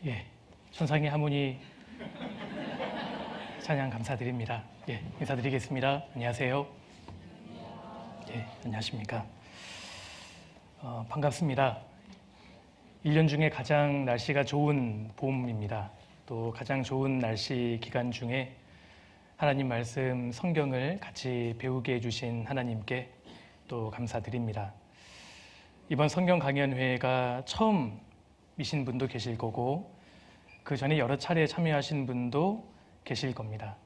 예, 천상의 하모니 찬양 감사드립니다. 예, 인사드리겠습니다. 안녕하세요. 예, 안녕하십니까. 반갑습니다. 1년 중에 가장 날씨가 좋은 봄입니다. 또 가장 좋은 날씨 기간 중에 하나님 말씀 성경을 같이 배우게 해주신 하나님께 또 감사드립니다. 이번 성경 강연회가 처음이신 분도 계실 거고 그 전에 여러 차례 참여하신 분도 계실 겁니다.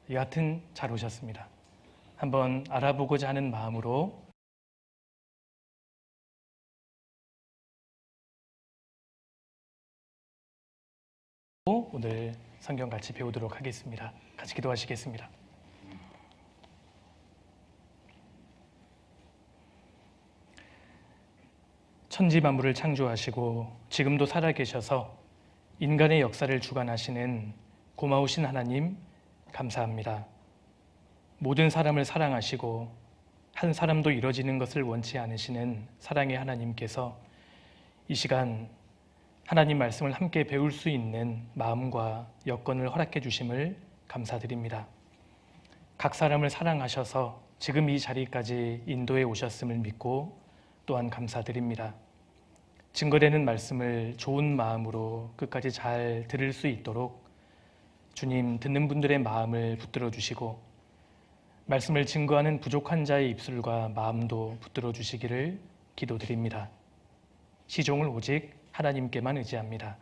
여하튼 잘 오셨습니다. 한번 알아보고자 하는 마음으로 오늘 성경 같이 배우도록 하겠습니다. 같이 기도하시겠습니다. 천지 만물을 창조하시고 지금도 살아계셔서 인간의 역사를 주관하시는 고마우신 하나님 감사합니다. 모든 사람을 사랑하시고 한 사람도 이뤄지는 것을 원치 않으시는 사랑의 하나님께서 이 시간 하나님 말씀을 함께 배울 수 있는 마음과 여건을 허락해 주심을 감사드립니다. 각 사람을 사랑하셔서 지금 이 자리까지 인도해 오셨음을 믿고 또한 감사드립니다. 증거되는 말씀을 좋은 마음으로 끝까지 잘 들을 수 있도록 주님 듣는 분들의 마음을 붙들어 주시고 말씀을 증거하는 부족한 자의 입술과 마음도 붙들어 주시기를 기도드립니다. 시종을 오직 하나님께만 의지합니다.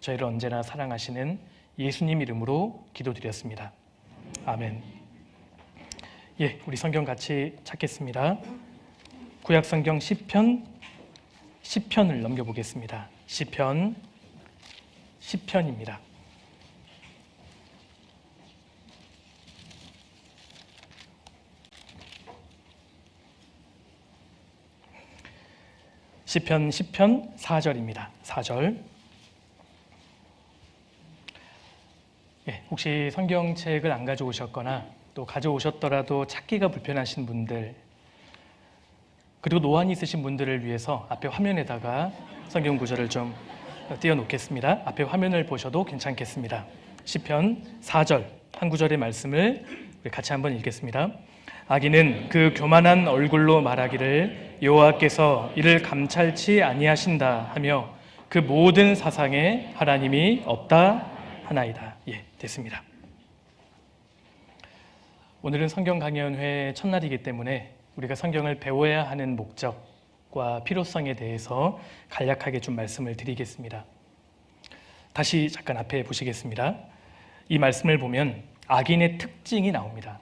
저희를 언제나 사랑하시는 예수님 이름으로 기도드렸습니다. 아멘. 예, 우리 성경 같이 찾겠습니다. 구약 성경 시편을 넘겨보겠습니다. 시편입니다. 시편 4절입니다. 4절. 예, 혹시 성경책을 안 가져오셨거나 또 가져오셨더라도 찾기가 불편하신 분들 그리고 노안이 있으신 분들을 위해서 앞에 화면에다가 성경 구절을 좀 띄워놓겠습니다. 앞에 화면을 보셔도 괜찮겠습니다. 시편 4절 한 구절의 말씀을 우리 같이 한번 읽겠습니다. 악인은 그 교만한 얼굴로 말하기를 여호와께서 이를 감찰치 아니하신다 하며 그 모든 사상에 하나님이 없다 하나이다. 예, 됐습니다. 오늘은 성경 강연회 첫날이기 때문에 우리가 성경을 배워야 하는 목적과 필요성에 대해서 간략하게 좀 말씀을 드리겠습니다. 다시 잠깐 앞에 보시겠습니다. 이 말씀을 보면 악인의 특징이 나옵니다.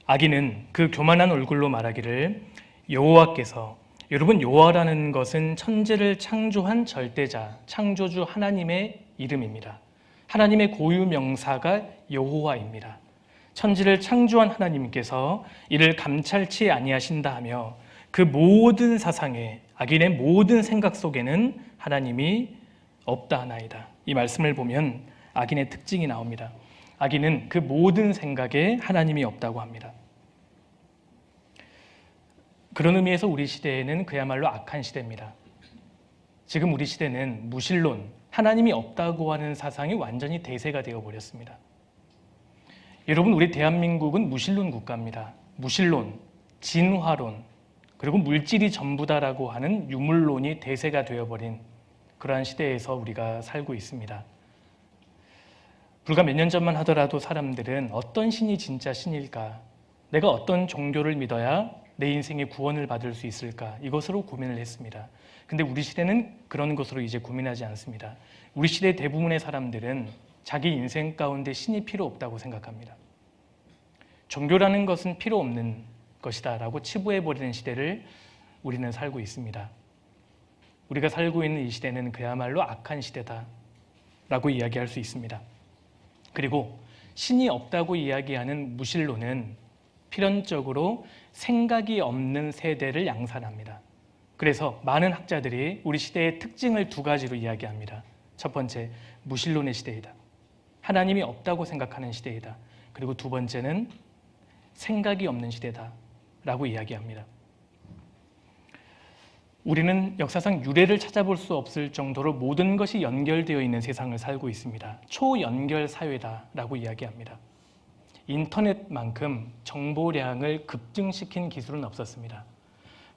악인은 그 교만한 얼굴로 말하기를 여호와께서, 여러분 여호와라는 것은 천지를 창조한 절대자, 창조주 하나님의 이름입니다. 하나님의 고유 명사가 여호와입니다. 천지를 창조한 하나님께서 이를 감찰치 아니하신다 하며 그 모든 사상에, 악인의 모든 생각 속에는 하나님이 없다 하나이다. 이 말씀을 보면 악인의 특징이 나옵니다. 악인은 그 모든 생각에 하나님이 없다고 합니다. 그런 의미에서 우리 시대에는 그야말로 악한 시대입니다. 지금 우리 시대는 무신론, 하나님이 없다고 하는 사상이 완전히 대세가 되어버렸습니다. 여러분, 우리 대한민국은 무신론 국가입니다. 무신론, 진화론, 그리고 물질이 전부다라고 하는 유물론이 대세가 되어버린 그러한 시대에서 우리가 살고 있습니다. 불과 몇 년 전만 하더라도 사람들은 어떤 신이 진짜 신일까? 내가 어떤 종교를 믿어야 내 인생의 구원을 받을 수 있을까? 이것으로 고민을 했습니다. 근데 우리 시대는 그런 것으로 이제 고민하지 않습니다. 우리 시대 대부분의 사람들은 자기 인생 가운데 신이 필요 없다고 생각합니다. 종교라는 것은 필요 없는 것이다 라고 치부해버리는 시대를 우리는 살고 있습니다. 우리가 살고 있는 이 시대는 그야말로 악한 시대다 라고 이야기할 수 있습니다. 그리고 신이 없다고 이야기하는 무신론은 필연적으로 생각이 없는 세대를 양산합니다. 그래서 많은 학자들이 우리 시대의 특징을 두 가지로 이야기합니다. 첫 번째, 무신론의 시대이다. 하나님이 없다고 생각하는 시대이다. 그리고 두 번째는 생각이 없는 시대다 라고 이야기합니다. 우리는 역사상 유래를 찾아볼 수 없을 정도로 모든 것이 연결되어 있는 세상을 살고 있습니다. 초연결 사회다라고 이야기합니다. 인터넷만큼 정보량을 급증시킨 기술은 없었습니다.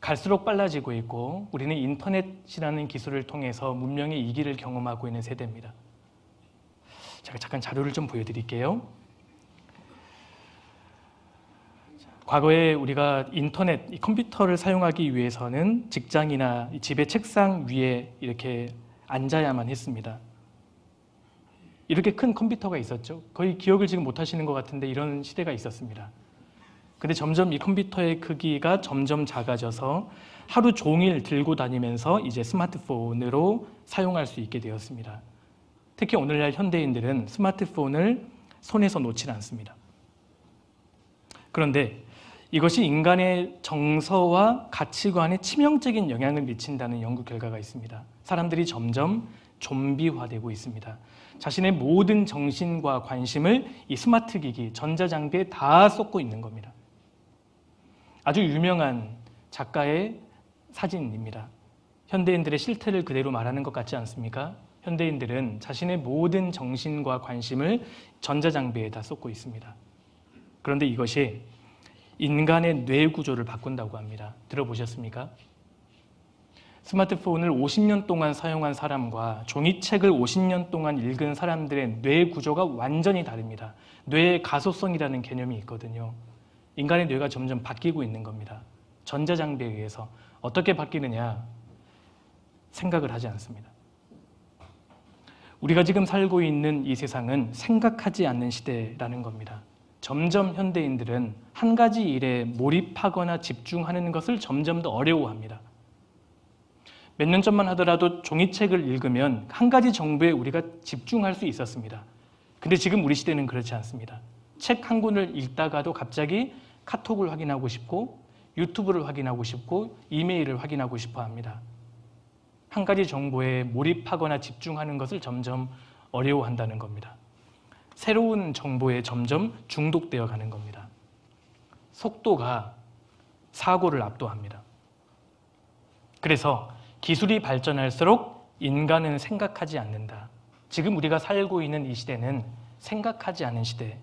갈수록 빨라지고 있고 우리는 인터넷이라는 기술을 통해서 문명의 이기를 경험하고 있는 세대입니다. 제가 잠깐 자료를 좀 보여드릴게요. 과거에 우리가 인터넷, 컴퓨터를 사용하기 위해서는 직장이나 집의 책상 위에 이렇게 앉아야만 했습니다. 이렇게 큰 컴퓨터가 있었죠. 거의 기억을 지금 못 하시는 것 같은데 이런 시대가 있었습니다. 근데 점점 이 컴퓨터의 크기가 점점 작아져서 하루 종일 들고 다니면서 이제 스마트폰으로 사용할 수 있게 되었습니다. 특히 오늘날 현대인들은 스마트폰을 손에서 놓질 않습니다. 그런데 이것이 인간의 정서와 가치관에 치명적인 영향을 미친다는 연구 결과가 있습니다. 사람들이 점점 좀비화되고 있습니다. 자신의 모든 정신과 관심을 이 스마트 기기, 전자장비에 다 쏟고 있는 겁니다. 아주 유명한 작가의 사진입니다. 현대인들의 실태를 그대로 말하는 것 같지 않습니까? 현대인들은 자신의 모든 정신과 관심을 전자장비에 다 쏟고 있습니다. 그런데 이것이 인간의 뇌 구조를 바꾼다고 합니다. 들어보셨습니까? 스마트폰을 50년 동안 사용한 사람과 종이책을 50년 동안 읽은 사람들의 뇌 구조가 완전히 다릅니다. 뇌의 가소성이라는 개념이 있거든요. 인간의 뇌가 점점 바뀌고 있는 겁니다. 전자장비에 의해서. 어떻게 바뀌느냐? 생각을 하지 않습니다. 우리가 지금 살고 있는 이 세상은 생각하지 않는 시대라는 겁니다. 점점 현대인들은 한 가지 일에 몰입하거나 집중하는 것을 점점 더 어려워합니다. 몇 년 전만 하더라도 종이책을 읽으면 한 가지 정보에 우리가 집중할 수 있었습니다. 근데 지금 우리 시대는 그렇지 않습니다. 책 한 권을 읽다가도 갑자기 카톡을 확인하고 싶고 유튜브를 확인하고 싶고 이메일을 확인하고 싶어 합니다. 한 가지 정보에 몰입하거나 집중하는 것을 점점 어려워한다는 겁니다. 새로운 정보에 점점 중독되어 가는 겁니다. 속도가 사고를 압도합니다. 그래서 기술이 발전할수록 인간은 생각하지 않는다. 지금 우리가 살고 있는 이 시대는 생각하지 않는 시대.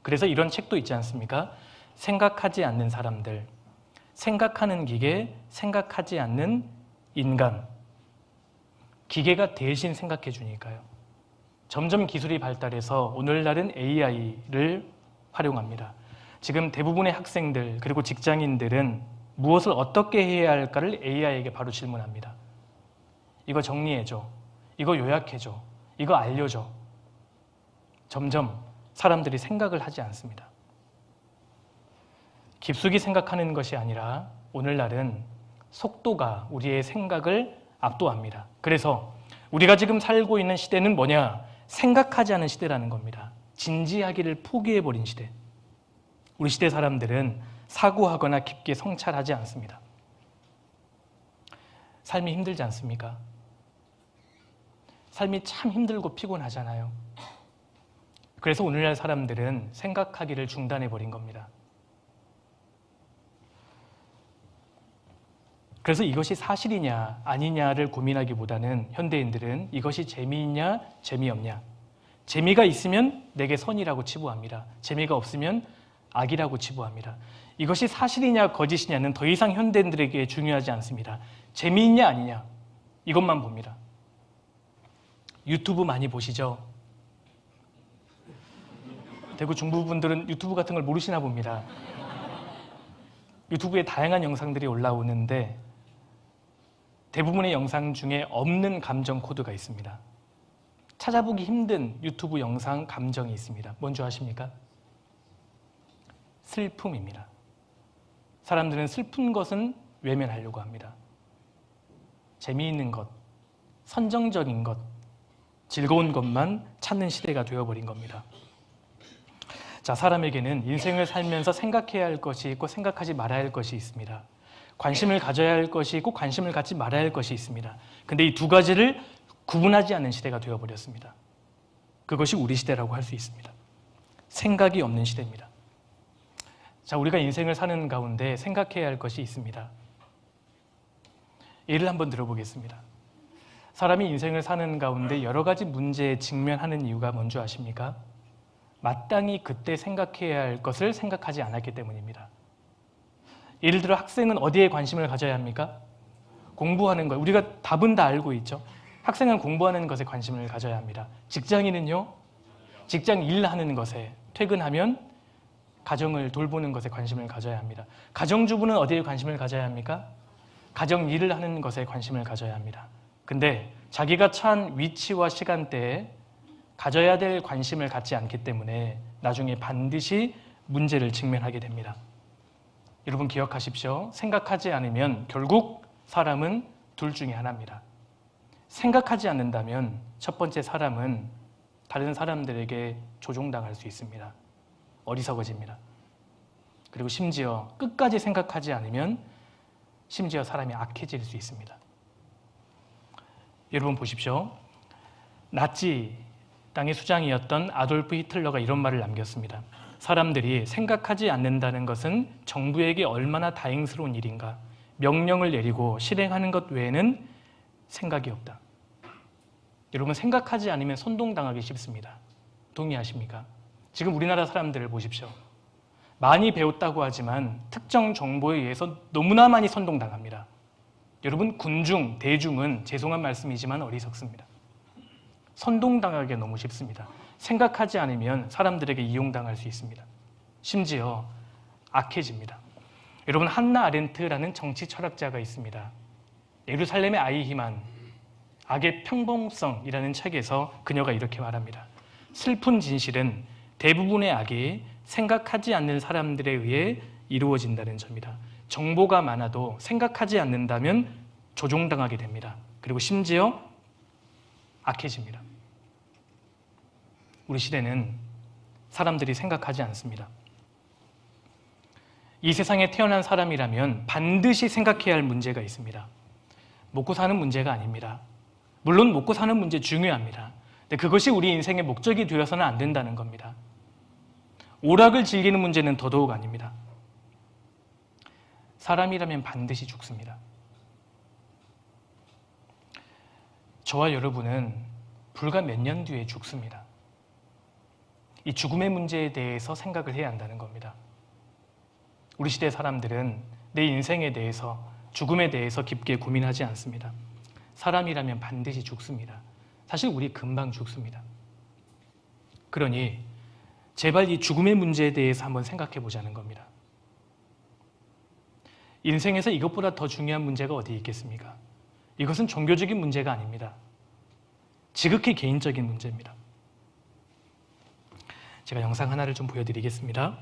그래서 이런 책도 있지 않습니까? 생각하지 않는 사람들, 생각하는 기계, 생각하지 않는 인간. 기계가 대신 생각해 주니까요. 점점 기술이 발달해서 오늘날은 AI를 활용합니다. 지금 대부분의 학생들 그리고 직장인들은 무엇을 어떻게 해야 할까를 AI에게 바로 질문합니다. 이거 정리해줘. 이거 요약해줘. 이거 알려줘. 점점 사람들이 생각을 하지 않습니다. 깊숙이 생각하는 것이 아니라 오늘날은 속도가 우리의 생각을 압도합니다. 그래서 우리가 지금 살고 있는 시대는 뭐냐? 생각하지 않은 시대라는 겁니다. 진지하기를 포기해버린 시대. 우리 시대 사람들은 사고하거나 깊게 성찰하지 않습니다. 삶이 힘들지 않습니까? 삶이 참 힘들고 피곤하잖아요. 그래서 오늘날 사람들은 생각하기를 중단해버린 겁니다. 그래서 이것이 사실이냐 아니냐를 고민하기보다는 현대인들은 이것이 재미있냐 재미없냐, 재미가 있으면 내게 선이라고 치부합니다. 재미가 없으면 악이라고 치부합니다. 이것이 사실이냐 거짓이냐는 더 이상 현대인들에게 중요하지 않습니다. 재미있냐 아니냐 이것만 봅니다. 유튜브 많이 보시죠? 대구 중부분들은 유튜브 같은 걸 모르시나 봅니다. 유튜브에 다양한 영상들이 올라오는데 대부분의 영상 중에 없는 감정 코드가 있습니다. 찾아보기 힘든 유튜브 영상 감정이 있습니다. 뭔지 아십니까? 슬픔입니다. 사람들은 슬픈 것은 외면하려고 합니다. 재미있는 것, 선정적인 것, 즐거운 것만 찾는 시대가 되어버린 겁니다. 자, 사람에게는 인생을 살면서 생각해야 할 것이 있고 생각하지 말아야 할 것이 있습니다. 관심을 가져야 할 것이 있고 관심을 갖지 말아야 할 것이 있습니다. 근데 이 두 가지를 구분하지 않는 시대가 되어버렸습니다. 그것이 우리 시대라고 할 수 있습니다. 생각이 없는 시대입니다. 자, 우리가 인생을 사는 가운데 생각해야 할 것이 있습니다. 예를 한번 들어보겠습니다. 사람이 인생을 사는 가운데 여러 가지 문제에 직면하는 이유가 뭔지 아십니까? 마땅히 그때 생각해야 할 것을 생각하지 않았기 때문입니다. 예를 들어 학생은 어디에 관심을 가져야 합니까? 공부하는 것. 우리가 답은 다 알고 있죠. 학생은 공부하는 것에 관심을 가져야 합니다. 직장인은요? 직장 일하는 것에, 퇴근하면 가정을 돌보는 것에 관심을 가져야 합니다. 가정주부는 어디에 관심을 가져야 합니까? 가정 일을 하는 것에 관심을 가져야 합니다. 근데 자기가 처한 위치와 시간대에 가져야 될 관심을 갖지 않기 때문에 나중에 반드시 문제를 직면하게 됩니다. 여러분 기억하십시오. 생각하지 않으면 결국 사람은 둘 중에 하나입니다. 생각하지 않는다면 첫 번째 사람은 다른 사람들에게 조종당할 수 있습니다. 어리석어집니다. 그리고 심지어 끝까지 생각하지 않으면 심지어 사람이 악해질 수 있습니다. 여러분 보십시오. 나치 땅의 수장이었던 아돌프 히틀러가 이런 말을 남겼습니다. 사람들이 생각하지 않는다는 것은 정부에게 얼마나 다행스러운 일인가. 명령을 내리고 실행하는 것 외에는 생각이 없다. 여러분 생각하지 않으면 선동당하기 쉽습니다. 동의하십니까? 지금 우리나라 사람들을 보십시오. 많이 배웠다고 하지만 특정 정보에 의해서 너무나 많이 선동당합니다. 여러분 군중, 대중은 죄송한 말씀이지만 어리석습니다. 선동당하기가 너무 쉽습니다. 생각하지 않으면 사람들에게 이용당할 수 있습니다. 심지어 악해집니다. 여러분 한나 아렌트라는 정치 철학자가 있습니다. 예루살렘의 아이히만 악의 평범성이라는 책에서 그녀가 이렇게 말합니다. 슬픈 진실은 대부분의 악이 생각하지 않는 사람들에 의해 이루어진다는 점이다. 정보가 많아도 생각하지 않는다면 조종당하게 됩니다. 그리고 심지어 악해집니다. 우리 시대는 사람들이 생각하지 않습니다. 이 세상에 태어난 사람이라면 반드시 생각해야 할 문제가 있습니다. 먹고 사는 문제가 아닙니다. 물론 먹고 사는 문제 중요합니다. 근데 그것이 우리 인생의 목적이 되어서는 안 된다는 겁니다. 오락을 즐기는 문제는 더더욱 아닙니다. 사람이라면 반드시 죽습니다. 저와 여러분은 불과 몇 년 뒤에 죽습니다. 이 죽음의 문제에 대해서 생각을 해야 한다는 겁니다. 우리 시대 사람들은 내 인생에 대해서, 죽음에 대해서 깊게 고민하지 않습니다. 사람이라면 반드시 죽습니다. 사실 우리 금방 죽습니다. 그러니 제발 이 죽음의 문제에 대해서 한번 생각해 보자는 겁니다. 인생에서 이것보다 더 중요한 문제가 어디 있겠습니까? 이것은 종교적인 문제가 아닙니다. 지극히 개인적인 문제입니다. 제가 영상 하나를 좀 보여드리겠습니다.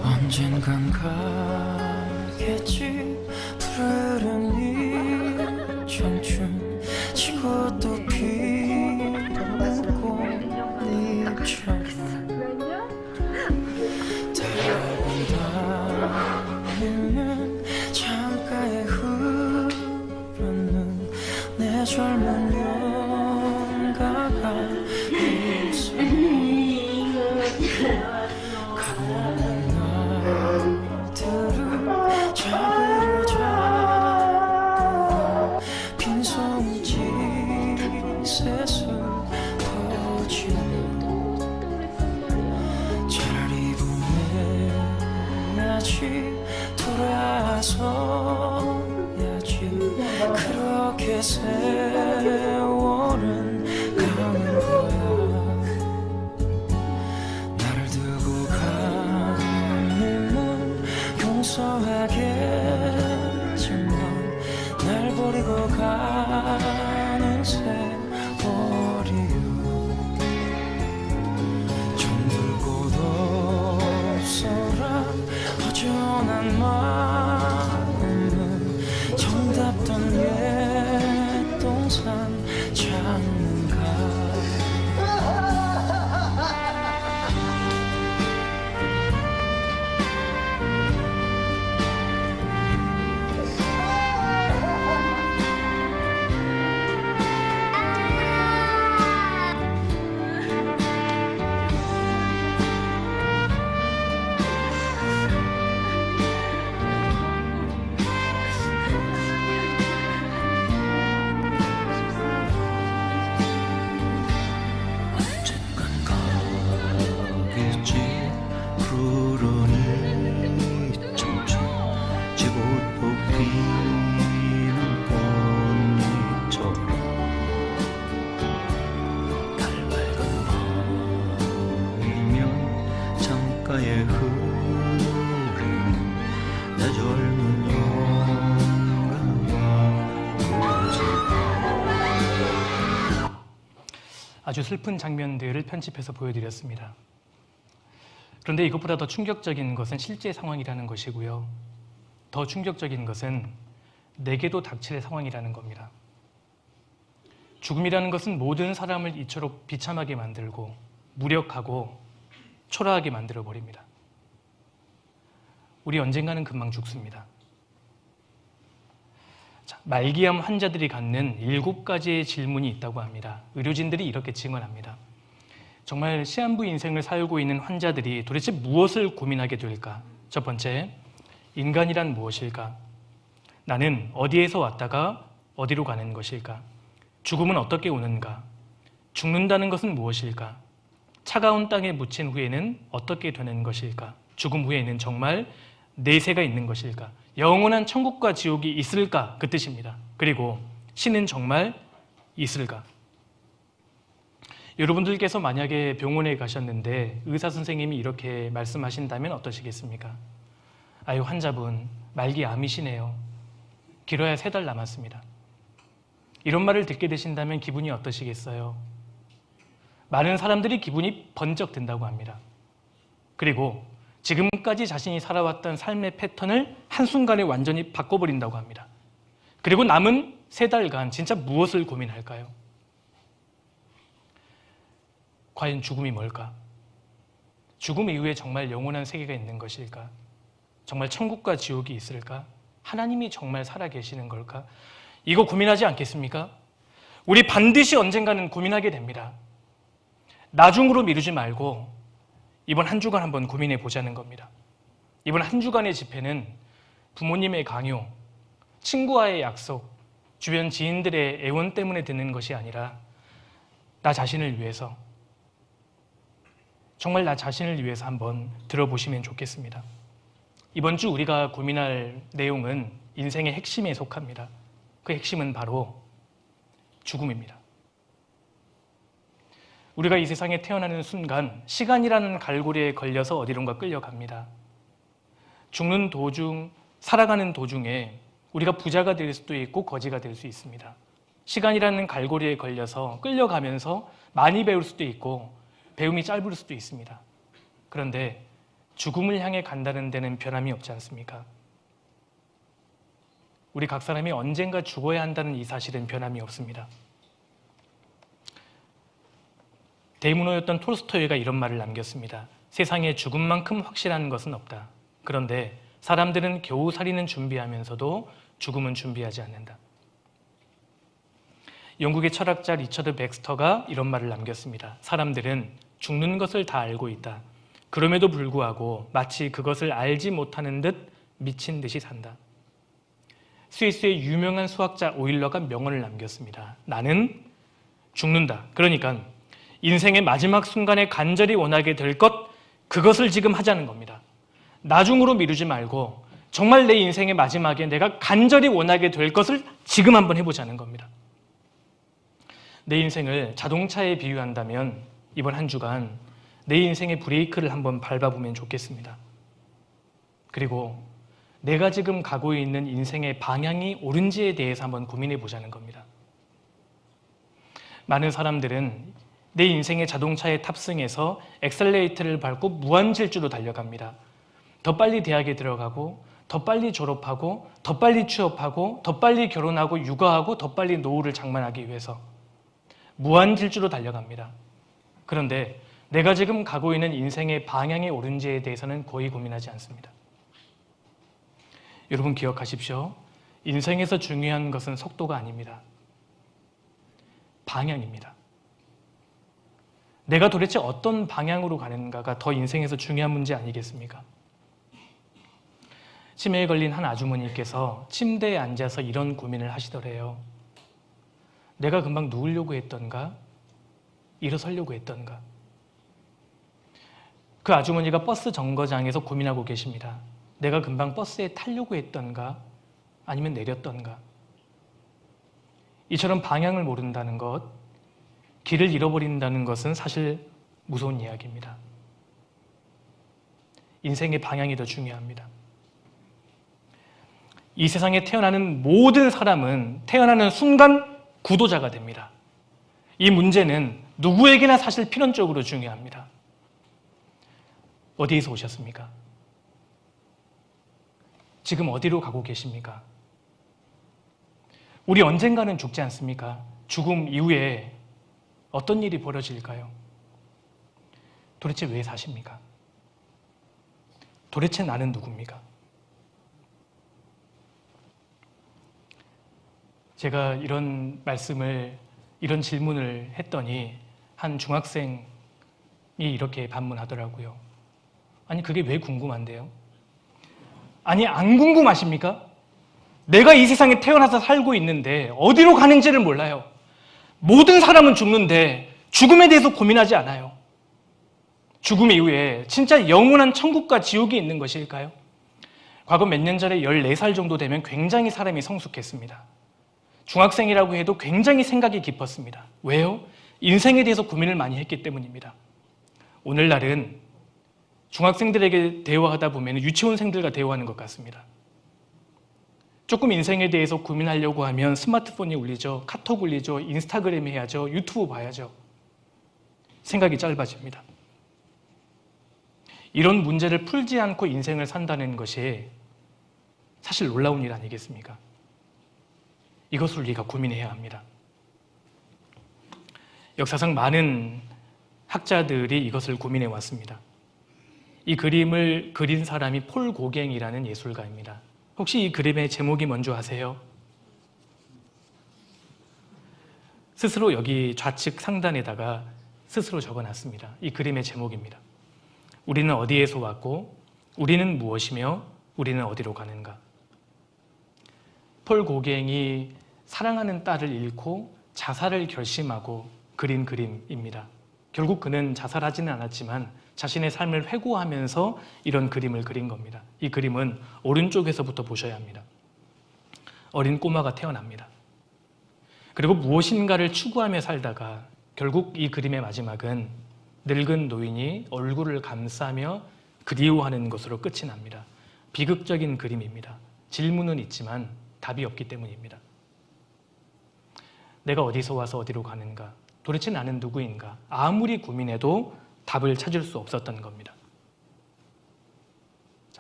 언젠간 가겠지 푸르른 이 청춘 지고 또 피는 꽃잎처럼 달아온다면 창가에 흐르는 내 젊은 연가가 있어 가는 날들을 잡으려 잡고 빈손짓에서 퍼지는 차라리 보내야지 돌아서야지 그렇게 세월은 가는 거야. 나를 두고 가는 놈은 용서하겠지만 날 버리고 가는 세월이요 정들 곳 없어라 허전한 마음은 정답던 옛 동산 찾는가. 아주 슬픈 장면들을 편집해서 보여드렸습니다. 그런데 이것보다 더 충격적인 것은 실제 상황이라는 것이고요. 더 충격적인 것은 내게도 닥칠 상황이라는 겁니다. 죽음이라는 것은 모든 사람을 이토록 비참하게 만들고 무력하고 초라하게 만들어버립니다. 우리 언젠가는 금방 죽습니다. 자, 말기암 환자들이 갖는 7가지의 질문이 있다고 합니다. 의료진들이 이렇게 증언합니다. 정말 시한부 인생을 살고 있는 환자들이 도대체 무엇을 고민하게 될까? 첫 번째, 인간이란 무엇일까? 나는 어디에서 왔다가 어디로 가는 것일까? 죽음은 어떻게 오는가? 죽는다는 것은 무엇일까? 차가운 땅에 묻힌 후에는 어떻게 되는 것일까? 죽음 후에는 정말 내세가 있는 것일까? 영원한 천국과 지옥이 있을까? 그 뜻입니다. 그리고 신은 정말 있을까? 여러분들께서 만약에 병원에 가셨는데 의사 선생님이 이렇게 말씀하신다면 어떠시겠습니까? 아유, 환자분 말기 암이시네요. 길어야 3달 남았습니다. 이런 말을 듣게 되신다면 기분이 어떠시겠어요? 많은 사람들이 기분이 번쩍 든다고 합니다. 그리고 지금까지 자신이 살아왔던 삶의 패턴을 한순간에 완전히 바꿔버린다고 합니다. 그리고 남은 3달간 진짜 무엇을 고민할까요? 과연 죽음이 뭘까? 죽음 이후에 정말 영원한 세계가 있는 것일까? 정말 천국과 지옥이 있을까? 하나님이 정말 살아계시는 걸까? 이거 고민하지 않겠습니까? 우리 반드시 언젠가는 고민하게 됩니다. 나중으로 미루지 말고 이번 한 주간 한번 고민해 보자는 겁니다. 이번 한 주간의 집회는 부모님의 강요, 친구와의 약속, 주변 지인들의 애원 때문에 듣는 것이 아니라 나 자신을 위해서, 정말 나 자신을 위해서 한번 들어보시면 좋겠습니다. 이번 주 우리가 고민할 내용은 인생의 핵심에 속합니다. 그 핵심은 바로 죽음입니다. 우리가 이 세상에 태어나는 순간 시간이라는 갈고리에 걸려서 어디론가 끌려갑니다. 죽는 도중, 살아가는 도중에 우리가 부자가 될 수도 있고 거지가 될 수 있습니다. 시간이라는 갈고리에 걸려서 끌려가면서 많이 배울 수도 있고 배움이 짧을 수도 있습니다. 그런데 죽음을 향해 간다는 데는 변함이 없지 않습니까? 우리 각 사람이 언젠가 죽어야 한다는 이 사실은 변함이 없습니다. 대문호였던 톨스토이가 이런 말을 남겼습니다. 세상에 죽음만큼 확실한 것은 없다. 그런데 사람들은 겨우 살이는 준비하면서도 죽음은 준비하지 않는다. 영국의 철학자 리처드 백스터가 이런 말을 남겼습니다. 사람들은 죽는 것을 다 알고 있다. 그럼에도 불구하고 마치 그것을 알지 못하는 듯 미친 듯이 산다. 스위스의 유명한 수학자 오일러가 명언을 남겼습니다. 나는 죽는다. 그러니까 인생의 마지막 순간에 간절히 원하게 될 것, 그것을 지금 하자는 겁니다. 나중으로 미루지 말고 정말 내 인생의 마지막에 내가 간절히 원하게 될 것을 지금 한번 해보자는 겁니다. 내 인생을 자동차에 비유한다면 이번 한 주간 내 인생의 브레이크를 한번 밟아보면 좋겠습니다. 그리고 내가 지금 가고 있는 인생의 방향이 옳은지에 대해서 한번 고민해 보자는 겁니다. 많은 사람들은 내 인생의 자동차에 탑승해서 엑셀레이터를 밟고 무한질주로 달려갑니다. 더 빨리 대학에 들어가고, 더 빨리 졸업하고, 더 빨리 취업하고, 더 빨리 결혼하고 육아하고, 더 빨리 노후를 장만하기 위해서 무한질주로 달려갑니다. 그런데 내가 지금 가고 있는 인생의 방향이 옳은지에 대해서는 거의 고민하지 않습니다. 여러분 기억하십시오. 인생에서 중요한 것은 속도가 아닙니다. 방향입니다. 내가 도대체 어떤 방향으로 가는가가 더 인생에서 중요한 문제 아니겠습니까? 치매에 걸린 한 아주머니께서 침대에 앉아서 이런 고민을 하시더래요. 내가 금방 누우려고 했던가? 일어서려고 했던가? 그 아주머니가 버스 정거장에서 고민하고 계십니다. 내가 금방 버스에 타려고 했던가? 아니면 내렸던가? 이처럼 방향을 모른다는 것, 길을 잃어버린다는 것은 사실 무서운 이야기입니다. 인생의 방향이 더 중요합니다. 이 세상에 태어나는 모든 사람은 태어나는 순간 구도자가 됩니다. 이 문제는 누구에게나 사실 필연적으로 중요합니다. 어디에서 오셨습니까? 지금 어디로 가고 계십니까? 우리 언젠가는 죽지 않습니까? 죽음 이후에 어떤 일이 벌어질까요? 도대체 왜 사십니까? 도대체 나는 누굽니까? 제가 이런 질문을 했더니 한 중학생이 이렇게 반문하더라고요. 아니, 그게 왜 궁금한데요? 아니, 안 궁금하십니까? 내가 이 세상에 태어나서 살고 있는데 어디로 가는지를 몰라요. 모든 사람은 죽는데 죽음에 대해서 고민하지 않아요. 죽음 이후에 진짜 영원한 천국과 지옥이 있는 것일까요? 과거 몇 년 전에 14살 정도 되면 굉장히 사람이 성숙했습니다. 중학생이라고 해도 굉장히 생각이 깊었습니다. 왜요? 인생에 대해서 고민을 많이 했기 때문입니다. 오늘날은 중학생들에게 대화하다 보면 유치원생들과 대화하는 것 같습니다. 조금 인생에 대해서 고민하려고 하면 스마트폰이 울리죠. 카톡 울리죠. 인스타그램 해야죠. 유튜브 봐야죠. 생각이 짧아집니다. 이런 문제를 풀지 않고 인생을 산다는 것이 사실 놀라운 일 아니겠습니까? 이것을 우리가 고민해야 합니다. 역사상 많은 학자들이 이것을 고민해 왔습니다. 이 그림을 그린 사람이 폴 고갱이라는 예술가입니다. 혹시 이 그림의 제목이 뭔지 아세요? 스스로 여기 좌측 상단에다가 스스로 적어놨습니다. 이 그림의 제목입니다. 우리는 어디에서 왔고 우리는 무엇이며 우리는 어디로 가는가. 폴 고갱이 사랑하는 딸을 잃고 자살을 결심하고 그린 그림입니다. 결국 그는 자살하지는 않았지만 자신의 삶을 회고하면서 이런 그림을 그린 겁니다. 이 그림은 오른쪽에서부터 보셔야 합니다. 어린 꼬마가 태어납니다. 그리고 무엇인가를 추구하며 살다가 결국 이 그림의 마지막은 늙은 노인이 얼굴을 감싸며 그리워하는 것으로 끝이 납니다. 비극적인 그림입니다. 질문은 있지만 답이 없기 때문입니다. 내가 어디서 와서 어디로 가는가? 도대체 나는 누구인가? 아무리 고민해도 답을 찾을 수 없었던 겁니다.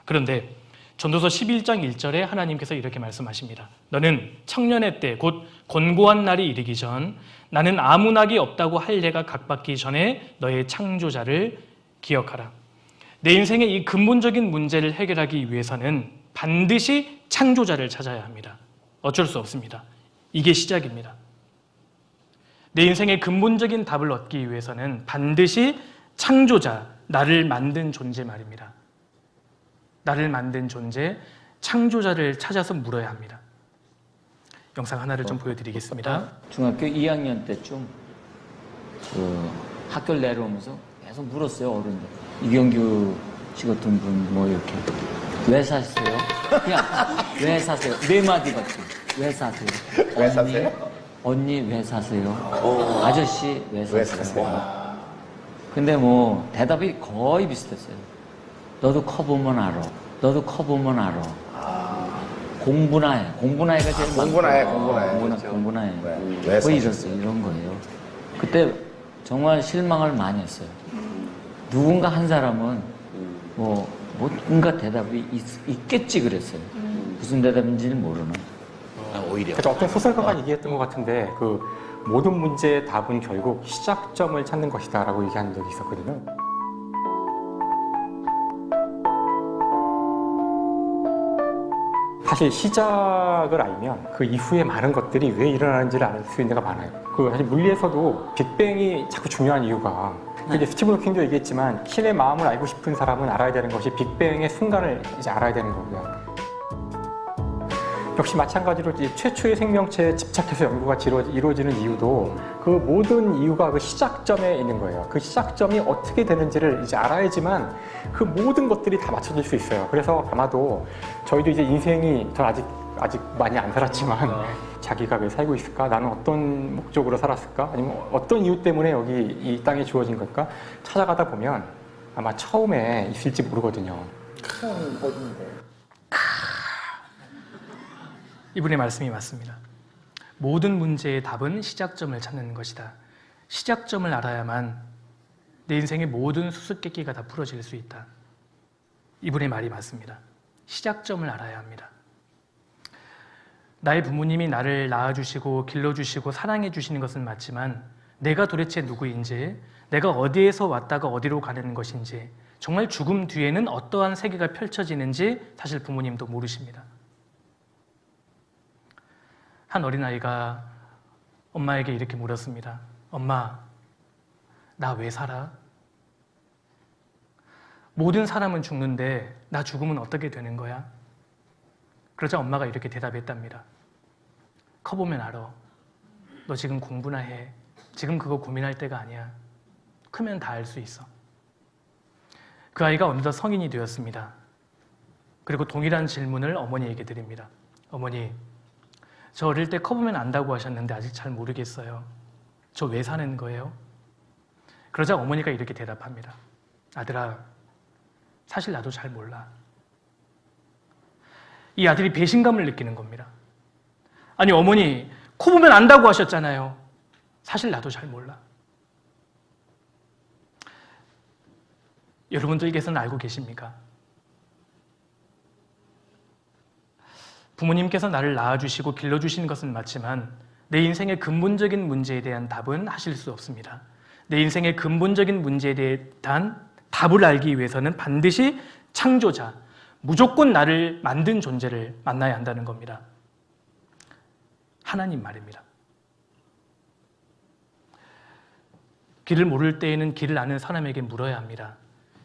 그런데 전도서 11장 1절에 하나님께서 이렇게 말씀하십니다. 너는 청년의 때 곧 곤고한 날이 이르기 전 나는 아무 낙이 없다고 할 예가 각받기 전에 너의 창조자를 기억하라. 내 인생의 이 근본적인 문제를 해결하기 위해서는 반드시 창조자를 찾아야 합니다. 어쩔 수 없습니다. 이게 시작입니다. 내 인생의 근본적인 답을 얻기 위해서는 반드시 창조자, 나를 만든 존재 말입니다. 나를 만든 존재, 창조자를 찾아서 물어야 합니다. 영상 하나를 좀 보여드리겠습니다. 중학교 2학년 때쯤 학교를 내려오면서 계속 물었어요, 어른들. 이경규 씨 같은 분 뭐 이렇게 왜 사세요? 그냥 왜 사세요? 네 마디밖에. 왜 사세요? 왜 사세요? 언니 왜 사세요? 아저씨 왜 사세요? 근데 뭐 대답이 거의 비슷했어요. 너도 커보면 알아. 너도 커보면 알아. 공부나 해. 공부나 해가 제일 공부나 해, 많고. 공부나 해. 그렇죠. 공부나 해. 왜 뭐 이랬어요. 이런 거예요. 그때 정말 실망을 많이 했어요. 누군가 한 사람은 뭔가 대답이 있겠지 그랬어요. 무슨 대답인지는 모르는. 오히려. 그래서 어떤 소설가가 얘기했던 것 같은데 그 모든 문제의 답은 결국 시작점을 찾는 것이다라고 얘기한 적이 있었거든요. 사실 시작을 알면 그 이후에 많은 것들이 왜 일어나는지를 알 수 있는 데가 많아요. 그 사실 물리에서도 빅뱅이 자꾸 중요한 이유가 이제 스티븐 호킹도 얘기했지만 신의 마음을 알고 싶은 사람은 알아야 되는 것이 빅뱅의 순간을 이제 알아야 되는 거고요. 역시 마찬가지로 이제 최초의 생명체에 집착해서 연구가 이루어지는 이유도 그 모든 이유가 그 시작점에 있는 거예요. 그 시작점이 어떻게 되는지를 이제 알아야지만 그 모든 것들이 다 맞춰질 수 있어요. 그래서 아마도 저희도 이제 인생이 전 아직 많이 안 살았지만 자기가 왜 살고 있을까? 나는 어떤 목적으로 살았을까? 아니면 어떤 이유 때문에 여기 이 땅에 주어진 걸까? 찾아가다 보면 아마 처음에 있을지 모르거든요. 이분의 말씀이 맞습니다. 모든 문제의 답은 시작점을 찾는 것이다. 시작점을 알아야만 내 인생의 모든 수수께끼가 다 풀어질 수 있다. 이분의 말이 맞습니다. 시작점을 알아야 합니다. 나의 부모님이 나를 낳아주시고 길러주시고 사랑해주시는 것은 맞지만 내가 도대체 누구인지, 내가 어디에서 왔다가 어디로 가는 것인지, 정말 죽음 뒤에는 어떠한 세계가 펼쳐지는지 사실 부모님도 모르십니다. 한 어린아이가 엄마에게 이렇게 물었습니다. 엄마, 나 왜 살아? 모든 사람은 죽는데 나 죽으면 어떻게 되는 거야? 그러자 엄마가 이렇게 대답했답니다. 커보면 알아. 너 지금 공부나 해. 지금 그거 고민할 때가 아니야. 크면 다 알 수 있어. 그 아이가 어느덧 성인이 되었습니다. 그리고 동일한 질문을 어머니에게 드립니다. 어머니, 저 어릴 때 커보면 안다고 하셨는데 아직 잘 모르겠어요. 저 왜 사는 거예요? 그러자 어머니가 이렇게 대답합니다. 아들아, 사실 나도 잘 몰라. 이 아들이 배신감을 느끼는 겁니다. 아니 어머니, 커보면 안다고 하셨잖아요. 사실 나도 잘 몰라. 여러분들께서는 알고 계십니까? 부모님께서 나를 낳아주시고 길러주시는 것은 맞지만 내 인생의 근본적인 문제에 대한 답은 하실 수 없습니다. 내 인생의 근본적인 문제에 대한 답을 알기 위해서는 반드시 창조자, 무조건 나를 만든 존재를 만나야 한다는 겁니다. 하나님 말입니다. 길을 모를 때에는 길을 아는 사람에게 물어야 합니다.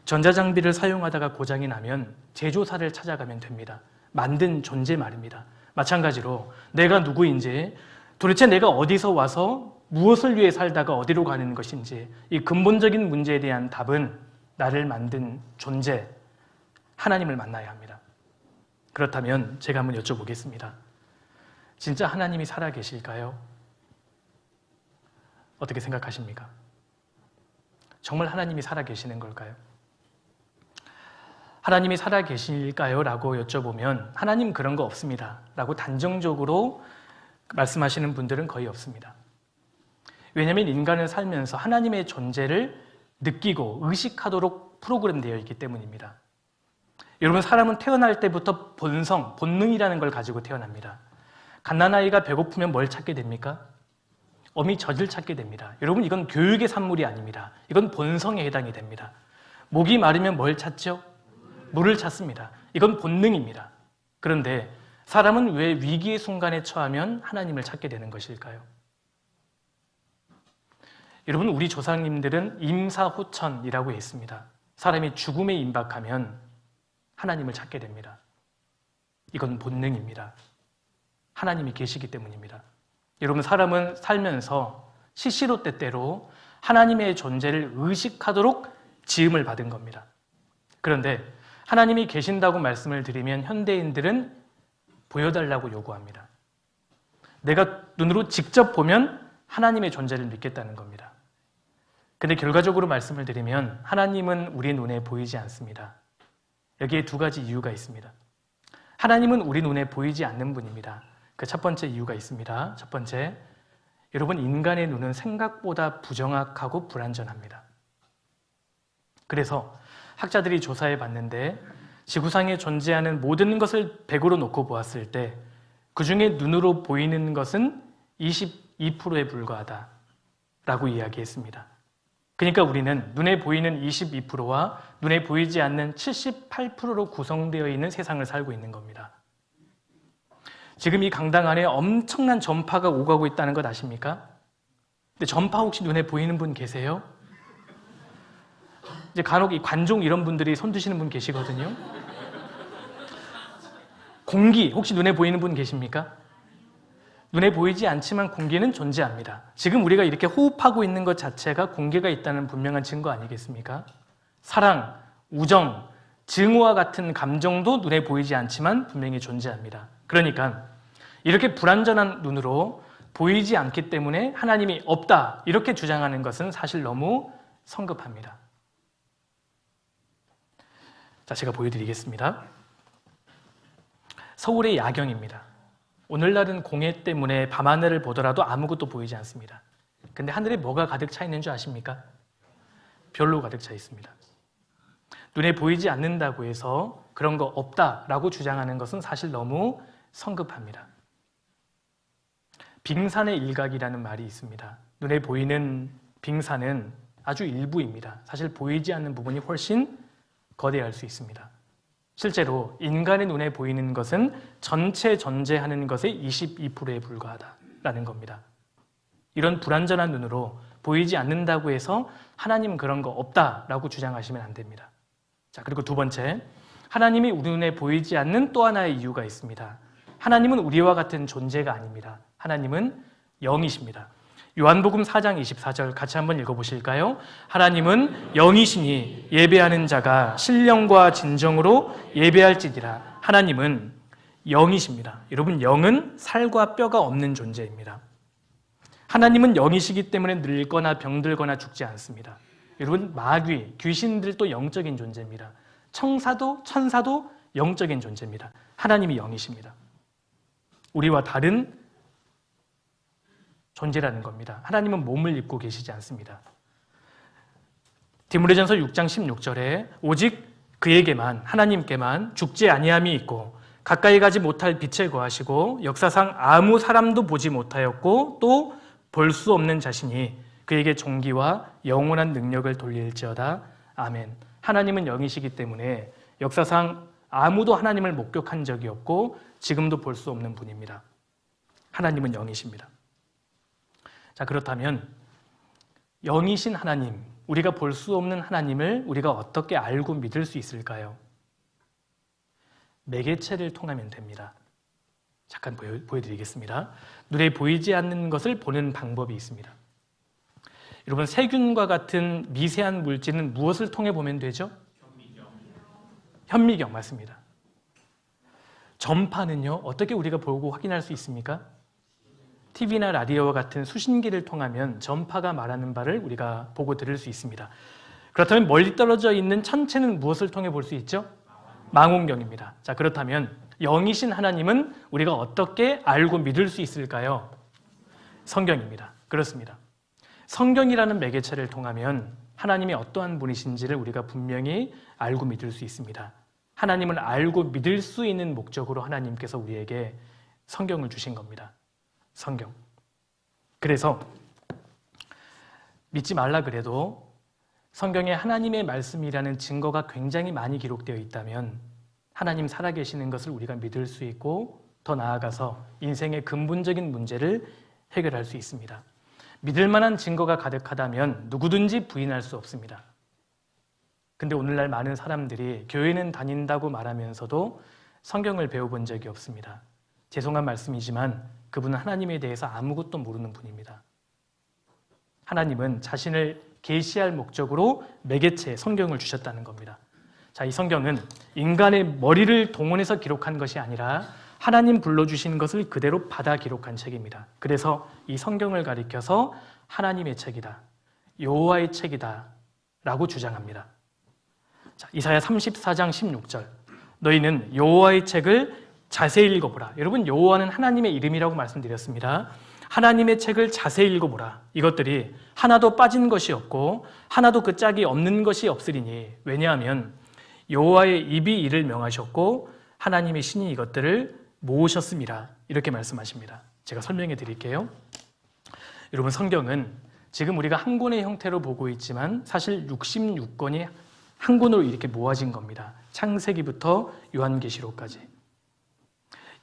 전자장비를 사용하다가 고장이 나면 제조사를 찾아가면 됩니다. 만든 존재 말입니다. 마찬가지로 내가 누구인지, 도대체 내가 어디서 와서 무엇을 위해 살다가 어디로 가는 것인지, 이 근본적인 문제에 대한 답은 나를 만든 존재, 하나님을 만나야 합니다. 그렇다면 제가 한번 여쭤보겠습니다. 진짜 하나님이 살아 계실까요? 어떻게 생각하십니까? 정말 하나님이 살아 계시는 걸까요? 하나님이 살아 계실까요? 라고 여쭤보면 하나님 그런 거 없습니다 라고 단정적으로 말씀하시는 분들은 거의 없습니다. 왜냐하면 인간은 살면서 하나님의 존재를 느끼고 의식하도록 프로그램되어 있기 때문입니다. 여러분, 사람은 태어날 때부터 본성, 본능이라는 걸 가지고 태어납니다. 갓난아이가 배고프면 뭘 찾게 됩니까? 어미 젖을 찾게 됩니다. 여러분, 이건 교육의 산물이 아닙니다. 이건 본성에 해당이 됩니다. 목이 마르면 뭘 찾죠? 물을 찾습니다. 이건 본능입니다. 그런데 사람은 왜 위기의 순간에 처하면 하나님을 찾게 되는 것일까요? 여러분, 우리 조상님들은 임사호천이라고 했습니다. 사람이 죽음에 임박하면 하나님을 찾게 됩니다. 이건 본능입니다. 하나님이 계시기 때문입니다. 여러분, 사람은 살면서 시시로 때때로 하나님의 존재를 의식하도록 지음을 받은 겁니다. 그런데 하나님이 계신다고 말씀을 드리면 현대인들은 보여달라고 요구합니다. 내가 눈으로 직접 보면 하나님의 존재를 믿겠다는 겁니다. 근데 결과적으로 말씀을 드리면 하나님은 우리 눈에 보이지 않습니다. 여기에 두 가지 이유가 있습니다. 하나님은 우리 눈에 보이지 않는 분입니다. 그 첫 번째 이유가 있습니다. 첫 번째, 여러분, 인간의 눈은 생각보다 부정확하고 불완전합니다. 그래서 학자들이 조사해 봤는데 지구상에 존재하는 모든 것을 100으로 놓고 보았을 때 그중에 눈으로 보이는 것은 22%에 불과하다라고 이야기했습니다. 그러니까 우리는 눈에 보이는 22%와 눈에 보이지 않는 78%로 구성되어 있는 세상을 살고 있는 겁니다. 지금 이 강당 안에 엄청난 전파가 오가고 있다는 것 아십니까? 근데 전파 혹시 눈에 보이는 분 계세요? 이제 간혹 이 관종 이런 분들이 손 드시는 분 계시거든요. 공기 혹시 눈에 보이는 분 계십니까? 눈에 보이지 않지만 공기는 존재합니다. 지금 우리가 이렇게 호흡하고 있는 것 자체가 공기가 있다는 분명한 증거 아니겠습니까? 사랑, 우정, 증오와 같은 감정도 눈에 보이지 않지만 분명히 존재합니다. 그러니까 이렇게 불완전한 눈으로 보이지 않기 때문에 하나님이 없다 이렇게 주장하는 것은 사실 너무 성급합니다. 자, 제가 보여드리겠습니다. 서울의 야경입니다. 오늘날은 공해 때문에 밤하늘을 보더라도 아무것도 보이지 않습니다. 근데 하늘에 뭐가 가득 차 있는 줄 아십니까? 별로 가득 차 있습니다. 눈에 보이지 않는다고 해서 그런 거 없다라고 주장하는 것은 사실 너무 성급합니다. 빙산의 일각이라는 말이 있습니다. 눈에 보이는 빙산은 아주 일부입니다. 사실 보이지 않는 부분이 훨씬 거대할 수 있습니다. 실제로 인간의 눈에 보이는 것은 전체 존재하는 것의 22%에 불과하다라는 겁니다. 이런 불완전한 눈으로 보이지 않는다고 해서 하나님 그런 거 없다라고 주장하시면 안 됩니다. 자, 그리고 두 번째, 하나님이 우리 눈에 보이지 않는 또 하나의 이유가 있습니다. 하나님은 우리와 같은 존재가 아닙니다. 하나님은 영이십니다. 요한복음 4장 24절 같이 한번 읽어보실까요? 하나님은 영이시니 예배하는 자가 신령과 진정으로 예배할지니라. 하나님은 영이십니다. 여러분, 영은 살과 뼈가 없는 존재입니다. 하나님은 영이시기 때문에 늙거나 병들거나 죽지 않습니다. 여러분, 마귀, 귀신들도 영적인 존재입니다. 청사도, 천사도 영적인 존재입니다. 하나님이 영이십니다. 우리와 다른 존재라는 겁니다. 하나님은 몸을 입고 계시지 않습니다. 디모데전서 6장 16절에 오직 그에게만, 하나님께만 죽지 아니함이 있고 가까이 가지 못할 빛에 거하시고 역사상 아무 사람도 보지 못하였고 또 볼 수 없는 자신이 그에게 존귀와 영원한 능력을 돌릴지어다. 아멘. 하나님은 영이시기 때문에 역사상 아무도 하나님을 목격한 적이 없고 지금도 볼 수 없는 분입니다. 하나님은 영이십니다. 자, 그렇다면 영이신 하나님, 우리가 볼 수 없는 하나님을 우리가 어떻게 알고 믿을 수 있을까요? 매개체를 통하면 됩니다. 잠깐 보여드리겠습니다. 눈에 보이지 않는 것을 보는 방법이 있습니다. 여러분, 세균과 같은 미세한 물질은 무엇을 통해 보면 되죠? 현미경 맞습니다. 전파는요, 어떻게 우리가 보고 확인할 수 있습니까? TV나 라디오와 같은 수신기를 통하면 전파가 말하는 바를 우리가 보고 들을 수 있습니다. 그렇다면 멀리 떨어져 있는 천체는 무엇을 통해 볼 수 있죠? 망원경입니다. 자, 그렇다면 영이신 하나님은 우리가 어떻게 알고 믿을 수 있을까요? 성경입니다. 그렇습니다. 성경이라는 매개체를 통하면 하나님이 어떠한 분이신지를 우리가 분명히 알고 믿을 수 있습니다. 하나님을 알고 믿을 수 있는 목적으로 하나님께서 우리에게 성경을 주신 겁니다. 성경. 그래서 믿지 말라 그래도 성경에 하나님의 말씀이라는 증거가 굉장히 많이 기록되어 있다면 하나님 살아계시는 것을 우리가 믿을 수 있고 더 나아가서 인생의 근본적인 문제를 해결할 수 있습니다. 믿을 만한 증거가 가득하다면 누구든지 부인할 수 없습니다. 근데 오늘날 많은 사람들이 교회는 다닌다고 말하면서도 성경을 배워본 적이 없습니다. 죄송한 말씀이지만 그분은 하나님에 대해서 아무것도 모르는 분입니다. 하나님은 자신을 계시할 목적으로 매개체 성경을 주셨다는 겁니다. 자, 이 성경은 인간의 머리를 동원해서 기록한 것이 아니라 하나님 불러주신 것을 그대로 받아 기록한 책입니다. 그래서 이 성경을 가리켜서 하나님의 책이다, 여호와의 책이다 라고 주장합니다. 자, 이사야 34장 16절, 너희는 여호와의 책을 자세히 읽어보라. 여러분, 여호와는 하나님의 이름이라고 말씀드렸습니다. 하나님의 책을 자세히 읽어보라. 이것들이 하나도 빠진 것이 없고 하나도 그 짝이 없는 것이 없으리니, 왜냐하면 여호와의 입이 이를 명하셨고 하나님의 신이 이것들을 모으셨습니다. 이렇게 말씀하십니다. 제가 설명해 드릴게요. 여러분, 성경은 지금 우리가 한 권의 형태로 보고 있지만 사실 66권이 한 권으로 이렇게 모아진 겁니다. 창세기부터 요한계시록까지.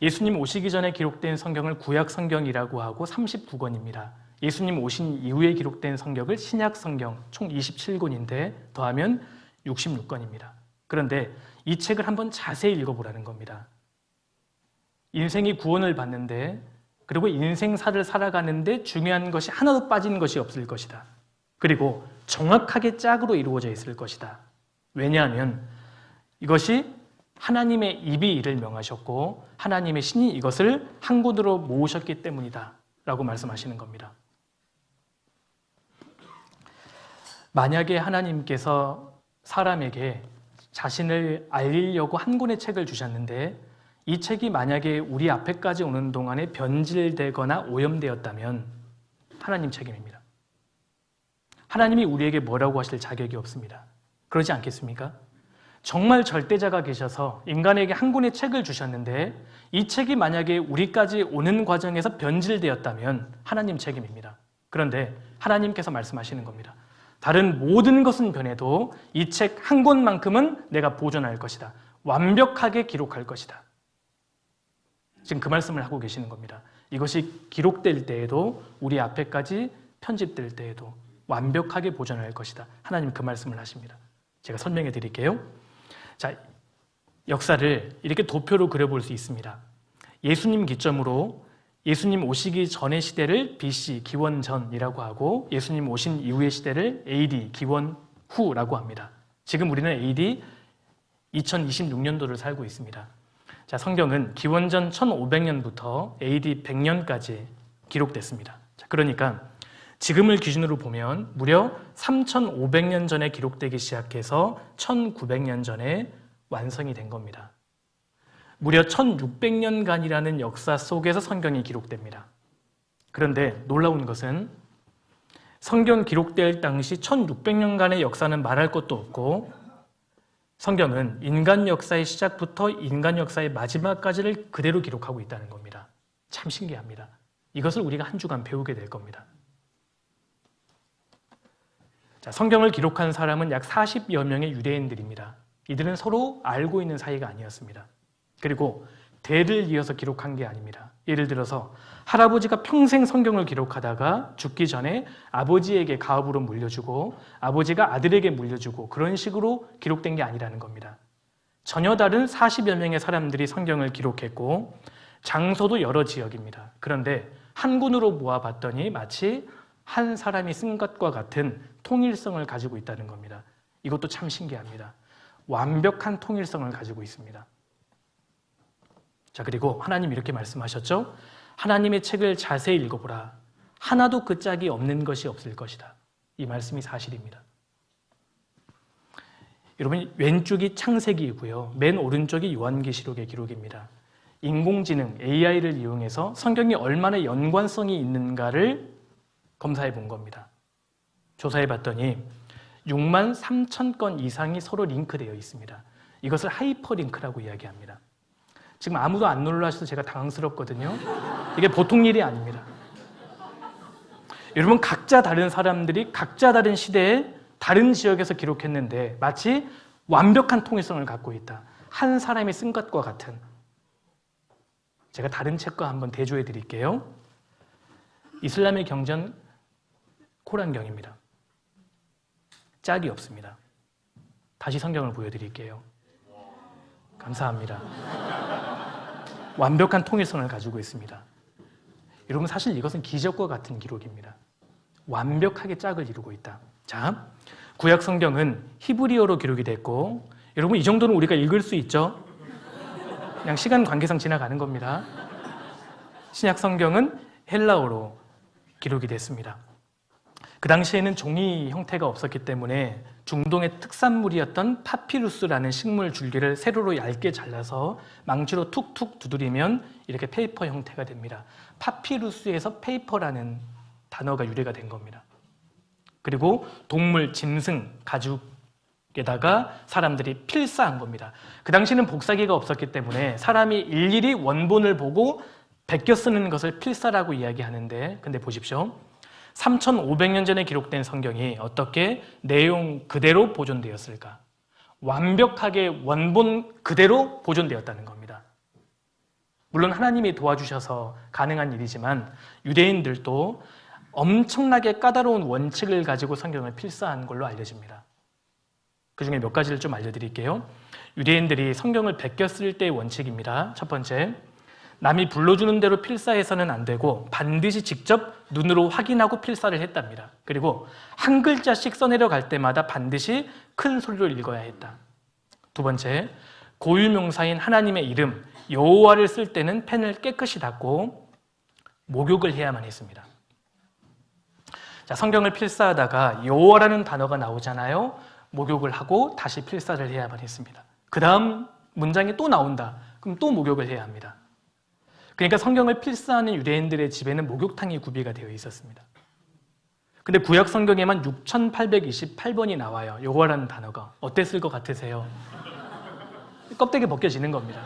예수님 오시기 전에 기록된 성경을 구약 성경이라고 하고 39권입니다. 예수님 오신 이후에 기록된 성경을 신약 성경 총 27권인데 더하면 66권입니다. 그런데 이 책을 한번 자세히 읽어보라는 겁니다. 인생이 구원을 받는데, 그리고 인생사를 살아가는데 중요한 것이 하나도 빠진 것이 없을 것이다. 그리고 정확하게 짝으로 이루어져 있을 것이다. 왜냐하면 이것이 하나님의 입이 이를 명하셨고 하나님의 신이 이것을 한 곳으로 모으셨기 때문이다 라고 말씀하시는 겁니다. 만약에 하나님께서 사람에게 자신을 알리려고 한 권의 책을 주셨는데 이 책이 만약에 우리 앞에까지 오는 동안에 변질되거나 오염되었다면 하나님 책임입니다. 하나님이 우리에게 뭐라고 하실 자격이 없습니다. 그러지 않겠습니까? 정말 절대자가 계셔서 인간에게 한 권의 책을 주셨는데 이 책이 만약에 우리까지 오는 과정에서 변질되었다면 하나님 책임입니다. 그런데 하나님께서 말씀하시는 겁니다. 다른 모든 것은 변해도 이 책 한 권만큼은 내가 보존할 것이다. 완벽하게 기록할 것이다. 지금 그 말씀을 하고 계시는 겁니다. 이것이 기록될 때에도 우리 앞에까지 편집될 때에도 완벽하게 보존할 것이다. 하나님 그 말씀을 하십니다. 제가 설명해 드릴게요. 자, 역사를 이렇게 도표로 그려볼 수 있습니다. 예수님 기점으로 예수님 오시기 전의 시대를 BC, 기원전이라고 하고 예수님 오신 이후의 시대를 AD, 기원 후라고 합니다. 지금 우리는 AD 2026년도를 살고 있습니다. 자, 성경은 기원전 1500년부터 AD 100년까지 기록됐습니다. 자, 그러니까 지금을 기준으로 보면 무려 3500년 전에 기록되기 시작해서 1900년 전에 완성이 된 겁니다. 무려 1600년간이라는 역사 속에서 성경이 기록됩니다. 그런데 놀라운 것은 성경 기록될 당시 1600년간의 역사는 말할 것도 없고 성경은 인간 역사의 시작부터 인간 역사의 마지막까지를 그대로 기록하고 있다는 겁니다. 참 신기합니다. 이것을 우리가 한 주간 배우게 될 겁니다. 자, 성경을 기록한 사람은 약 40여 명의 유대인들입니다. 이들은 서로 알고 있는 사이가 아니었습니다. 그리고 대를 이어서 기록한 게 아닙니다. 예를 들어서 할아버지가 평생 성경을 기록하다가 죽기 전에 아버지에게 가업으로 물려주고 아버지가 아들에게 물려주고 그런 식으로 기록된 게 아니라는 겁니다. 전혀 다른 40여 명의 사람들이 성경을 기록했고 장소도 여러 지역입니다. 그런데 한 군으로 모아봤더니 마치 한 사람이 쓴 것과 같은 통일성을 가지고 있다는 겁니다. 이것도 참 신기합니다. 완벽한 통일성을 가지고 있습니다. 자, 그리고 하나님 이렇게 말씀하셨죠? 하나님의 책을 자세히 읽어보라. 하나도 그 짝이 없는 것이 없을 것이다. 이 말씀이 사실입니다. 여러분, 왼쪽이 창세기이고요. 맨 오른쪽이 요한계시록의 기록입니다. 인공지능 AI를 이용해서 성경이 얼마나 연관성이 있는가를 검사해 본 겁니다. 조사해 봤더니 6만 3천 건 이상이 서로 링크되어 있습니다. 이것을 하이퍼링크라고 이야기합니다. 지금 아무도 안 놀라셔서 제가 당황스럽거든요. 이게 보통 일이 아닙니다. 여러분, 각자 다른 사람들이 각자 다른 시대에 다른 지역에서 기록했는데 마치 완벽한 통일성을 갖고 있다. 한 사람이 쓴 것과 같은. 제가 다른 책과 한번 대조해 드릴게요. 이슬람의 경전 코란경입니다. 짝이 없습니다. 다시 성경을 보여드릴게요. 감사합니다. 완벽한 통일성을 가지고 있습니다. 여러분, 사실 이것은 기적과 같은 기록입니다. 완벽하게 짝을 이루고 있다. 자, 구약 성경은 히브리어로 기록이 됐고, 여러분 이 정도는 우리가 읽을 수 있죠? 그냥 시간 관계상 지나가는 겁니다. 신약 성경은 헬라어로 기록이 됐습니다. 그 당시에는 종이 형태가 없었기 때문에 중동의 특산물이었던 파피루스라는 식물 줄기를 세로로 얇게 잘라서 망치로 툭툭 두드리면 이렇게 페이퍼 형태가 됩니다. 파피루스에서 페이퍼라는 단어가 유래가 된 겁니다. 그리고 동물, 짐승, 가죽에다가 사람들이 필사한 겁니다. 그 당시에는 복사기가 없었기 때문에 사람이 일일이 원본을 보고 베껴 쓰는 것을 필사라고 이야기하는데, 근데 보십시오. 3,500년 전에 기록된 성경이 어떻게 내용 그대로 보존되었을까? 완벽하게 원본 그대로 보존되었다는 겁니다. 물론 하나님이 도와주셔서 가능한 일이지만 유대인들도 엄청나게 까다로운 원칙을 가지고 성경을 필사한 걸로 알려집니다. 그 중에 몇 가지를 좀 알려드릴게요. 유대인들이 성경을 베껴 쓸 때의 원칙입니다. 첫 번째, 남이 불러주는 대로 필사해서는 안 되고 반드시 직접 눈으로 확인하고 필사를 했답니다. 그리고 한 글자씩 써내려갈 때마다 반드시 큰 소리로 읽어야 했다. 두 번째, 고유명사인 하나님의 이름 여호와를 쓸 때는 펜을 깨끗이 닦고 목욕을 해야만 했습니다. 자, 성경을 필사하다가 여호와라는 단어가 나오잖아요. 목욕을 하고 다시 필사를 해야만 했습니다. 그 다음 문장이 또 나온다. 그럼 또 목욕을 해야 합니다. 그러니까 성경을 필사하는 유대인들의 집에는 목욕탕이 구비가 되어 있었습니다. 근데 구약 성경에만 6828번이 나와요. 여호와라는 단어가. 어땠을 것 같으세요? 껍데기 벗겨지는 겁니다.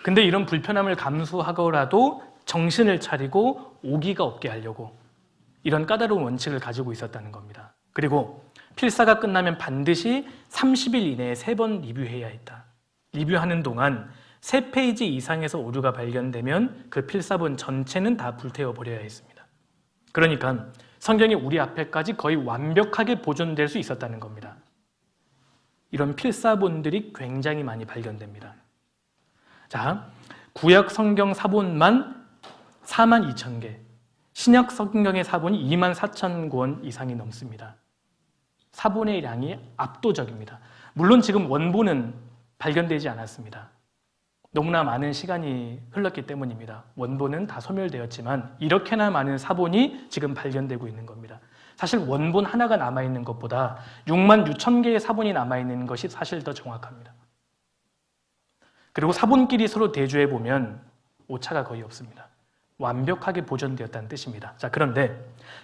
근데 이런 불편함을 감수하고라도 정신을 차리고 오기가 없게 하려고 이런 까다로운 원칙을 가지고 있었다는 겁니다. 그리고 필사가 끝나면 반드시 30일 이내에 3번 리뷰해야 했다. 리뷰하는 동안 3페이지 이상에서 오류가 발견되면 그 필사본 전체는 다 불태워버려야 했습니다. 그러니까 성경이 우리 앞에까지 거의 완벽하게 보존될 수 있었다는 겁니다. 이런 필사본들이 굉장히 많이 발견됩니다. 자, 구약 성경 사본만 42,000개, 신약 성경의 사본이 24,000권 이상이 넘습니다. 사본의 양이 압도적입니다. 물론 지금 원본은 발견되지 않았습니다. 너무나 많은 시간이 흘렀기 때문입니다. 원본은 다 소멸되었지만 이렇게나 많은 사본이 지금 발견되고 있는 겁니다. 사실 원본 하나가 남아있는 것보다 66,000개의 사본이 남아있는 것이 사실 더 정확합니다. 그리고 사본끼리 서로 대조해보면 오차가 거의 없습니다. 완벽하게 보존되었다는 뜻입니다. 자, 그런데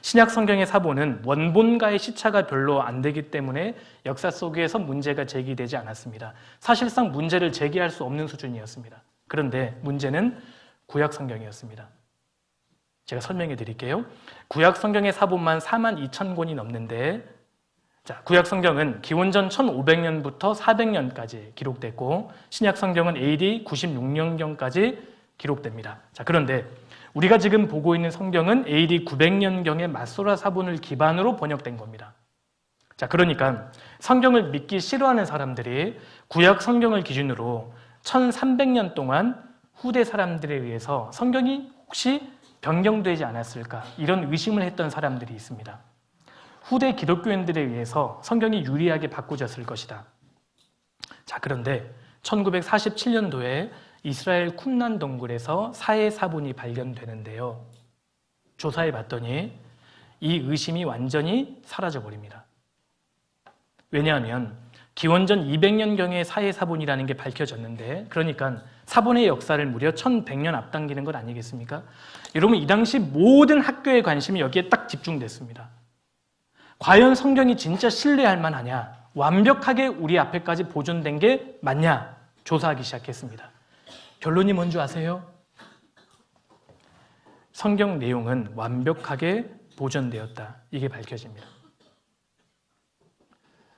신약 성경의 사본은 원본과의 시차가 별로 안 되기 때문에 역사 속에서 문제가 제기되지 않았습니다. 사실상 문제를 제기할 수 없는 수준이었습니다. 그런데 문제는 구약 성경이었습니다. 제가 설명해 드릴게요. 구약 성경의 사본만 42,000권이 넘는데, 자, 구약 성경은 기원전 1500년부터 400년까지 기록됐고 신약 성경은 AD 96년경까지 기록됩니다. 자, 그런데 우리가 지금 보고 있는 성경은 AD 900년경의 마소라 사본을 기반으로 번역된 겁니다. 자, 그러니까 성경을 믿기 싫어하는 사람들이 구약 성경을 기준으로 1300년 동안 후대 사람들에 의해서 성경이 혹시 변경되지 않았을까 이런 의심을 했던 사람들이 있습니다. 후대 기독교인들에 의해서 성경이 유리하게 바꾸어졌을 것이다. 자, 그런데 1947년도에 이스라엘 쿰란 동굴에서 사해 사본이 발견되는데요. 조사해 봤더니 이 의심이 완전히 사라져 버립니다. 왜냐하면 기원전 200년경의 사해 사본이라는 게 밝혀졌는데, 그러니까 사본의 역사를 무려 1100년 앞당기는 것 아니겠습니까? 여러분, 이 당시 모든 학교의 관심이 여기에 딱 집중됐습니다. 과연 성경이 진짜 신뢰할 만하냐? 완벽하게 우리 앞에까지 보존된 게 맞냐? 조사하기 시작했습니다. 결론이 뭔지 아세요? 성경 내용은 완벽하게 보존되었다. 이게 밝혀집니다.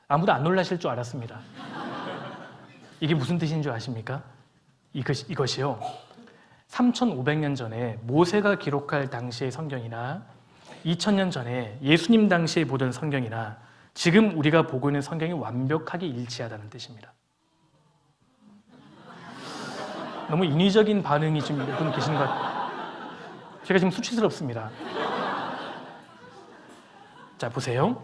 아무도 안 놀라실 줄 알았습니다. 이게 무슨 뜻인 줄 아십니까? 이것이요. 3,500년 전에 모세가 기록할 당시의 성경이나 2000년 전에 예수님 당시에 보던 성경이나 지금 우리가 보고 있는 성경이 완벽하게 일치하다는 뜻입니다. 너무 인위적인 반응이 지금 몇 분 계신 것 같아요. 제가 지금 수치스럽습니다. 자, 보세요.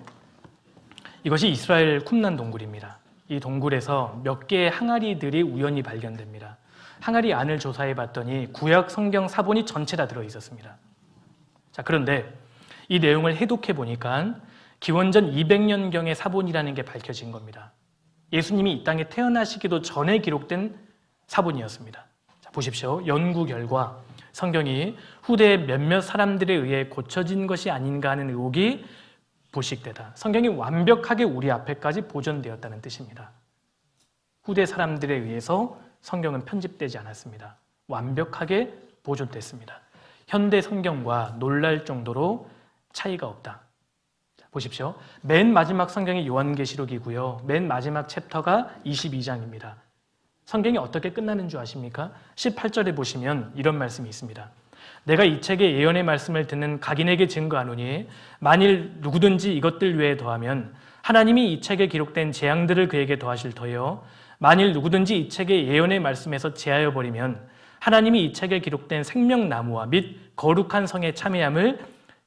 이것이 이스라엘 쿰란 동굴입니다. 이 동굴에서 몇 개의 항아리들이 우연히 발견됩니다. 항아리 안을 조사해 봤더니 구약 성경 사본이 전체 다 들어 있었습니다. 자, 그런데 이 내용을 해독해 보니까 기원전 200년경의 사본이라는 게 밝혀진 겁니다. 예수님이 이 땅에 태어나시기도 전에 기록된 사본이었습니다. 자, 보십시오. 연구 결과 성경이 후대 몇몇 사람들에 의해 고쳐진 것이 아닌가 하는 의혹이 불식되다. 성경이 완벽하게 우리 앞에까지 보존되었다는 뜻입니다. 후대 사람들에 의해서 성경은 편집되지 않았습니다. 완벽하게 보존됐습니다. 현대 성경과 놀랄 정도로 차이가 없다. 자, 보십시오. 맨 마지막 성경이 요한계시록이고요. 맨 마지막 챕터가 22장입니다. 성경이 어떻게 끝나는 줄 아십니까? 18절에 보시면 이런 말씀이 있습니다. 내가 이 책의 예언의 말씀을 듣는 각인에게 증거하노니 만일 누구든지 이것들 외에 더하면 하나님이 이 책에 기록된 재앙들을 그에게 더하실 터요. 만일 누구든지 이 책의 예언의 말씀에서 제하여 버리면 하나님이 이 책에 기록된 생명나무와 및 거룩한 성의 참회함을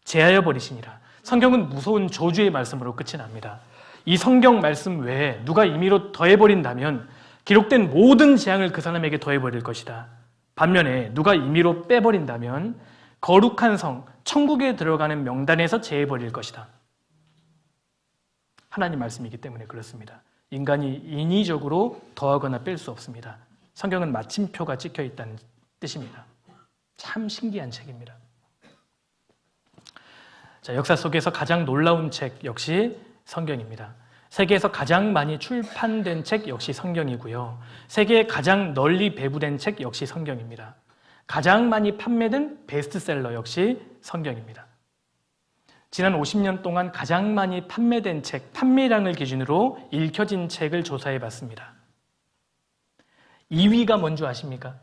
제하여 버리시니라. 성경은 무서운 저주의 말씀으로 끝이 납니다. 이 성경 말씀 외에 누가 임의로 더해버린다면 기록된 모든 재앙을 그 사람에게 더해버릴 것이다. 반면에 누가 임의로 빼버린다면 거룩한 성, 천국에 들어가는 명단에서 제해버릴 것이다. 하나님 말씀이기 때문에 그렇습니다. 인간이 인위적으로 더하거나 뺄 수 없습니다. 성경은 마침표가 찍혀 있다는 뜻입니다. 참 신기한 책입니다. 자, 역사 속에서 가장 놀라운 책 역시 성경입니다. 세계에서 가장 많이 출판된 책 역시 성경이고요. 세계에 가장 널리 배부된 책 역시 성경입니다. 가장 많이 판매된 베스트셀러 역시 성경입니다. 지난 50년 동안 가장 많이 판매된 책, 판매량을 기준으로 읽혀진 책을 조사해 봤습니다. 2위가 뭔지 아십니까?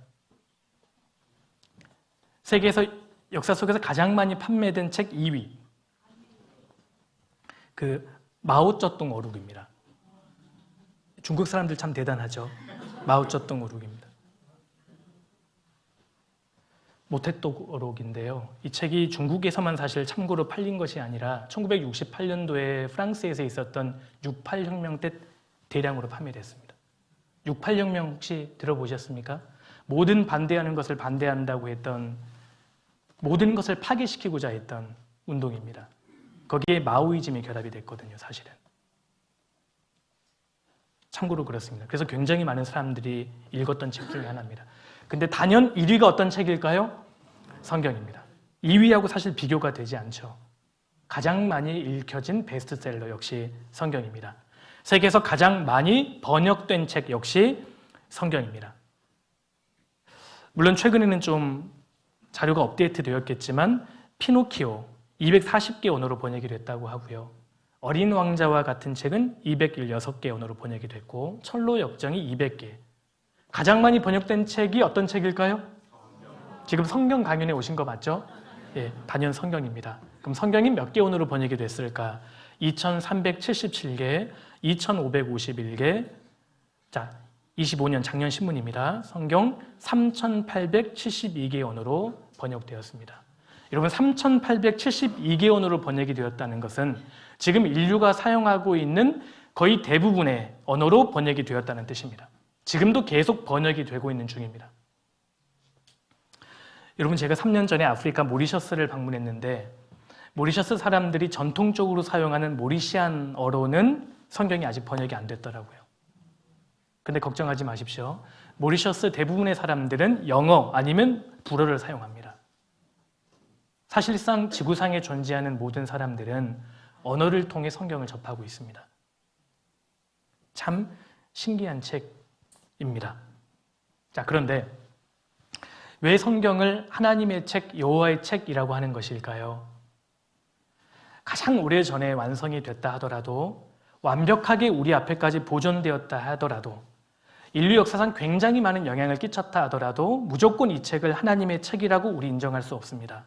세계에서 역사 속에서 가장 많이 판매된 책 2위. 마오쩌둥 어록입니다. 중국 사람들 참 대단하죠. 마오쩌둥 어록입니다. 모태똑 어록인데요. 이 책이 중국에서만 사실 참고로 팔린 것이 아니라 1968년도에 프랑스에서 있었던 68혁명 때 대량으로 판매됐습니다. 68혁명 혹시 들어보셨습니까? 모든 반대하는 것을 반대한다고 했던, 모든 것을 파괴시키고자 했던 운동입니다. 거기에 마오이즘이 결합이 됐거든요, 사실은. 참고로 그렇습니다. 그래서 굉장히 많은 사람들이 읽었던 책 중에 하나입니다. 근데 단연 1위가 어떤 책일까요? 성경입니다. 2위하고 사실 비교가 되지 않죠. 가장 많이 읽혀진 베스트셀러 역시 성경입니다. 세계에서 가장 많이 번역된 책 역시 성경입니다. 물론 최근에는 좀 자료가 업데이트 되었겠지만 피노키오 240개 언어로 번역이 됐다고 하고요. 어린 왕자와 같은 책은 216개 언어로 번역이 됐고 철로 역정이 200개. 가장 많이 번역된 책이 어떤 책일까요? 지금 성경 강연에 오신 거 맞죠? 예, 단연 성경입니다. 그럼 성경이 몇 개 언어로 번역이 됐을까? 2377개, 2551개. 자, 25년 작년 신문입니다. 성경 3872개 언어로 번역되었습니다. 여러분 3872개 언어로 번역이 되었다는 것은 지금 인류가 사용하고 있는 거의 대부분의 언어로 번역이 되었다는 뜻입니다. 지금도 계속 번역이 되고 있는 중입니다. 여러분 제가 3년 전에 아프리카 모리셔스를 방문했는데 모리셔스 사람들이 전통적으로 사용하는 모리시안어로는 성경이 아직 번역이 안 됐더라고요. 근데 걱정하지 마십시오. 모리셔스 대부분의 사람들은 영어 아니면 불어를 사용합니다. 사실상 지구상에 존재하는 모든 사람들은 언어를 통해 성경을 접하고 있습니다. 참 신기한 책입니다. 자, 그런데 왜 성경을 하나님의 책, 여호와의 책이라고 하는 것일까요? 가장 오래전에 완성이 됐다 하더라도 완벽하게 우리 앞에까지 보존되었다 하더라도 인류 역사상 굉장히 많은 영향을 끼쳤다 하더라도 무조건 이 책을 하나님의 책이라고 우리 인정할 수 없습니다.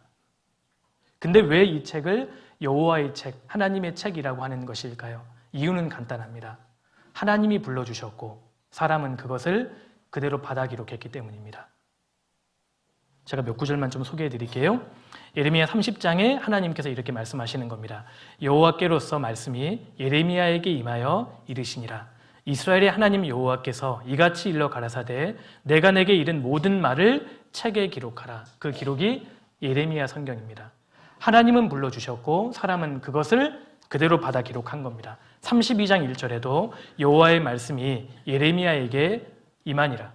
근데 왜 이 책을 여호와의 책, 하나님의 책이라고 하는 것일까요? 이유는 간단합니다. 하나님이 불러주셨고 사람은 그것을 그대로 받아 기록했기 때문입니다. 제가 몇 구절만 좀 소개해 드릴게요. 예레미야 30장에 하나님께서 이렇게 말씀하시는 겁니다. 여호와께로서 말씀이 예레미야에게 임하여 이르시니라. 이스라엘의 하나님 여호와께서 이같이 일러 가라사대 내가 내게 이른 모든 말을 책에 기록하라. 그 기록이 예레미야 성경입니다. 하나님은 불러주셨고 사람은 그것을 그대로 받아 기록한 겁니다. 32장 1절에도 여호와의 말씀이 예레미야에게 임하니라.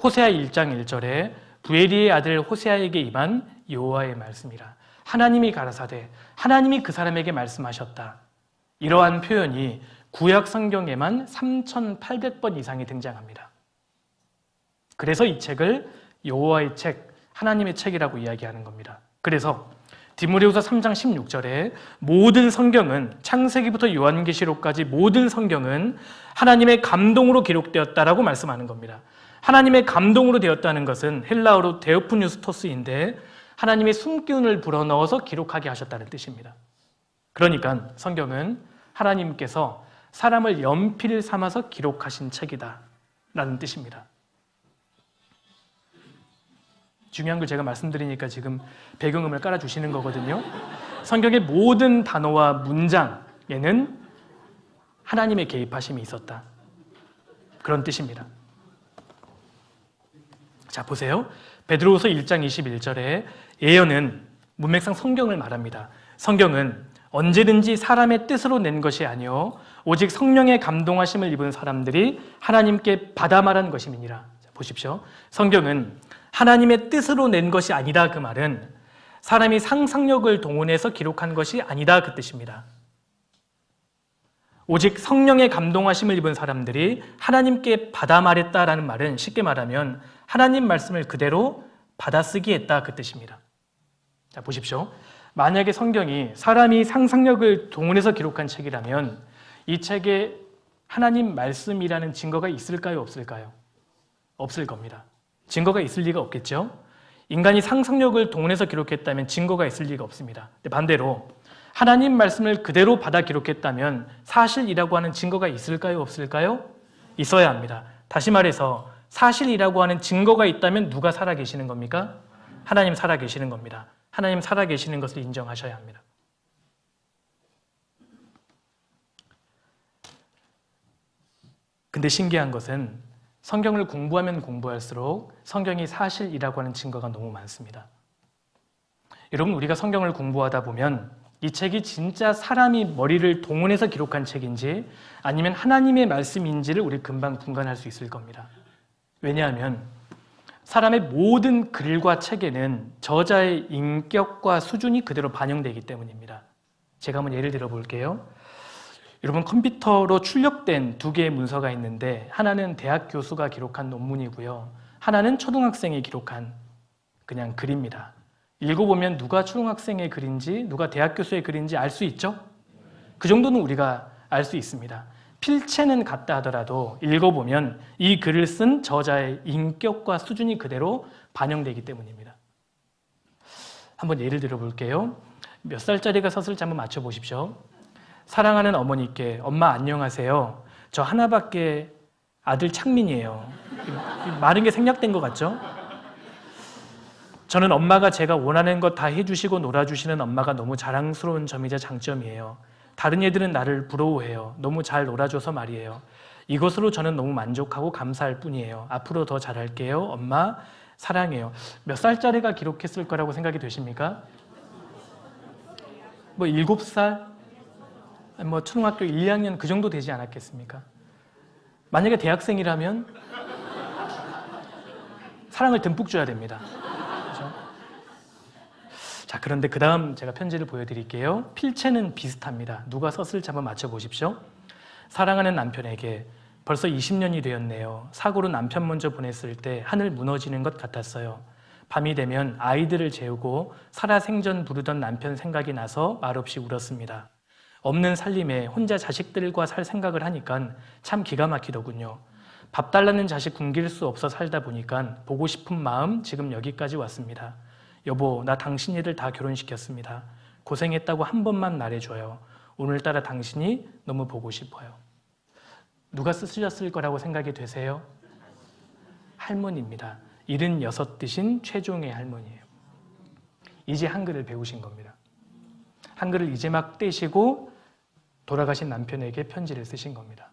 호세아 1장 1절에 부에리의 아들 호세아에게 임한 여호와의 말씀이라. 하나님이 가라사대 하나님이 그 사람에게 말씀하셨다. 이러한 표현이 구약 성경에만 3,800번 이상이 등장합니다. 그래서 이 책을 여호와의 책, 하나님의 책이라고 이야기하는 겁니다. 그래서 디모데후서 3장 16절에 모든 성경은 창세기부터 요한계시록까지 모든 성경은 하나님의 감동으로 기록되었다라고 말씀하는 겁니다. 하나님의 감동으로 되었다는 것은 헬라어로 데오프뉴스토스인데 하나님의 숨기운을 불어넣어서 기록하게 하셨다는 뜻입니다. 그러니까 성경은 하나님께서 사람을 연필 삼아서 기록하신 책이다 라는 뜻입니다. 중요한 걸 제가 말씀드리니까 지금 배경음을 깔아주시는 거거든요. 성경의 모든 단어와 문장에는 하나님의 개입하심이 있었다. 그런 뜻입니다. 자, 보세요. 베드로후서 1장 21절에 예언은 문맥상 성경을 말합니다. 성경은 언제든지 사람의 뜻으로 낸 것이 아니요 오직 성령의 감동하심을 입은 사람들이 하나님께 받아 말한 것임이니라. 자, 보십시오. 성경은 하나님의 뜻으로 낸 것이 아니다. 그 말은 사람이 상상력을 동원해서 기록한 것이 아니다 그 뜻입니다. 오직 성령의 감동하심을 입은 사람들이 하나님께 받아 말했다라는 말은 쉽게 말하면 하나님 말씀을 그대로 받아쓰기 했다 그 뜻입니다. 자, 보십시오. 만약에 성경이 사람이 상상력을 동원해서 기록한 책이라면 이 책에 하나님 말씀이라는 증거가 있을까요? 없을까요? 없을 겁니다. 증거가 있을 리가 없겠죠? 인간이 상상력을 동원해서 기록했다면 증거가 있을 리가 없습니다. 반대로 하나님 말씀을 그대로 받아 기록했다면 사실이라고 하는 증거가 있을까요? 없을까요? 있어야 합니다. 다시 말해서 사실이라고 하는 증거가 있다면 누가 살아계시는 겁니까? 하나님 살아계시는 겁니다. 하나님 살아계시는 것을 인정하셔야 합니다. 근데 신기한 것은 성경을 공부하면 공부할수록 성경이 사실이라고 하는 증거가 너무 많습니다. 여러분, 우리가 성경을 공부하다 보면 이 책이 진짜 사람이 머리를 동원해서 기록한 책인지 아니면 하나님의 말씀인지를 우리 금방 분간할 수 있을 겁니다. 왜냐하면 사람의 모든 글과 책에는 저자의 인격과 수준이 그대로 반영되기 때문입니다. 제가 한번 예를 들어 볼게요. 여러분, 컴퓨터로 출력된 두 개의 문서가 있는데 하나는 대학 교수가 기록한 논문이고요. 하나는 초등학생이 기록한 그냥 글입니다. 읽어보면 누가 초등학생의 글인지 누가 대학 교수의 글인지 알 수 있죠? 그 정도는 우리가 알 수 있습니다. 필체는 같다 하더라도 읽어보면 이 글을 쓴 저자의 인격과 수준이 그대로 반영되기 때문입니다. 한번 예를 들어 볼게요. 몇 살짜리가 썼을지 한번 맞춰보십시오. 사랑하는 어머니께 엄마 안녕하세요. 저 하나밖에 아들 창민이에요. 마른 게 생략된 것 같죠? 저는 엄마가 제가 원하는 것 다 해주시고 놀아주시는 엄마가 너무 자랑스러운 점이자 장점이에요. 다른 애들은 나를 부러워해요. 너무 잘 놀아줘서 말이에요. 이것으로 저는 너무 만족하고 감사할 뿐이에요. 앞으로 더 잘할게요. 엄마 사랑해요. 몇 살짜리가 기록했을 거라고 생각이 되십니까? 뭐 7살? 뭐 초등학교 1, 2학년 그 정도 되지 않았겠습니까? 만약에 대학생이라면 사랑을 듬뿍 줘야 됩니다. 그렇죠? 자, 그런데 그 다음 제가 편지를 보여드릴게요. 필체는 비슷합니다. 누가 썼을지 한번 맞춰보십시오. 사랑하는 남편에게 벌써 20년이 되었네요. 사고로 남편 먼저 보냈을 때 하늘 무너지는 것 같았어요. 밤이 되면 아이들을 재우고 살아생전 부르던 남편 생각이 나서 말없이 울었습니다. 없는 살림에 혼자 자식들과 살 생각을 하니까 참 기가 막히더군요. 밥 달라는 자식 굶길 수 없어 살다 보니까 보고 싶은 마음 지금 여기까지 왔습니다. 여보, 나 당신이를 다 결혼시켰습니다. 고생했다고 한 번만 말해줘요. 오늘따라 당신이 너무 보고 싶어요. 누가 쓰셨을 거라고 생각이 되세요? 할머니입니다. 76 드신 최종의 할머니예요. 이제 한글을 배우신 겁니다. 한글을 이제 막 떼시고 돌아가신 남편에게 편지를 쓰신 겁니다.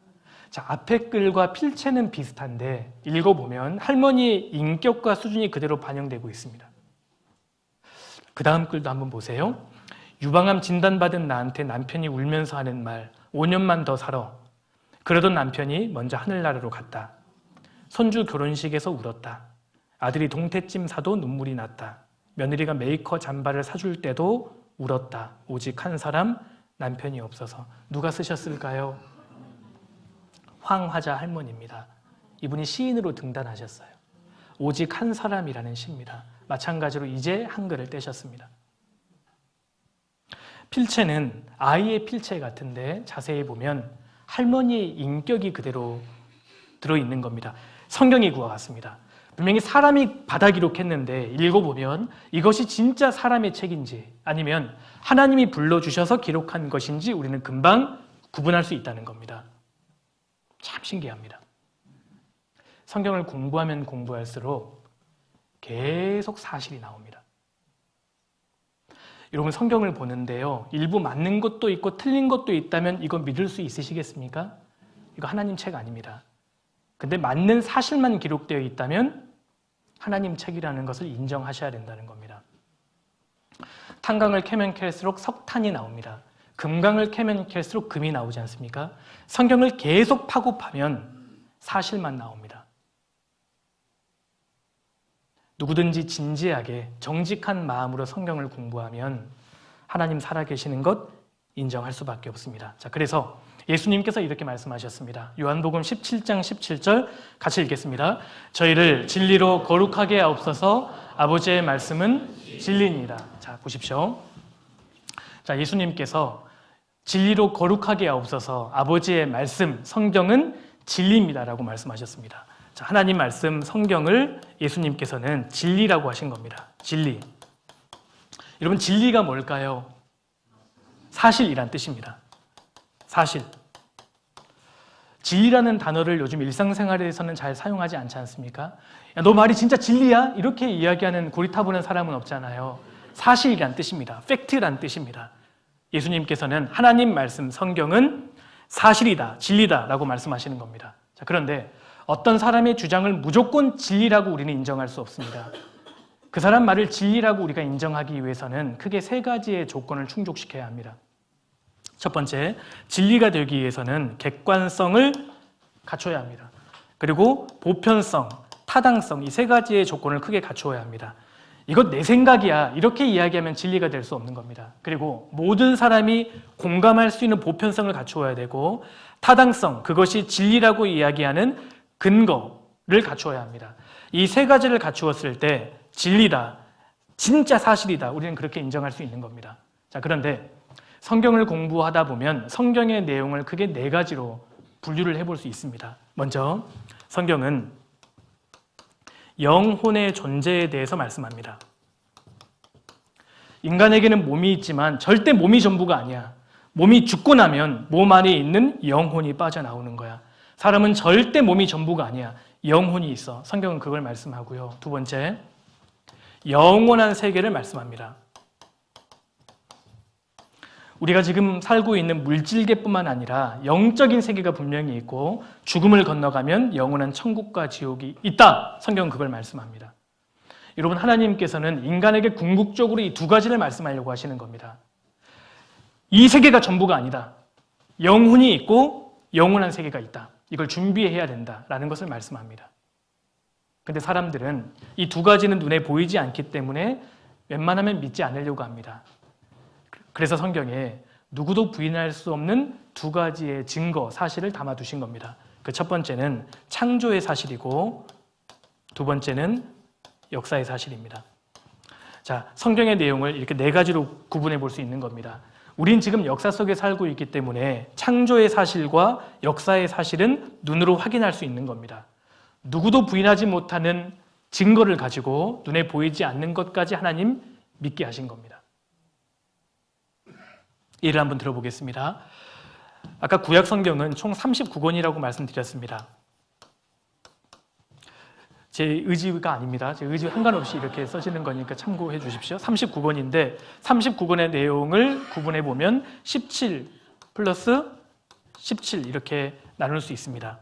자, 앞에 글과 필체는 비슷한데 읽어보면 할머니의 인격과 수준이 그대로 반영되고 있습니다. 그 다음 글도 한번 보세요. 유방암 진단받은 나한테 남편이 울면서 하는 말, 5년만 더 살아. 그러던 남편이 먼저 하늘나라로 갔다. 손주 결혼식에서 울었다. 아들이 동태찜 사도 눈물이 났다. 며느리가 메이커 잠바를 사줄 때도 울었다. 오직 한 사람, 남편이 없어서. 누가 쓰셨을까요? 황화자 할머니입니다. 이분이 시인으로 등단하셨어요. 오직 한 사람이라는 시입니다. 마찬가지로 이제 한글을 떼셨습니다. 필체는 아이의 필체 같은데 자세히 보면 할머니의 인격이 그대로 들어있는 겁니다. 성경이 그와 같습니다. 분명히 사람이 받아 기록했는데 읽어보면 이것이 진짜 사람의 책인지 아니면 하나님이 불러주셔서 기록한 것인지 우리는 금방 구분할 수 있다는 겁니다. 참 신기합니다. 성경을 공부하면 공부할수록 계속 사실이 나옵니다. 여러분, 성경을 보는데요, 일부 맞는 것도 있고 틀린 것도 있다면 이거 믿을 수 있으시겠습니까? 이거 하나님 책 아닙니다. 근데 맞는 사실만 기록되어 있다면 하나님 책이라는 것을 인정하셔야 된다는 겁니다. 탄광을 캐면 캘수록 석탄이 나옵니다. 금강을 캐면 캘수록 금이 나오지 않습니까? 성경을 계속 파고 파면 사실만 나옵니다. 누구든지 진지하게 정직한 마음으로 성경을 공부하면 하나님 살아계시는 것 인정할 수밖에 없습니다. 자, 그래서 예수님께서 이렇게 말씀하셨습니다. 요한복음 17장 17절 같이 읽겠습니다. 저희를 진리로 거룩하게 하옵소서. 아버지의 말씀은 진리니라. 자, 보십시오. 자, 예수님께서 진리로 거룩하게 하옵소서. 아버지의 말씀, 성경은 진리입니다라고 말씀하셨습니다. 자, 하나님 말씀, 성경을 예수님께서는 진리라고 하신 겁니다. 진리. 여러분, 진리가 뭘까요? 사실이란 뜻입니다. 사실. 진리라는 단어를 요즘 일상생활에서는 잘 사용하지 않지 않습니까? 야, 너 말이 진짜 진리야? 이렇게 이야기하는 고리타보는 사람은 없잖아요. 사실이란 뜻입니다. 팩트란 뜻입니다. 예수님께서는 하나님 말씀, 성경은 사실이다, 진리다 라고 말씀하시는 겁니다. 자, 그런데 어떤 사람의 주장을 무조건 진리라고 우리는 인정할 수 없습니다. 그 사람 말을 진리라고 우리가 인정하기 위해서는 크게 세 가지의 조건을 충족시켜야 합니다. 첫 번째, 진리가 되기 위해서는 객관성을 갖춰야 합니다. 그리고 보편성, 타당성, 이 세 가지의 조건을 크게 갖추어야 합니다. 이것 내 생각이야, 이렇게 이야기하면 진리가 될 수 없는 겁니다. 그리고 모든 사람이 공감할 수 있는 보편성을 갖추어야 되고, 타당성, 그것이 진리라고 이야기하는 근거를 갖추어야 합니다. 이 세 가지를 갖추었을 때 진리다, 진짜 사실이다, 우리는 그렇게 인정할 수 있는 겁니다. 자, 그런데 성경을 공부하다 보면 성경의 내용을 크게 네 가지로 분류를 해볼 수 있습니다. 먼저 성경은 영혼의 존재에 대해서 말씀합니다. 인간에게는 몸이 있지만 절대 몸이 전부가 아니야. 몸이 죽고 나면 몸 안에 있는 영혼이 빠져나오는 거야. 사람은 절대 몸이 전부가 아니야. 영혼이 있어. 성경은 그걸 말씀하고요. 두 번째, 영원한 세계를 말씀합니다. 우리가 지금 살고 있는 물질계뿐만 아니라 영적인 세계가 분명히 있고 죽음을 건너가면 영원한 천국과 지옥이 있다. 성경은 그걸 말씀합니다. 여러분, 하나님께서는 인간에게 궁극적으로 이 두 가지를 말씀하려고 하시는 겁니다. 이 세계가 전부가 아니다. 영혼이 있고 영원한 세계가 있다. 이걸 준비해야 된다라는 것을 말씀합니다. 그런데 사람들은 이 두 가지는 눈에 보이지 않기 때문에 웬만하면 믿지 않으려고 합니다. 그래서 성경에 누구도 부인할 수 없는 두 가지의 증거, 사실을 담아두신 겁니다. 그 첫 번째는 창조의 사실이고 두 번째는 역사의 사실입니다. 자, 성경의 내용을 이렇게 네 가지로 구분해 볼 수 있는 겁니다. 우린 지금 역사 속에 살고 있기 때문에 창조의 사실과 역사의 사실은 눈으로 확인할 수 있는 겁니다. 누구도 부인하지 못하는 증거를 가지고 눈에 보이지 않는 것까지 하나님 믿게 하신 겁니다. 예를 한번 들어보겠습니다. 아까 구약 성경은 총 39권이라고 말씀드렸습니다. 제 의지가 아닙니다. 제 의지와 상관없이 이렇게 써지는 거니까 참고해 주십시오. 39권인데 39권의 내용을 구분해 보면 17 플러스 17 이렇게 나눌 수 있습니다.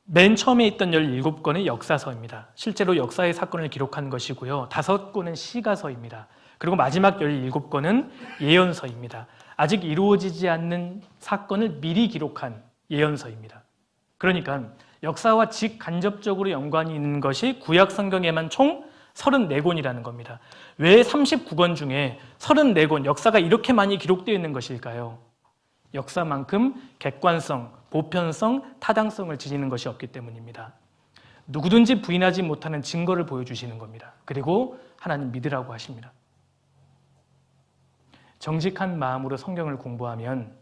맨 처음에 있던 17권은 역사서입니다. 실제로 역사의 사건을 기록한 것이고요. 5권은 시가서입니다. 그리고 마지막 17권은 예언서입니다. 아직 이루어지지 않는 사건을 미리 기록한 예언서입니다. 그러니까 역사와 직간접적으로 연관이 있는 것이 구약 성경에만 총 34권이라는 겁니다. 왜 39권 중에 34권, 역사가 이렇게 많이 기록되어 있는 것일까요? 역사만큼 객관성, 보편성, 타당성을 지니는 것이 없기 때문입니다. 누구든지 부인하지 못하는 증거를 보여주시는 겁니다. 그리고 하나님 믿으라고 하십니다. 정직한 마음으로 성경을 공부하면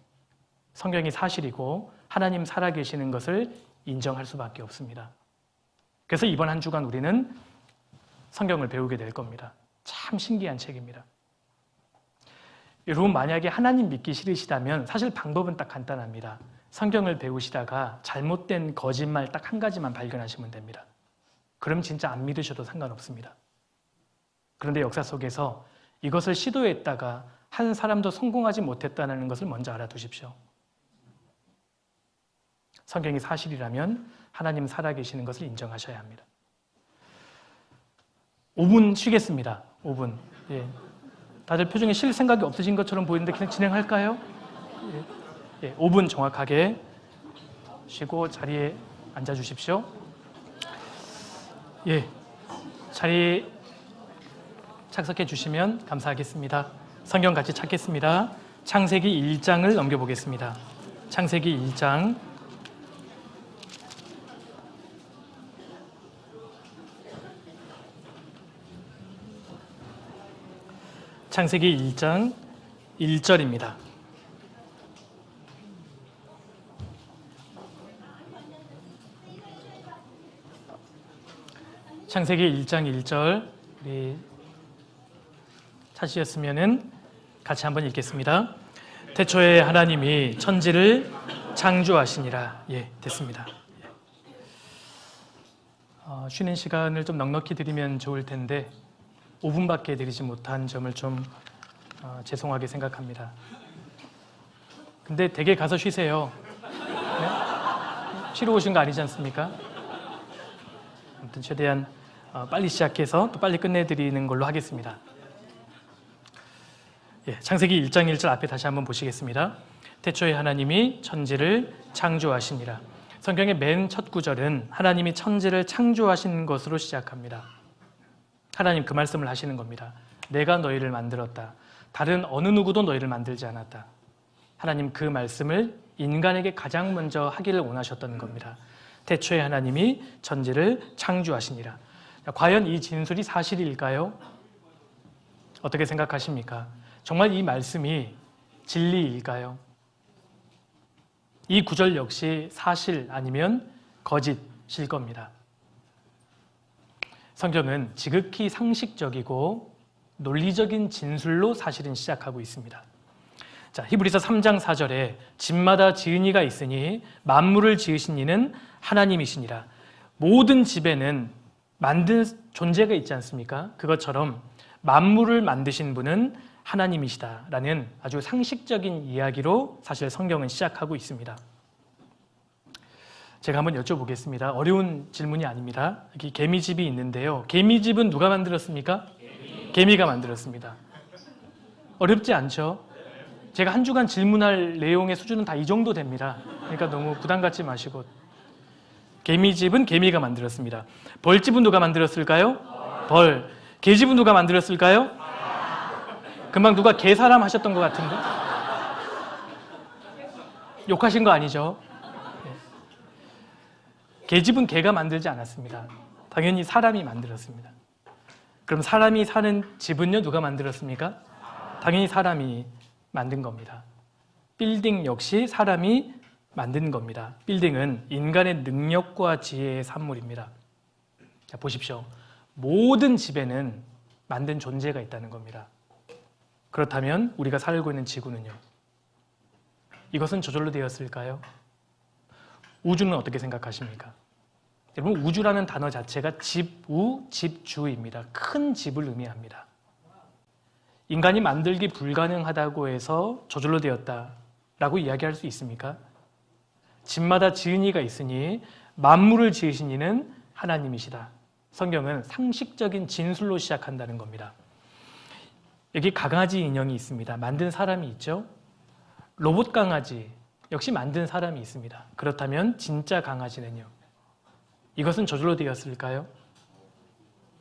성경이 사실이고 하나님 살아계시는 것을 인정할 수밖에 없습니다. 그래서 이번 한 주간 우리는 성경을 배우게 될 겁니다. 참 신기한 책입니다. 여러분, 만약에 하나님 믿기 싫으시다면 사실 방법은 딱 간단합니다. 성경을 배우시다가 잘못된 거짓말 딱 한 가지만 발견하시면 됩니다. 그럼 진짜 안 믿으셔도 상관없습니다. 그런데 역사 속에서 이것을 시도했다가 한 사람도 성공하지 못했다는 것을 먼저 알아두십시오. 성경이 사실이라면 하나님 살아계시는 것을 인정하셔야 합니다. 5분 쉬겠습니다. 5분. 예. 다들 표정에 쉴 생각이 없으신 것처럼 보이는데 그냥 진행할까요? 예. 5분 정확하게 쉬고 자리에 앉아 주십시오. 예, 자리에 착석해 주시면 감사하겠습니다. 성경 같이 찾겠습니다. 창세기 1장을 넘겨보겠습니다. 창세기 1장 창세기 1장 1절입니다. 창세기 1장 1절 우리 찾으셨으면은 같이 한번 읽겠습니다. 태초에 하나님이 천지를 창조하시니라. 예, 됐습니다. 쉬는 시간을 좀 넉넉히 드리면 좋을 텐데 5분밖에 드리지 못한 점을 좀 죄송하게 생각합니다. 근데 댁에 가서 쉬세요. 네? 쉬러 오신 거 아니지 않습니까? 아무튼 최대한 빨리 시작해서 또 빨리 끝내드리는 걸로 하겠습니다. 예, 창세기 1장 1절 앞에 다시 한번 보시겠습니다. 태초에 하나님이 천지를 창조하시니라. 성경의 맨 첫 구절은 하나님이 천지를 창조하신 것으로 시작합니다. 하나님 그 말씀을 하시는 겁니다. 내가 너희를 만들었다. 다른 어느 누구도 너희를 만들지 않았다. 하나님 그 말씀을 인간에게 가장 먼저 하기를 원하셨던 겁니다. 태초에 하나님이 천지를 창조하시니라. 과연 이 진술이 사실일까요? 어떻게 생각하십니까? 정말 이 말씀이 진리일까요? 이 구절 역시 사실 아니면 거짓일 겁니다. 성경은 지극히 상식적이고 논리적인 진술로 사실은 시작하고 있습니다. 자, 히브리서 3장 4절에 집마다 지은 이가 있으니 만물을 지으신 이는 하나님이시니라. 모든 집에는 만든 존재가 있지 않습니까? 그것처럼 만물을 만드신 분은 하나님이시다라는 아주 상식적인 이야기로 사실 성경은 시작하고 있습니다. 제가 한번 여쭤보겠습니다. 어려운 질문이 아닙니다. 여기 개미집이 있는데요. 개미집은 누가 만들었습니까? 개미가 만들었습니다. 어렵지 않죠? 제가 한 주간 질문할 내용의 수준은 다 이 정도 됩니다. 그러니까 너무 부담 갖지 마시고. 개미집은 개미가 만들었습니다. 벌집은 누가 만들었을까요? 벌. 개집은 누가 만들었을까요? 금방 누가 개사람 하셨던 것 같은데? 욕하신 거 아니죠? 개집은 개가 만들지 않았습니다. 당연히 사람이 만들었습니다. 그럼 사람이 사는 집은요, 누가 만들었습니까? 당연히 사람이 만든 겁니다. 빌딩 역시 사람이 만든 겁니다. 빌딩은 인간의 능력과 지혜의 산물입니다. 자, 보십시오. 모든 집에는 만든 존재가 있다는 겁니다. 그렇다면 우리가 살고 있는 지구는요? 이것은 저절로 되었을까요? 우주는 어떻게 생각하십니까? 여러분, 우주라는 단어 자체가 집우, 집주입니다. 큰 집을 의미합니다. 인간이 만들기 불가능하다고 해서 저절로 되었다라고 이야기할 수 있습니까? 집마다 지은 이가 있으니 만물을 지으신 이는 하나님이시다. 성경은 상식적인 진술로 시작한다는 겁니다. 여기 강아지 인형이 있습니다. 만든 사람이 있죠? 로봇 강아지 역시 만든 사람이 있습니다. 그렇다면 진짜 강아지는요? 이것은 저절로 되었을까요?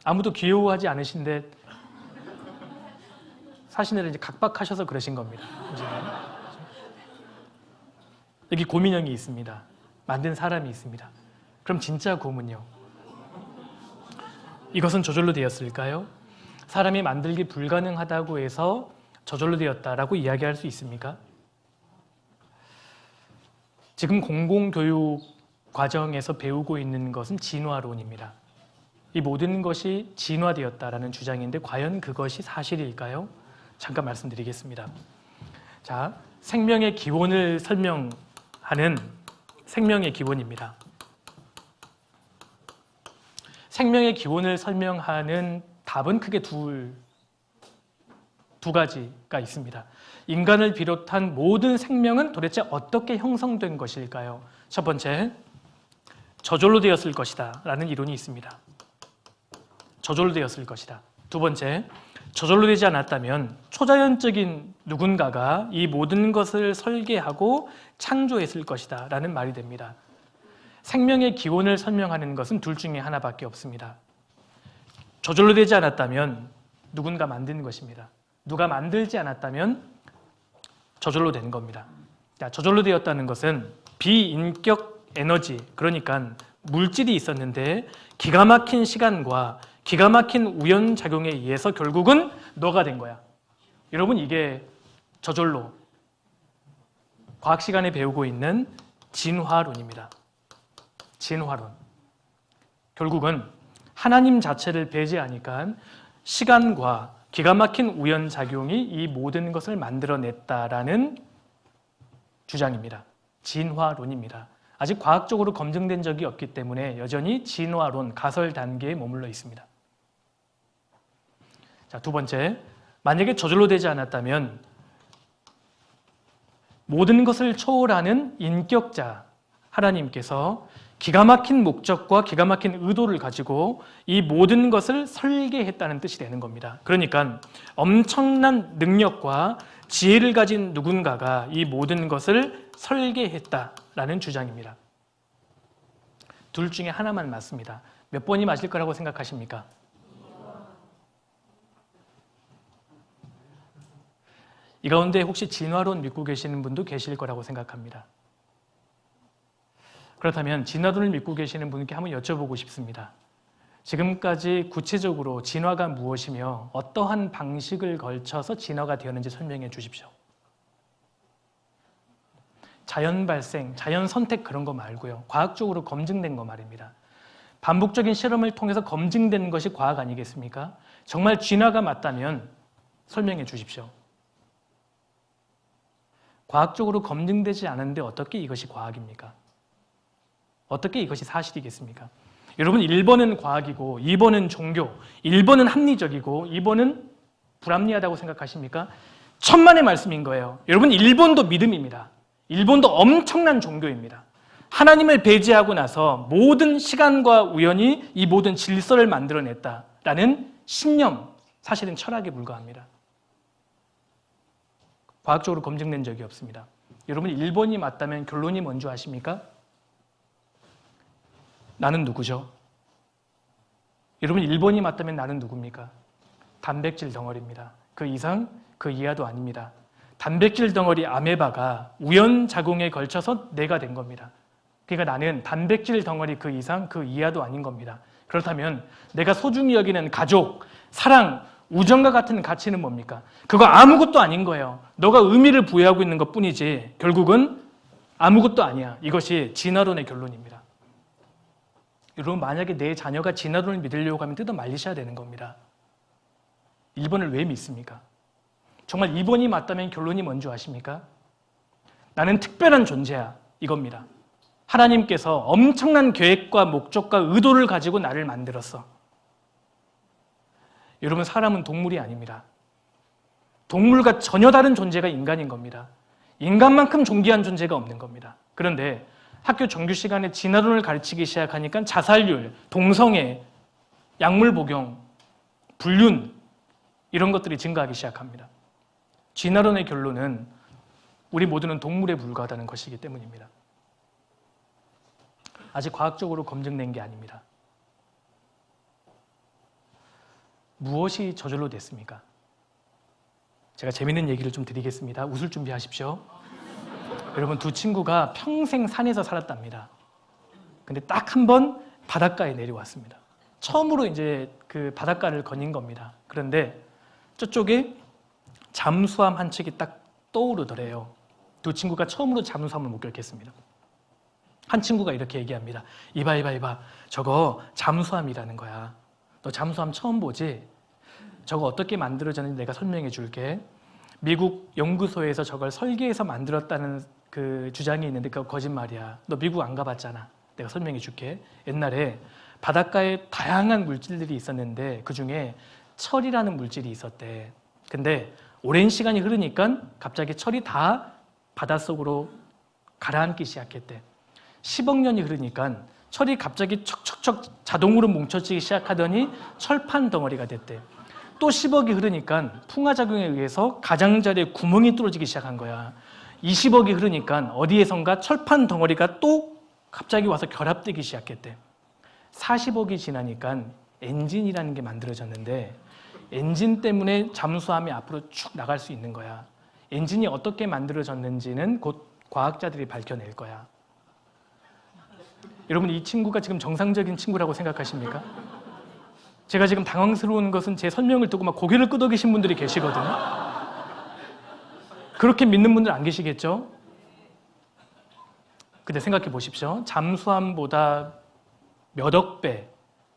아무도 귀여워하지 않으신데 사실은 이제 각박하셔서 그러신 겁니다. 여기 곰인형이 있습니다. 만든 사람이 있습니다. 그럼 진짜 곰은요? 이것은 저절로 되었을까요? 사람이 만들기 불가능하다고 해서 저절로 되었다라고 이야기할 수 있습니까? 지금 공공교육 과정에서 배우고 있는 것은 진화론입니다. 이 모든 것이 진화되었다라는 주장인데 과연 그것이 사실일까요? 잠깐 말씀드리겠습니다. 자, 생명의 기원을 설명하는 생명의 기원입니다. 생명의 기원을 설명하는 답은 크게 두 가지가 있습니다. 인간을 비롯한 모든 생명은 도대체 어떻게 형성된 것일까요? 첫 번째, 저절로 되었을 것이다 라는 이론이 있습니다. 저절로 되었을 것이다. 두 번째, 저절로 되지 않았다면 초자연적인 누군가가 이 모든 것을 설계하고 창조했을 것이다 라는 말이 됩니다. 생명의 기원을 설명하는 것은 둘 중에 하나밖에 없습니다. 저절로 되지 않았다면 누군가 만든 것입니다. 누가 만들지 않았다면 저절로 된 겁니다. 자, 저절로 되었다는 것은 비인격 에너지, 그러니까 물질이 있었는데 기가 막힌 시간과 기가 막힌 우연작용에 의해서 결국은 너가 된 거야. 여러분, 이게 저절로 과학 시간에 배우고 있는 진화론입니다. 진화론. 결국은 하나님 자체를 배제하니까 시간과 기가 막힌 우연작용이 이 모든 것을 만들어냈다라는 주장입니다. 진화론입니다. 아직 과학적으로 검증된 적이 없기 때문에 여전히 진화론, 가설 단계에 머물러 있습니다. 자, 두 번째, 만약에 저절로 되지 않았다면 모든 것을 초월하는 인격자 하나님께서 기가 막힌 목적과 기가 막힌 의도를 가지고 이 모든 것을 설계했다는 뜻이 되는 겁니다. 그러니까 엄청난 능력과 지혜를 가진 누군가가 이 모든 것을 설계했다라는 주장입니다. 둘 중에 하나만 맞습니다. 몇 번이 맞을 거라고 생각하십니까? 이 가운데 혹시 진화론 믿고 계시는 분도 계실 거라고 생각합니다. 그렇다면 진화론을 믿고 계시는 분께 한번 여쭤보고 싶습니다. 지금까지 구체적으로 진화가 무엇이며 어떠한 방식을 걸쳐서 진화가 되었는지 설명해 주십시오. 자연 발생, 자연 선택 그런 거 말고요. 과학적으로 검증된 거 말입니다. 반복적인 실험을 통해서 검증된 것이 과학 아니겠습니까? 정말 진화가 맞다면 설명해 주십시오. 과학적으로 검증되지 않은데 어떻게 이것이 과학입니까? 어떻게 이것이 사실이겠습니까? 여러분, 1번은 과학이고 2번은 종교, 1번은 합리적이고 2번은 불합리하다고 생각하십니까? 천만의 말씀인 거예요. 여러분, 1번도 믿음입니다. 1번도 엄청난 종교입니다. 하나님을 배제하고 나서 모든 시간과 우연이 이 모든 질서를 만들어냈다라는 신념, 사실은 철학에 불과합니다. 과학적으로 검증된 적이 없습니다. 여러분, 1번이 맞다면 결론이 뭔지 아십니까? 나는 누구죠? 여러분, 1번이 맞다면 나는 누굽니까? 단백질 덩어리입니다. 그 이상, 그 이하도 아닙니다. 단백질 덩어리 아메바가 우연작용에 걸쳐서 내가 된 겁니다. 그러니까 나는 단백질 덩어리 그 이상, 그 이하도 아닌 겁니다. 그렇다면 내가 소중히 여기는 가족, 사랑, 우정과 같은 가치는 뭡니까? 그거 아무것도 아닌 거예요. 너가 의미를 부여하고 있는 것뿐이지 결국은 아무것도 아니야. 이것이 진화론의 결론입니다. 여러분, 만약에 내 자녀가 진화론을 믿으려고 하면 뜯어 말리셔야 되는 겁니다. 1번을 왜 믿습니까? 정말 2번이 맞다면 결론이 뭔지 아십니까? 나는 특별한 존재야, 이겁니다. 하나님께서 엄청난 계획과 목적과 의도를 가지고 나를 만들었어. 여러분, 사람은 동물이 아닙니다. 동물과 전혀 다른 존재가 인간인 겁니다. 인간만큼 존귀한 존재가 없는 겁니다. 그런데 학교 정규 시간에 진화론을 가르치기 시작하니까 자살률, 동성애, 약물 복용, 불륜 이런 것들이 증가하기 시작합니다. 진화론의 결론은 우리 모두는 동물에 불과하다는 것이기 때문입니다. 아직 과학적으로 검증된 게 아닙니다. 무엇이 저절로 됐습니까? 제가 재밌는 얘기를 좀 드리겠습니다. 웃을 준비하십시오. 여러분, 두 친구가 평생 산에서 살았답니다. 근데 딱 한 번 바닷가에 내려왔습니다. 처음으로 이제 그 바닷가를 거닌 겁니다. 그런데 저쪽에 잠수함 한 척이 딱 떠오르더래요. 두 친구가 처음으로 잠수함을 목격했습니다. 한 친구가 이렇게 얘기합니다. 이봐, 저거 잠수함이라는 거야. 너 잠수함 처음 보지? 저거 어떻게 만들어졌는지 내가 설명해 줄게. 미국 연구소에서 저걸 설계해서 만들었다는 그 주장이 있는데 그거 거짓말이야. 너 미국 안 가봤잖아. 내가 설명해 줄게. 옛날에 바닷가에 다양한 물질들이 있었는데 그중에 철이라는 물질이 있었대. 근데 오랜 시간이 흐르니까 갑자기 철이 다 바닷속으로 가라앉기 시작했대. 10억 년이 흐르니까 철이 갑자기 척척척 자동으로 뭉쳐지기 시작하더니 철판 덩어리가 됐대. 또 10억이 흐르니까 풍화작용에 의해서 가장자리에 구멍이 뚫어지기 시작한 거야. 20억이 흐르니까 어디에선가 철판 덩어리가 또 갑자기 와서 결합되기 시작했대. 40억이 지나니까 엔진이라는 게 만들어졌는데 엔진 때문에 잠수함이 앞으로 쭉 나갈 수 있는 거야. 엔진이 어떻게 만들어졌는지는 곧 과학자들이 밝혀낼 거야. 여러분, 이 친구가 지금 정상적인 친구라고 생각하십니까? 제가 지금 당황스러운 것은 제 설명을 듣고 막 고개를 끄덕이신 분들이 계시거든요. 그렇게 믿는 분들 안 계시겠죠? 근데 생각해 보십시오. 잠수함보다 몇억 배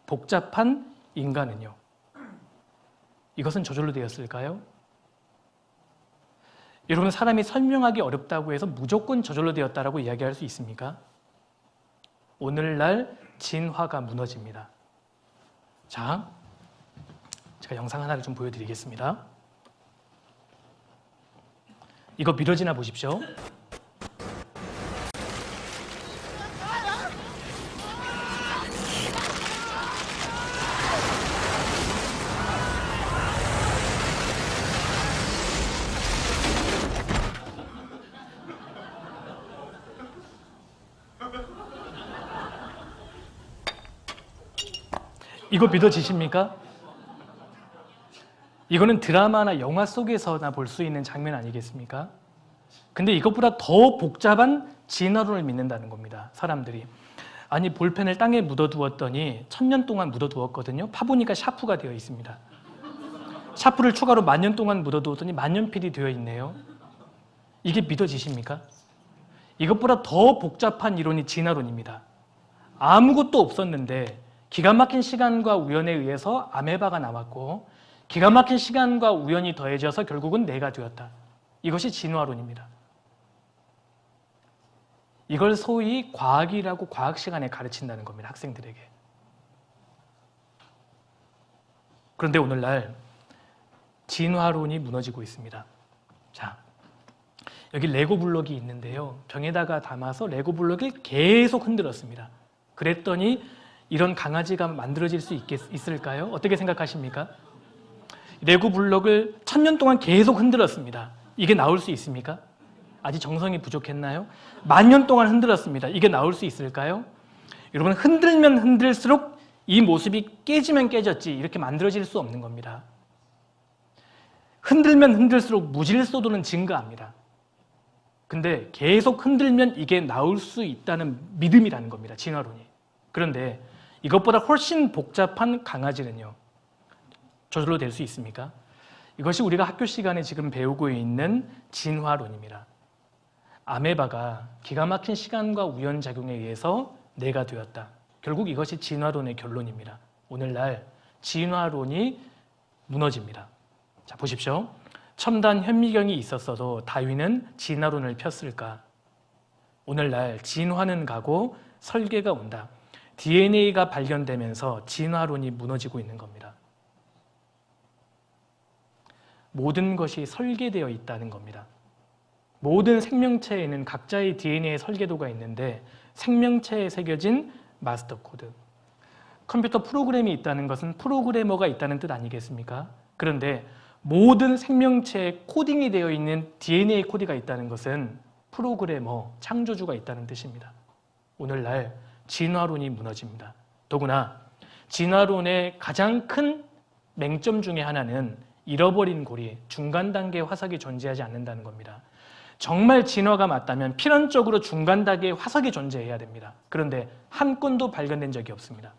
복잡한 인간은요. 이것은 저절로 되었을까요? 여러분, 사람이 설명하기 어렵다고 해서 무조건 저절로 되었다라고 이야기할 수 있습니까? 오늘날 진화가 무너집니다. 자, 제가 영상 하나를 좀 보여드리겠습니다. 이거 미뤄지나 보십시오. 이거 믿어지십니까? 이거는 드라마나 영화 속에서나 볼 수 있는 장면 아니겠습니까? 근데 이것보다 더 복잡한 진화론을 믿는다는 겁니다. 사람들이. 아니, 볼펜을 땅에 묻어두었더니 1000년 동안 묻어두었거든요. 파보니까 샤프가 되어 있습니다. 샤프를 추가로 10,000년 동안 묻어두었더니 만년필이 되어 있네요. 이게 믿어지십니까? 이것보다 더 복잡한 이론이 진화론입니다. 아무것도 없었는데 기가 막힌 시간과 우연에 의해서 아메바가 나왔고 기가 막힌 시간과 우연이 더해져서 결국은 내가 되었다. 이것이 진화론입니다. 이걸 소위 과학이라고 과학 시간에 가르친다는 겁니다. 학생들에게. 그런데 오늘날 진화론이 무너지고 있습니다. 자, 여기 레고 블록이 있는데요. 병에다가 담아서 레고 블록을 계속 흔들었습니다. 그랬더니 이런 강아지가 만들어질 수 있을까요? 어떻게 생각하십니까? 레고 블록을 1000년 동안 계속 흔들었습니다. 이게 나올 수 있습니까? 아직 정성이 부족했나요? 10,000년 동안 흔들었습니다. 이게 나올 수 있을까요? 여러분, 흔들면 흔들수록 이 모습이 깨지면 깨졌지 이렇게 만들어질 수 없는 겁니다. 흔들면 흔들수록 무질서도는 증가합니다. 근데 계속 흔들면 이게 나올 수 있다는 믿음이라는 겁니다. 진화론이. 그런데 이것보다 훨씬 복잡한 강아지는요. 저절로 될 수 있습니까? 이것이 우리가 학교 시간에 지금 배우고 있는 진화론입니다. 아메바가 기가 막힌 시간과 우연작용에 의해서 내가 되었다. 결국 이것이 진화론의 결론입니다. 오늘날 진화론이 무너집니다. 자, 보십시오. 첨단 현미경이 있었어도 다윈은 진화론을 폈을까? 오늘날 진화는 가고 설계가 온다. DNA가 발견되면서 진화론이 무너지고 있는 겁니다. 모든 것이 설계되어 있다는 겁니다. 모든 생명체에는 각자의 DNA 설계도가 있는데 생명체에 새겨진 마스터 코드. 컴퓨터 프로그램이 있다는 것은 프로그래머가 있다는 뜻 아니겠습니까? 그런데 모든 생명체에 코딩이 되어 있는 DNA 코드가 있다는 것은 프로그래머, 창조주가 있다는 뜻입니다. 오늘날 진화론이 무너집니다. 더구나 진화론의 가장 큰 맹점 중에 하나는 잃어버린 고리, 중간 단계의 화석이 존재하지 않는다는 겁니다. 정말 진화가 맞다면 필연적으로 중간 단계의 화석이 존재해야 됩니다. 그런데 한 건도 발견된 적이 없습니다.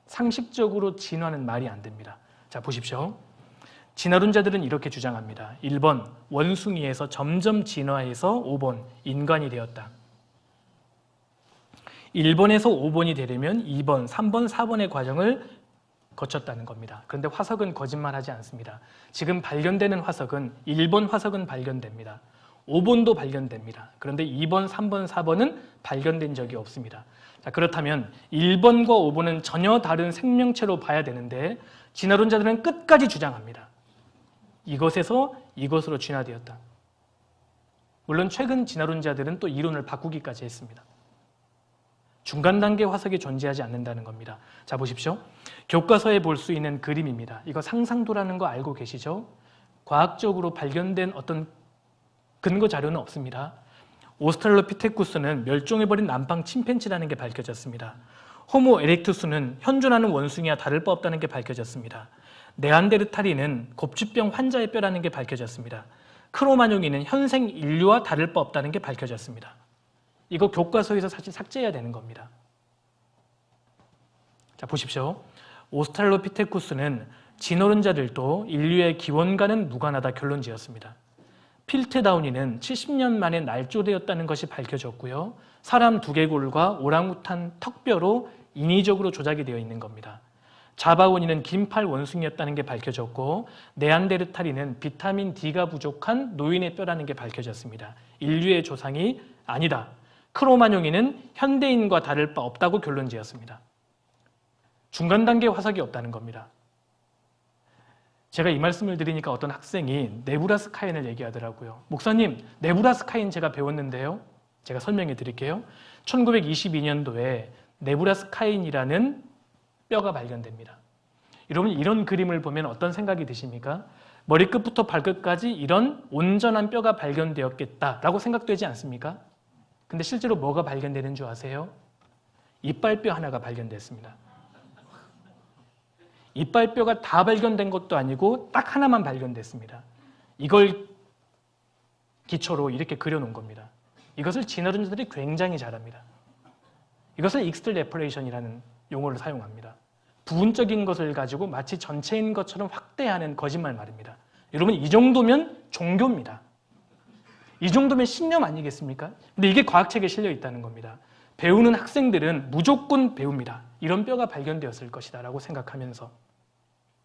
상식적으로 진화는 말이 안 됩니다. 자, 보십시오. 진화론자들은 이렇게 주장합니다. 1번, 원숭이에서 점점 진화해서 5번, 인간이 되었다. 1번에서 5번이 되려면 2번, 3번, 4번의 과정을 거쳤다는 겁니다. 그런데 화석은 거짓말하지 않습니다. 지금 발견되는 화석은 1번 화석은 발견됩니다. 5번도 발견됩니다. 그런데 2번, 3번, 4번은 발견된 적이 없습니다. 자, 그렇다면 1번과 5번은 전혀 다른 생명체로 봐야 되는데 진화론자들은 끝까지 주장합니다. 이것에서 이것으로 진화되었다. 물론 최근 진화론자들은 또 이론을 바꾸기까지 했습니다. 중간 단계 화석이 존재하지 않는다는 겁니다. 자, 보십시오. 교과서에 볼 수 있는 그림입니다. 이거 상상도라는 거 알고 계시죠? 과학적으로 발견된 어떤 근거 자료는 없습니다. 오스트랄로피테쿠스는 멸종해버린 남방 침팬지라는 게 밝혀졌습니다. 호모 에렉투스는 현존하는 원숭이와 다를 바 없다는 게 밝혀졌습니다. 네안데르탈인은 kop주병 환자의 뼈라는 게 밝혀졌습니다. 크로마뇽인은 현생 인류와 다를 바 없다는 게 밝혀졌습니다. 이거 교과서에서 사실 삭제해야 되는 겁니다. 자, 보십시오. 오스트랄로피테쿠스는 진어른자들도 인류의 기원과는 무관하다 결론 지었습니다. 필트다우니는 70년 만에 날조되었다는 것이 밝혀졌고요. 사람 두개골과 오랑우탄 턱뼈로 인위적으로 조작이 되어 있는 겁니다. 자바오니는 긴팔 원숭이였다는 게 밝혀졌고 네안데르탈인은 비타민 D가 부족한 노인의 뼈라는 게 밝혀졌습니다. 인류의 조상이 아니다. 크로마뇽인은 현대인과 다를 바 없다고 결론 지었습니다. 중간 단계 화석이 없다는 겁니다. 제가 이 말씀을 드리니까 어떤 학생이 네브라스카인을 얘기하더라고요. 목사님, 네브라스카인 제가 배웠는데요. 제가 설명해 드릴게요. 1922년도에 네브라스카인이라는 뼈가 발견됩니다. 여러분, 이런 그림을 보면 어떤 생각이 드십니까? 머리끝부터 발끝까지 이런 온전한 뼈가 발견되었겠다라고 생각되지 않습니까? 근데 실제로 뭐가 발견되는 줄 아세요? 이빨뼈 하나가 발견됐습니다. 이빨뼈가 다 발견된 것도 아니고 딱 하나만 발견됐습니다. 이걸 기초로 이렇게 그려놓은 겁니다. 이것을 진어른자들이 굉장히 잘합니다. 이것을 익스트래퍼레이션이라는 용어를 사용합니다. 부분적인 것을 가지고 마치 전체인 것처럼 확대하는 거짓말 말입니다. 여러분, 이 정도면 종교입니다. 이 정도면 신념 아니겠습니까? 근데 이게 과학책에 실려 있다는 겁니다. 배우는 학생들은 무조건 배웁니다. 이런 뼈가 발견되었을 것이다 라고 생각하면서.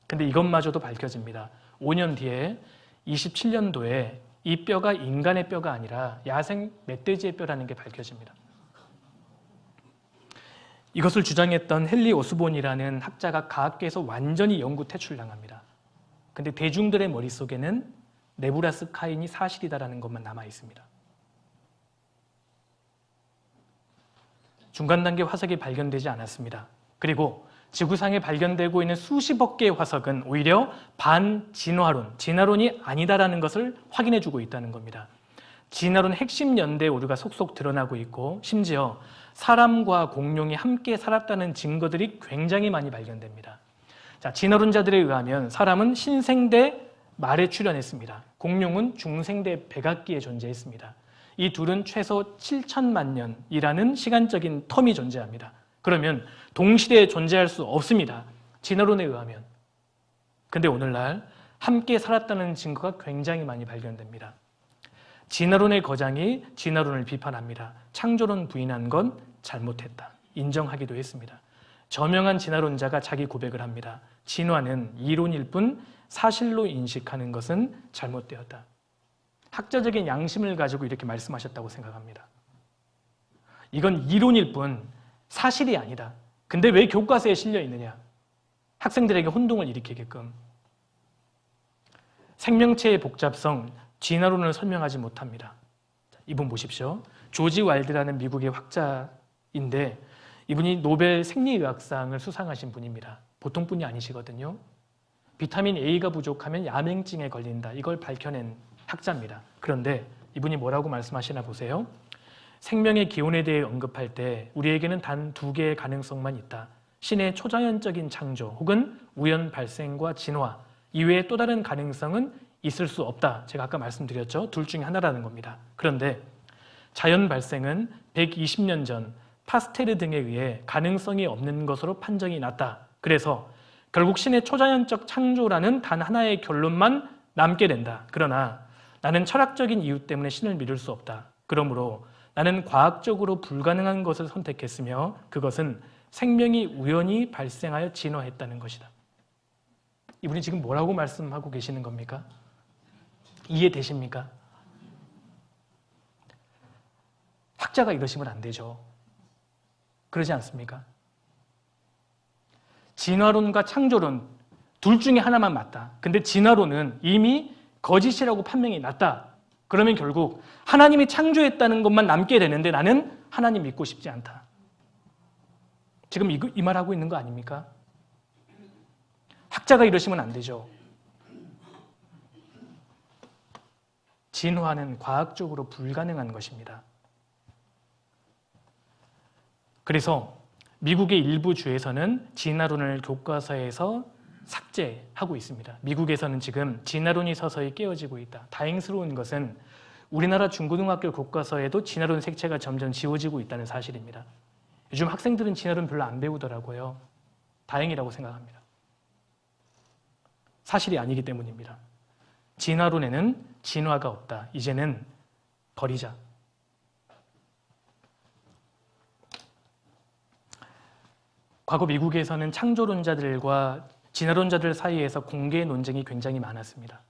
근데 이것마저도 밝혀집니다. 5년 뒤에 27년도에 이 뼈가 인간의 뼈가 아니라 야생 멧돼지의 뼈라는 게 밝혀집니다. 이것을 주장했던 헨리 오스본이라는 학자가 과학계에서 완전히 영구 퇴출당합니다. 근데 대중들의 머릿속에는 네브라스카인이 사실이다라는 것만 남아 있습니다. 중간 단계 화석이 발견되지 않았습니다. 그리고 지구상에 발견되고 있는 수십억 개의 화석은 오히려 반진화론, 진화론이 아니다라는 것을 확인해주고 있다는 겁니다. 진화론 핵심 연대에 우리가 속속 드러나고 있고 심지어 사람과 공룡이 함께 살았다는 증거들이 굉장히 많이 발견됩니다. 자, 진화론자들에 의하면 사람은 신생대 말에 출현했습니다. 공룡은 중생대 백악기에 존재했습니다. 이 둘은 최소 7천만 년이라는 시간적인 텀이 존재합니다. 그러면 동시대에 존재할 수 없습니다. 진화론에 의하면. 근데 오늘날 함께 살았다는 증거가 굉장히 많이 발견됩니다. 진화론의 거장이 진화론을 비판합니다. 창조론 부인한 건 잘못했다. 인정하기도 했습니다. 저명한 진화론자가 자기 고백을 합니다. 진화는 이론일 뿐 사실로 인식하는 것은 잘못되었다. 학자적인 양심을 가지고 이렇게 말씀하셨다고 생각합니다. 이건 이론일 뿐 사실이 아니다. 근데 왜 교과서에 실려 있느냐? 학생들에게 혼동을 일으키게끔. 생명체의 복잡성, 진화론을 설명하지 못합니다. 이분 보십시오. 조지 와일드라는 미국의 학자인데 이분이 노벨 생리의학상을 수상하신 분입니다. 보통 분이 아니시거든요. 비타민 A가 부족하면 야맹증에 걸린다. 이걸 밝혀낸 학자입니다. 그런데 이분이 뭐라고 말씀하시나 보세요. 생명의 기원에 대해 언급할 때 우리에게는 단 두 개의 가능성만 있다. 신의 초자연적인 창조 혹은 우연 발생과 진화 이외에 또 다른 가능성은 있을 수 없다. 제가 아까 말씀드렸죠. 둘 중에 하나라는 겁니다. 그런데 자연 발생은 120년 전 파스테르 등에 의해 가능성이 없는 것으로 판정이 났다. 그래서 결국 신의 초자연적 창조라는 단 하나의 결론만 남게 된다. 그러나 나는 철학적인 이유 때문에 신을 믿을 수 없다. 그러므로 나는 과학적으로 불가능한 것을 선택했으며 그것은 생명이 우연히 발생하여 진화했다는 것이다. 이분이 지금 뭐라고 말씀하고 계시는 겁니까? 이해되십니까? 학자가 이러시면 안 되죠. 그러지 않습니까? 진화론과 창조론 둘 중에 하나만 맞다. 근데 진화론은 이미 거짓이라고 판명이 났다. 그러면 결국 하나님이 창조했다는 것만 남게 되는데 나는 하나님 믿고 싶지 않다. 지금 이 말하고 있는 거 아닙니까? 학자가 이러시면 안 되죠. 진화는 과학적으로 불가능한 것입니다. 그래서 미국의 일부 주에서는 진화론을 교과서에서 삭제하고 있습니다. 미국에서는 지금 진화론이 서서히 깨어지고 있다. 다행스러운 것은 우리나라 중고등학교 교과서에도 진화론 색채가 점점 지워지고 있다는 사실입니다. 요즘 학생들은 진화론 별로 안 배우더라고요. 다행이라고 생각합니다. 사실이 아니기 때문입니다. 진화론에는 진화가 없다. 이제는 버리자. 과거 미국에서는 창조론자들과 진화론자들 사이에서 공개 논쟁이 굉장히 많았습니다.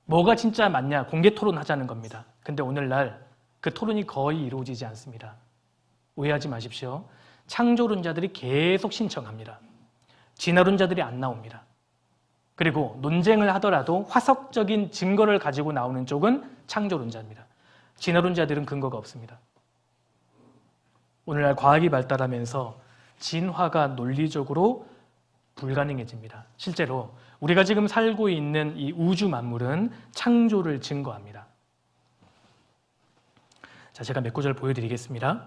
뭐가 진짜 맞냐? 공개 토론하자는 겁니다. 근데 오늘날 그 토론이 거의 이루어지지 않습니다. 오해하지 마십시오. 창조론자들이 계속 신청합니다. 진화론자들이 안 나옵니다. 그리고 논쟁을 하더라도 화석적인 증거를 가지고 나오는 쪽은 창조론자입니다. 진화론자들은 근거가 없습니다. 오늘날 과학이 발달하면서 진화가 논리적으로 불가능해집니다. 실제로 우리가 지금 살고 있는 이 우주 만물은 창조를 증거합니다. 자, 제가 몇 구절 보여드리겠습니다.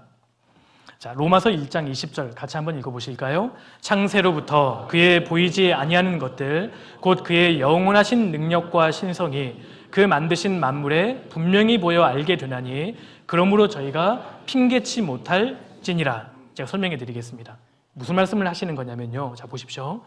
자, 로마서 1장 20절 같이 한번 읽어보실까요? 창세로부터 그의 보이지 아니하는 것들 곧 그의 영원하신 능력과 신성이 그 만드신 만물에 분명히 보여 알게 되나니 그러므로 저희가 핑계치 못할지니라. 제가 설명해 드리겠습니다. 무슨 말씀을 하시는 거냐면요. 자, 보십시오.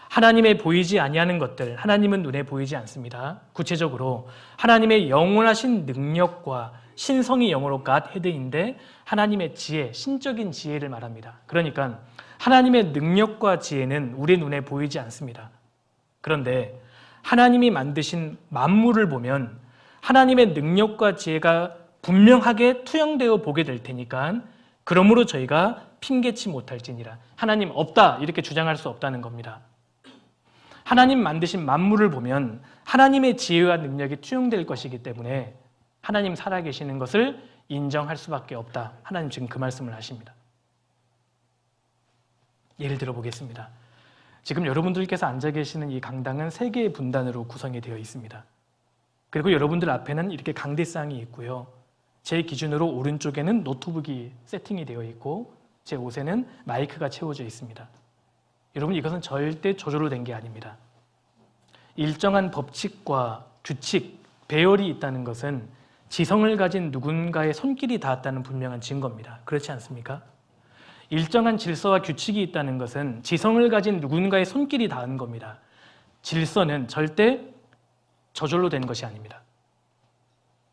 하나님의 보이지 아니하는 것들, 하나님은 눈에 보이지 않습니다. 구체적으로 하나님의 영원하신 능력과 신성이 영어로 God 헤드인데 하나님의 지혜, 신적인 지혜를 말합니다. 그러니까 하나님의 능력과 지혜는 우리 눈에 보이지 않습니다. 그런데 하나님이 만드신 만물을 보면 하나님의 능력과 지혜가 분명하게 투영되어 보게 될 테니까 그러므로 저희가 핑계치 못할지니라. 하나님 없다 이렇게 주장할 수 없다는 겁니다. 하나님 만드신 만물을 보면 하나님의 지혜와 능력이 투영될 것이기 때문에 하나님 살아계시는 것을 인정할 수밖에 없다. 하나님 지금 그 말씀을 하십니다. 예를 들어 보겠습니다. 지금 여러분들께서 앉아 계시는 이 강당은 3개의 분단으로 구성이 되어 있습니다. 그리고 여러분들 앞에는 이렇게 강대상이 있고요. 제 기준으로 오른쪽에는 노트북이 세팅이 되어 있고 제 옷에는 마이크가 채워져 있습니다. 여러분, 이것은 절대 저절로 된 게 아닙니다. 일정한 법칙과 규칙, 배열이 있다는 것은 지성을 가진 누군가의 손길이 닿았다는 분명한 증거입니다. 그렇지 않습니까? 일정한 질서와 규칙이 있다는 것은 지성을 가진 누군가의 손길이 닿은 겁니다. 질서는 절대 저절로 된 것이 아닙니다.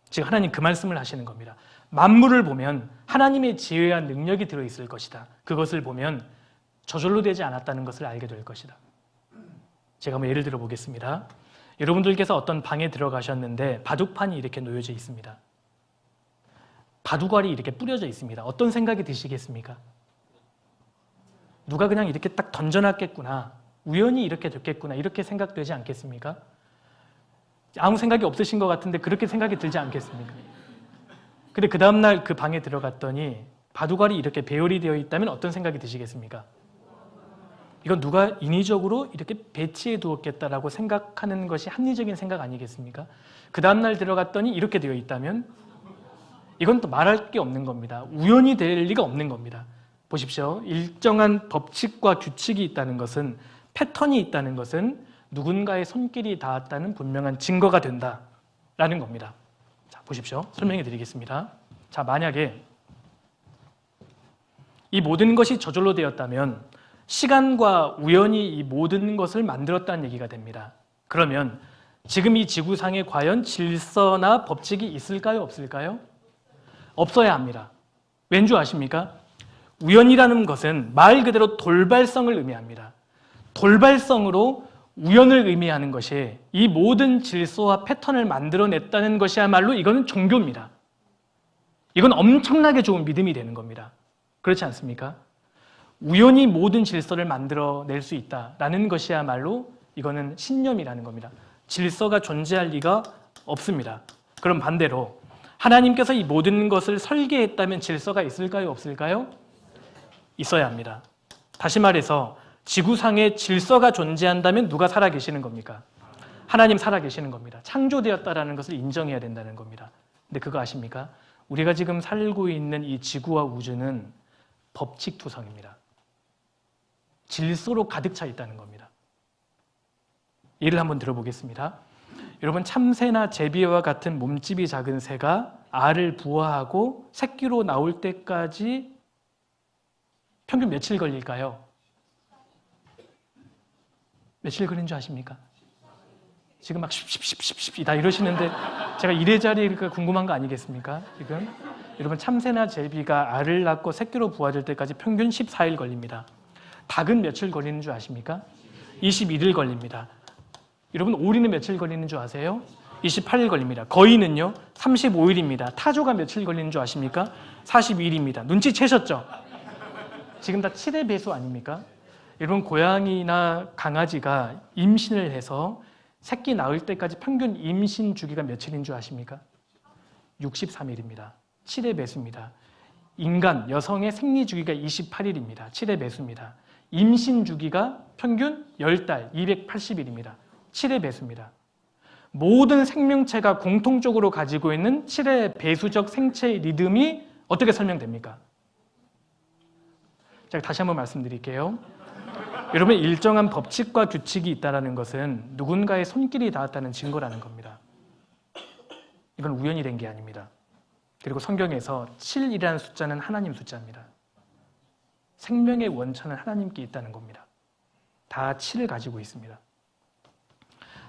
지금 하나님 그 말씀을 하시는 겁니다. 만물을 보면 하나님의 지혜와 능력이 들어있을 것이다. 그것을 보면 저절로 되지 않았다는 것을 알게 될 것이다. 제가 한번 예를 들어 보겠습니다. 여러분들께서 어떤 방에 들어가셨는데 바둑판이 이렇게 놓여져 있습니다. 바둑알이 이렇게 뿌려져 있습니다. 어떤 생각이 드시겠습니까? 누가 그냥 이렇게 딱 던져놨겠구나. 우연히 이렇게 됐겠구나. 이렇게 생각되지 않겠습니까? 아무 생각이 없으신 것 같은데 그렇게 생각이 들지 않겠습니까? 근데 그 다음날 그 방에 들어갔더니 바둑알이 이렇게 배열이 되어 있다면 어떤 생각이 드시겠습니까? 이건 누가 인위적으로 이렇게 배치해 두었겠다라고 생각하는 것이 합리적인 생각 아니겠습니까? 그 다음날 들어갔더니 이렇게 되어 있다면 이건 또 말할 게 없는 겁니다. 우연히 될 리가 없는 겁니다. 보십시오. 일정한 법칙과 규칙이 있다는 것은, 패턴이 있다는 것은 누군가의 손길이 닿았다는 분명한 증거가 된다라는 겁니다. 자, 보십시오. 설명해 드리겠습니다. 자, 만약에 이 모든 것이 저절로 되었다면 시간과 우연이 이 모든 것을 만들었다는 얘기가 됩니다. 그러면 지금 이 지구상에 과연 질서나 법칙이 있을까요? 없을까요? 없어야 합니다. 왠 줄 아십니까? 우연이라는 것은 말 그대로 돌발성을 의미합니다. 돌발성으로 우연을 의미하는 것이 이 모든 질서와 패턴을 만들어냈다는 것이야말로 이거는 종교입니다. 이건 엄청나게 좋은 믿음이 되는 겁니다. 그렇지 않습니까? 우연히 모든 질서를 만들어낼 수 있다라는 것이야말로 이거는 신념이라는 겁니다. 질서가 존재할 리가 없습니다. 그럼 반대로 하나님께서 이 모든 것을 설계했다면 질서가 있을까요? 없을까요? 있어야 합니다. 다시 말해서 지구상에 질서가 존재한다면 누가 살아계시는 겁니까? 하나님 살아계시는 겁니다. 창조되었다라는 것을 인정해야 된다는 겁니다. 근데 그거 아십니까? 우리가 지금 살고 있는 이 지구와 우주는 법칙투성입니다. 질서로 가득 차 있다는 겁니다. 예를 한번 들어보겠습니다. 여러분, 참새나 제비와 같은 몸집이 작은 새가 알을 부화하고 새끼로 나올 때까지 평균 며칠 걸릴까요? 며칠 걸리는 줄 아십니까? 지금 막 십십십십십 다 이러시는데 제가 이래저래 궁금한 거 아니겠습니까? 지금 여러분, 참새나 제비가 알을 낳고 새끼로 부화될 때까지 평균 14일 걸립니다. 닭은 며칠 걸리는 줄 아십니까? 21일 걸립니다. 여러분, 오리는 며칠 걸리는 줄 아세요? 28일 걸립니다. 거위는요 35일입니다. 타조가 며칠 걸리는 줄 아십니까? 42일입니다. 눈치채셨죠? 지금 다 7의 배수 아닙니까? 여러분, 고양이나 강아지가 임신을 해서 새끼 낳을 때까지 평균 임신 주기가 며칠인 줄 아십니까? 63일입니다. 7의 배수입니다. 인간, 여성의 생리 주기가 28일입니다. 7의 배수입니다. 임신 주기가 평균 10달, 280일입니다. 7의 배수입니다. 모든 생명체가 공통적으로 가지고 있는 7의 배수적 생체 리듬이 어떻게 설명됩니까? 제가 다시 한번 말씀드릴게요. 여러분, 일정한 법칙과 규칙이 있다는 것은 누군가의 손길이 닿았다는 증거라는 겁니다. 이건 우연이 된 게 아닙니다. 그리고 성경에서 7이라는 숫자는 하나님 숫자입니다. 생명의 원천은 하나님께 있다는 겁니다. 다 7을 가지고 있습니다.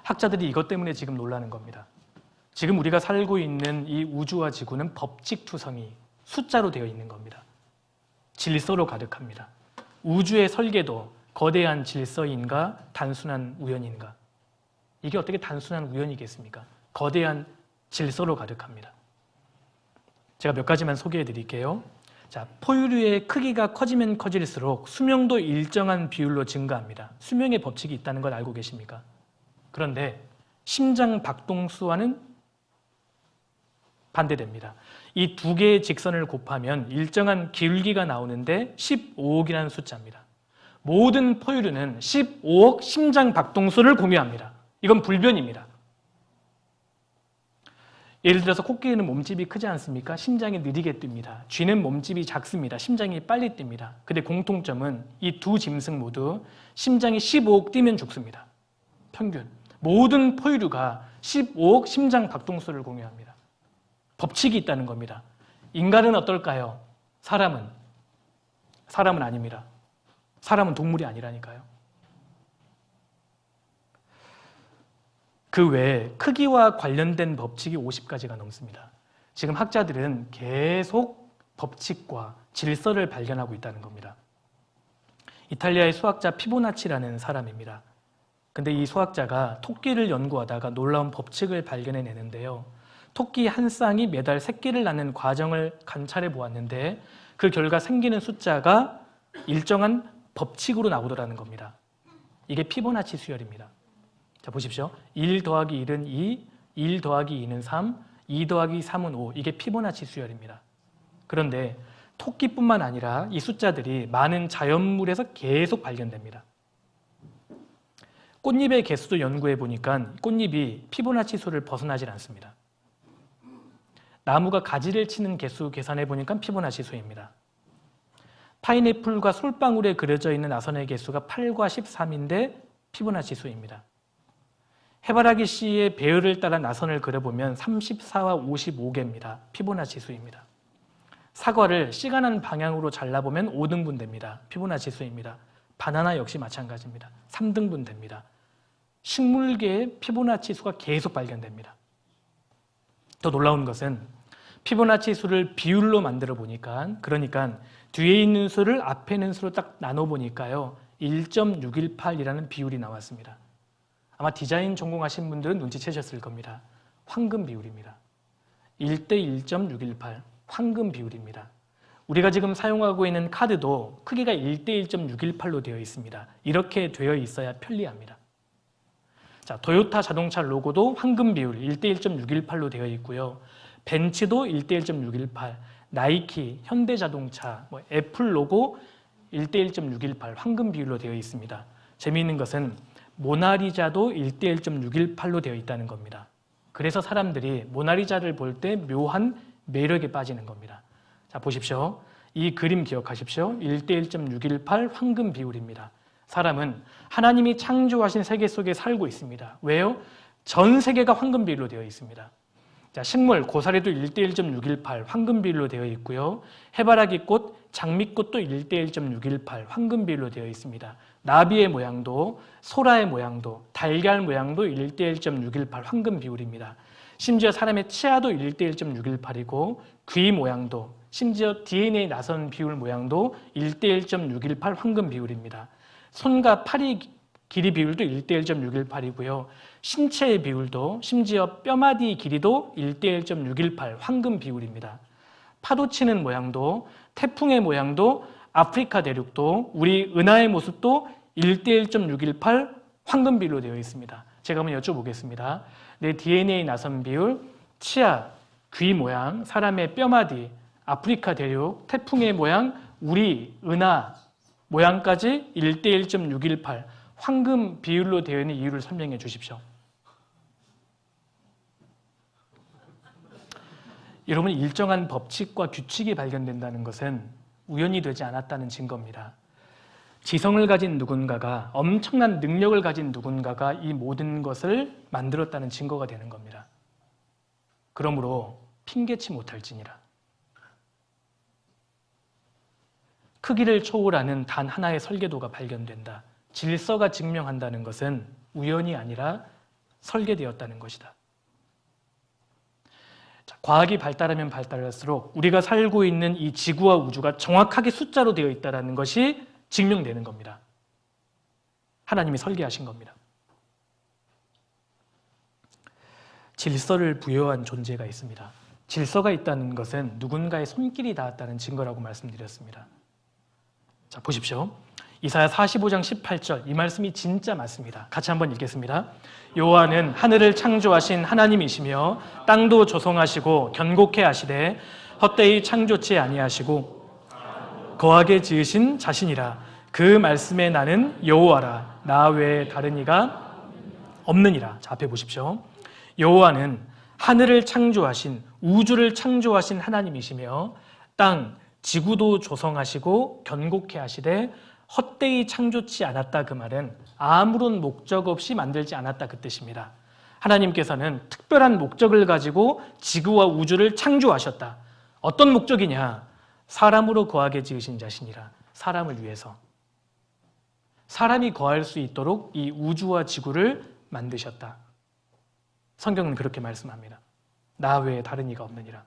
학자들이 이것 때문에 지금 놀라는 겁니다. 지금 우리가 살고 있는 이 우주와 지구는 법칙투성이 숫자로 되어 있는 겁니다. 질서로 가득합니다. 우주의 설계도 거대한 질서인가 단순한 우연인가? 이게 어떻게 단순한 우연이겠습니까? 거대한 질서로 가득합니다. 제가 몇 가지만 소개해 드릴게요. 자, 포유류의 크기가 커지면 커질수록 수명도 일정한 비율로 증가합니다. 수명의 법칙이 있다는 걸 알고 계십니까? 그런데 심장 박동수와는 반대됩니다. 이 두 개의 직선을 곱하면 일정한 기울기가 나오는데 15억이라는 숫자입니다. 모든 포유류는 15억 심장 박동수를 공유합니다. 이건 불변입니다. 예를 들어서 코끼리는 몸집이 크지 않습니까? 심장이 느리게 뜁니다. 쥐는 몸집이 작습니다. 심장이 빨리 뜁니다. 근데 공통점은 이 두 짐승 모두 심장이 15억 뛰면 죽습니다. 평균. 모든 포유류가 15억 심장 박동수를 공유합니다. 법칙이 있다는 겁니다. 인간은 어떨까요? 사람은 아닙니다. 사람은 동물이 아니라니까요. 그 외에 크기와 관련된 법칙이 50가지가 넘습니다. 지금 학자들은 계속 법칙과 질서를 발견하고 있다는 겁니다. 이탈리아의 수학자 피보나치라는 사람입니다. 근데 이 수학자가 토끼를 연구하다가 놀라운 법칙을 발견해내는데요. 토끼 한 쌍이 매달 새끼를 낳는 과정을 관찰해 보았는데 그 결과 생기는 숫자가 일정한 법칙으로 나오더라는 겁니다. 이게 피보나치 수열입니다. 자, 보십시오. 1 더하기 1은 2, 1 더하기 2는 3, 2 더하기 3은 5. 이게 피보나치 수열입니다. 그런데 토끼뿐만 아니라 이 숫자들이 많은 자연물에서 계속 발견됩니다. 꽃잎의 개수도 연구해 보니까 꽃잎이 피보나치 수를 벗어나질 않습니다. 나무가 가지를 치는 개수 계산해 보니까 피보나치 수입니다. 파인애플과 솔방울에 그려져 있는 나선의 개수가 8과 13인데 피보나치 수입니다. 해바라기 씨의 배열을 따라 나선을 그려보면 34와 55개입니다. 피보나치 수입니다. 사과를 씨가 난 방향으로 잘라보면 5등분 됩니다. 피보나치 수입니다. 바나나 역시 마찬가지입니다. 3등분 됩니다. 식물계의 피보나치 수가 계속 발견됩니다. 더 놀라운 것은 피보나치 수를 비율로 만들어 보니까, 그러니까 뒤에 있는 수를 앞에 있는 수로 딱 나눠 보니까요, 1.618이라는 비율이 나왔습니다. 아마 디자인 전공하신 분들은 눈치채셨을 겁니다. 황금 비율입니다. 1대 1.618 황금 비율입니다. 우리가 지금 사용하고 있는 카드도 크기가 1대 1.618로 되어 있습니다. 이렇게 되어 있어야 편리합니다. 자, 토요타 자동차 로고도 황금 비율 1대 1.618로 되어 있고요. 벤츠도 1대 1.618, 나이키, 현대자동차, 애플 로고 1대 1.618 황금 비율로 되어 있습니다. 재미있는 것은 모나리자도 1대 1.618로 되어 있다는 겁니다. 그래서 사람들이 모나리자를 볼 때 묘한 매력에 빠지는 겁니다. 자, 보십시오. 이 그림 기억하십시오. 1:1.618 황금 비율입니다. 사람은 하나님이 창조하신 세계 속에 살고 있습니다. 왜요? 전 세계가 황금 비율로 되어 있습니다. 자, 식물, 고사리도 1:1.618 황금 비율로 되어 있고요. 해바라기 꽃, 장미꽃도 1:1.618 황금 비율로 되어 있습니다. 나비의 모양도, 소라의 모양도, 달걀 모양도 1:1.618 황금 비율입니다. 심지어 사람의 치아도 1:1.618이고 귀 모양도, 심지어 DNA 나선 비율 모양도 1:1.618 황금 비율입니다. 손과 팔이 길이 비율도 1:1.618이고요. 신체의 비율도, 심지어 뼈마디 길이도 1:1.618 황금 비율입니다. 파도 치는 모양도, 태풍의 모양도, 아프리카 대륙도, 우리 은하의 모습도 1:1.618 황금 비율로 되어 있습니다. 제가 한번 여쭤보겠습니다. 내 DNA 나선 비율, 치아, 귀 모양, 사람의 뼈마디, 아프리카 대륙, 태풍의 모양, 우리 은하 모양까지 1:1.618 황금 비율로 되어 있는 이유를 설명해 주십시오. 여러분, 일정한 법칙과 규칙이 발견된다는 것은 우연이 되지 않았다는 증거입니다. 지성을 가진 누군가가, 엄청난 능력을 가진 누군가가 이 모든 것을 만들었다는 증거가 되는 겁니다. 그러므로 핑계치 못할지니라. 크기를 초월하는 단 하나의 설계도가 발견된다. 질서가 증명한다는 것은 우연이 아니라 설계되었다는 것이다. 자, 과학이 발달하면 발달할수록 우리가 살고 있는 이 지구와 우주가 정확하게 숫자로 되어 있다는 것이 증명되는 겁니다. 하나님이 설계하신 겁니다. 질서를 부여한 존재가 있습니다. 질서가 있다는 것은 누군가의 손길이 닿았다는 증거라고 말씀드렸습니다. 자, 보십시오. 이사야 45장 18절, 이 말씀이 진짜 맞습니다. 같이 한번 읽겠습니다. 여호와는 하늘을 창조하신 하나님이시며 땅도 조성하시고 견고케 하시되 헛되이 창조치 아니하시고 거하게 지으신 자신이라. 그 말씀에 나는 여호와라. 나 외에 다른 이가 없느니라. 자, 앞에 보십시오. 여호와는 하늘을 창조하신, 우주를 창조하신 하나님이시며 땅, 지구도 조성하시고 견고케 하시되 헛되이 창조치 않았다. 그 말은 아무런 목적 없이 만들지 않았다, 그 뜻입니다. 하나님께서는 특별한 목적을 가지고 지구와 우주를 창조하셨다. 어떤 목적이냐? 사람으로 거하게 지으신 자신이라. 사람을 위해서. 사람이 거할 수 있도록 이 우주와 지구를 만드셨다. 성경은 그렇게 말씀합니다. 나 외에 다른 이가 없느니라.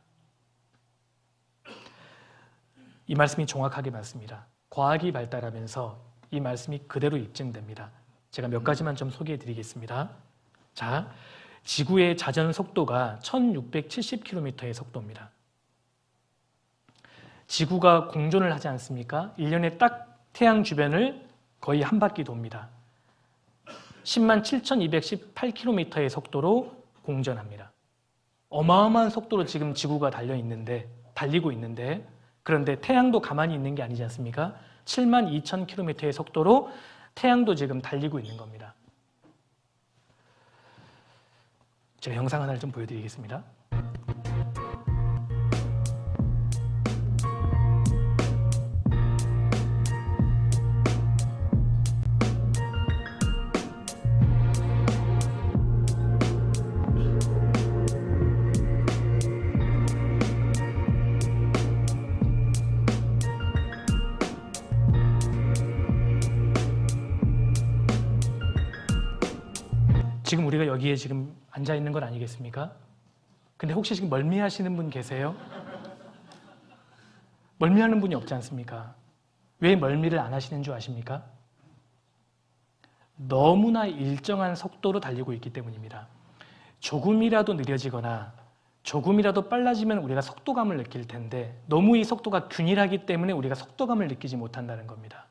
이 말씀이 정확하게 맞습니다. 과학이 발달하면서 이 말씀이 그대로 입증됩니다. 제가 몇 가지만 좀 소개해 드리겠습니다. 자, 지구의 자전 속도가 1670km의 속도입니다. 지구가 공전을 하지 않습니까? 1년에 딱 태양 주변을 거의 한 바퀴 돕니다. 107,218km의 속도로 공전합니다. 어마어마한 속도로 지금 지구가 달리고 있는데 그런데 태양도 가만히 있는 게 아니지 않습니까? 72,000km의 속도로 태양도 지금 달리고 있는 겁니다. 제가 영상 하나를 좀 보여드리겠습니다. 지금 우리가 여기에 지금 앉아 있는 건 아니겠습니까? 근데 혹시 지금 멀미하시는 분 계세요? 멀미하는 분이 없지 않습니까? 왜 멀미를 안 하시는 줄 아십니까? 너무나 일정한 속도로 달리고 있기 때문입니다. 조금이라도 느려지거나 조금이라도 빨라지면 우리가 속도감을 느낄 텐데 너무 이 속도가 균일하기 때문에 우리가 속도감을 느끼지 못한다는 겁니다.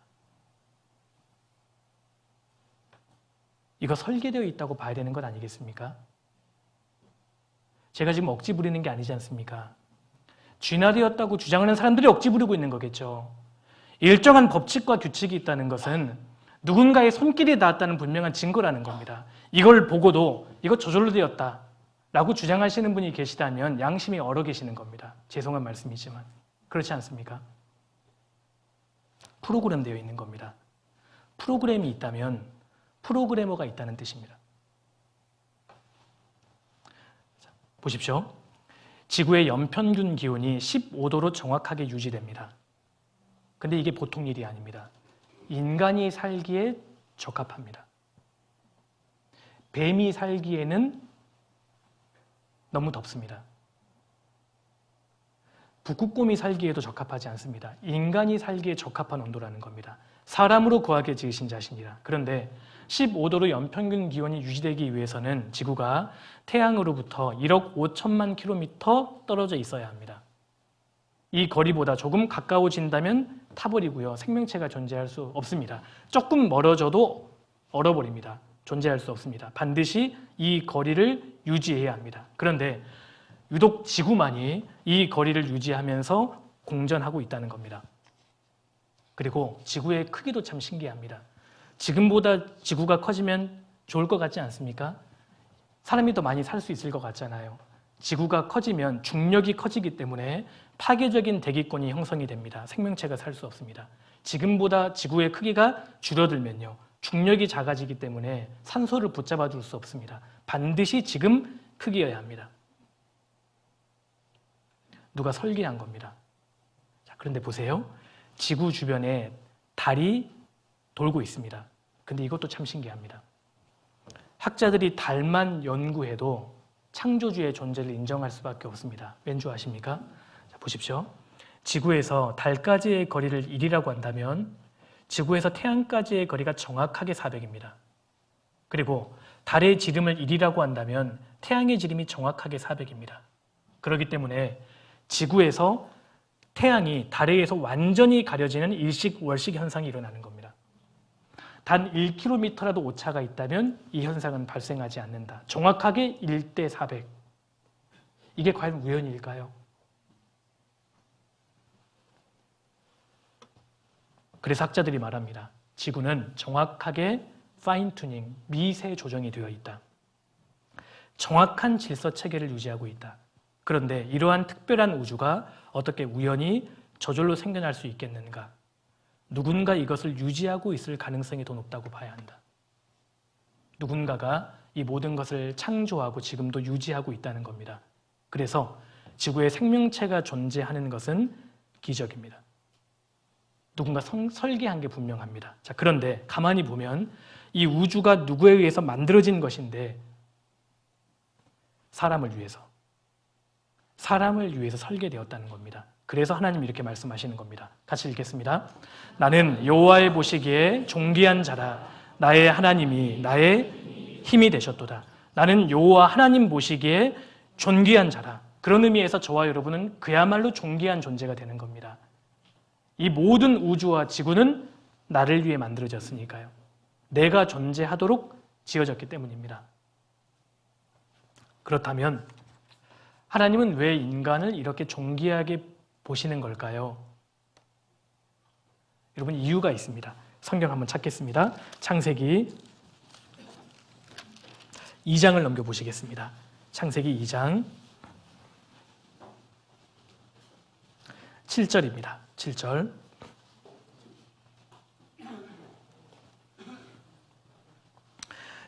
이거 설계되어 있다고 봐야 되는 것 아니겠습니까? 제가 지금 억지 부리는 게 아니지 않습니까? 쥐나리였다고 주장하는 사람들이 억지 부리고 있는 거겠죠. 일정한 법칙과 규칙이 있다는 것은 누군가의 손길이 닿았다는 분명한 증거라는 겁니다. 이걸 보고도 이거 저절로 되었다라고 주장하시는 분이 계시다면 양심이 얼어 계시는 겁니다. 죄송한 말씀이지만 그렇지 않습니까? 프로그램되어 있는 겁니다. 프로그램이 있다면 프로그래머가 있다는 뜻입니다. 자, 보십시오. 지구의 연평균 기온이 15도로 정확하게 유지됩니다. 근데 이게 보통 일이 아닙니다. 인간이 살기에 적합합니다. 뱀이 살기에는 너무 덥습니다. 북극곰이 살기에도 적합하지 않습니다. 인간이 살기에 적합한 온도라는 겁니다. 사람으로 구하게 지으신 자신이라. 그런데 15도로 연평균 기온이 유지되기 위해서는 지구가 태양으로부터 1억 5천만 킬로미터 떨어져 있어야 합니다. 이 거리보다 조금 가까워진다면 타버리고요. 생명체가 존재할 수 없습니다. 조금 멀어져도 얼어버립니다. 존재할 수 없습니다. 반드시 이 거리를 유지해야 합니다. 그런데 유독 지구만이 이 거리를 유지하면서 공전하고 있다는 겁니다. 그리고 지구의 크기도 참 신기합니다. 지금보다 지구가 커지면 좋을 것 같지 않습니까? 사람이 더 많이 살 수 있을 것 같잖아요. 지구가 커지면 중력이 커지기 때문에 파괴적인 대기권이 형성이 됩니다. 생명체가 살 수 없습니다. 지금보다 지구의 크기가 줄어들면요. 중력이 작아지기 때문에 산소를 붙잡아 줄 수 없습니다. 반드시 지금 크기여야 합니다. 누가 설계한 겁니다. 자, 그런데 보세요. 지구 주변에 달이 돌고 있습니다. 근데 이것도 참 신기합니다. 학자들이 달만 연구해도 창조주의 존재를 인정할 수밖에 없습니다. 왠 줄 아십니까? 자, 보십시오. 지구에서 달까지의 거리를 1이라고 한다면 지구에서 태양까지의 거리가 정확하게 400입니다. 그리고 달의 지름을 1이라고 한다면 태양의 지름이 정확하게 400입니다. 그렇기 때문에 지구에서 태양이 달에 의해서 완전히 가려지는 일식월식 현상이 일어나는 겁니다. 단 1km라도 오차가 있다면 이 현상은 발생하지 않는다. 정확하게 1대 400. 이게 과연 우연일까요? 그래서 학자들이 말합니다. 지구는 정확하게 파인 튜닝, 미세 조정이 되어 있다. 정확한 질서 체계를 유지하고 있다. 그런데 이러한 특별한 우주가 어떻게 우연히 저절로 생겨날 수 있겠는가? 누군가 이것을 유지하고 있을 가능성이 더 높다고 봐야 한다. 누군가가 이 모든 것을 창조하고 지금도 유지하고 있다는 겁니다. 그래서 지구에 생명체가 존재하는 것은 기적입니다. 누군가 설계한 게 분명합니다. 자, 그런데 가만히 보면 이 우주가 누구에 의해서 만들어진 것인데 사람을 위해서 설계되었다는 겁니다. 그래서 하나님이 이렇게 말씀하시는 겁니다. 같이 읽겠습니다. 나는 여호와의 보시기에 존귀한 자라. 나의 하나님이 나의 힘이 되셨도다. 나는 여호와 하나님 보시기에 존귀한 자라. 그런 의미에서 저와 여러분은 그야말로 존귀한 존재가 되는 겁니다. 이 모든 우주와 지구는 나를 위해 만들어졌으니까요. 내가 존재하도록 지어졌기 때문입니다. 그렇다면 하나님은 왜 인간을 이렇게 존귀하게 보시는 걸까요? 여러분, 이유가 있습니다. 성경 한번 찾겠습니다. 창세기 2장을 넘겨보시겠습니다. 창세기 2장 7절입니다. 7절.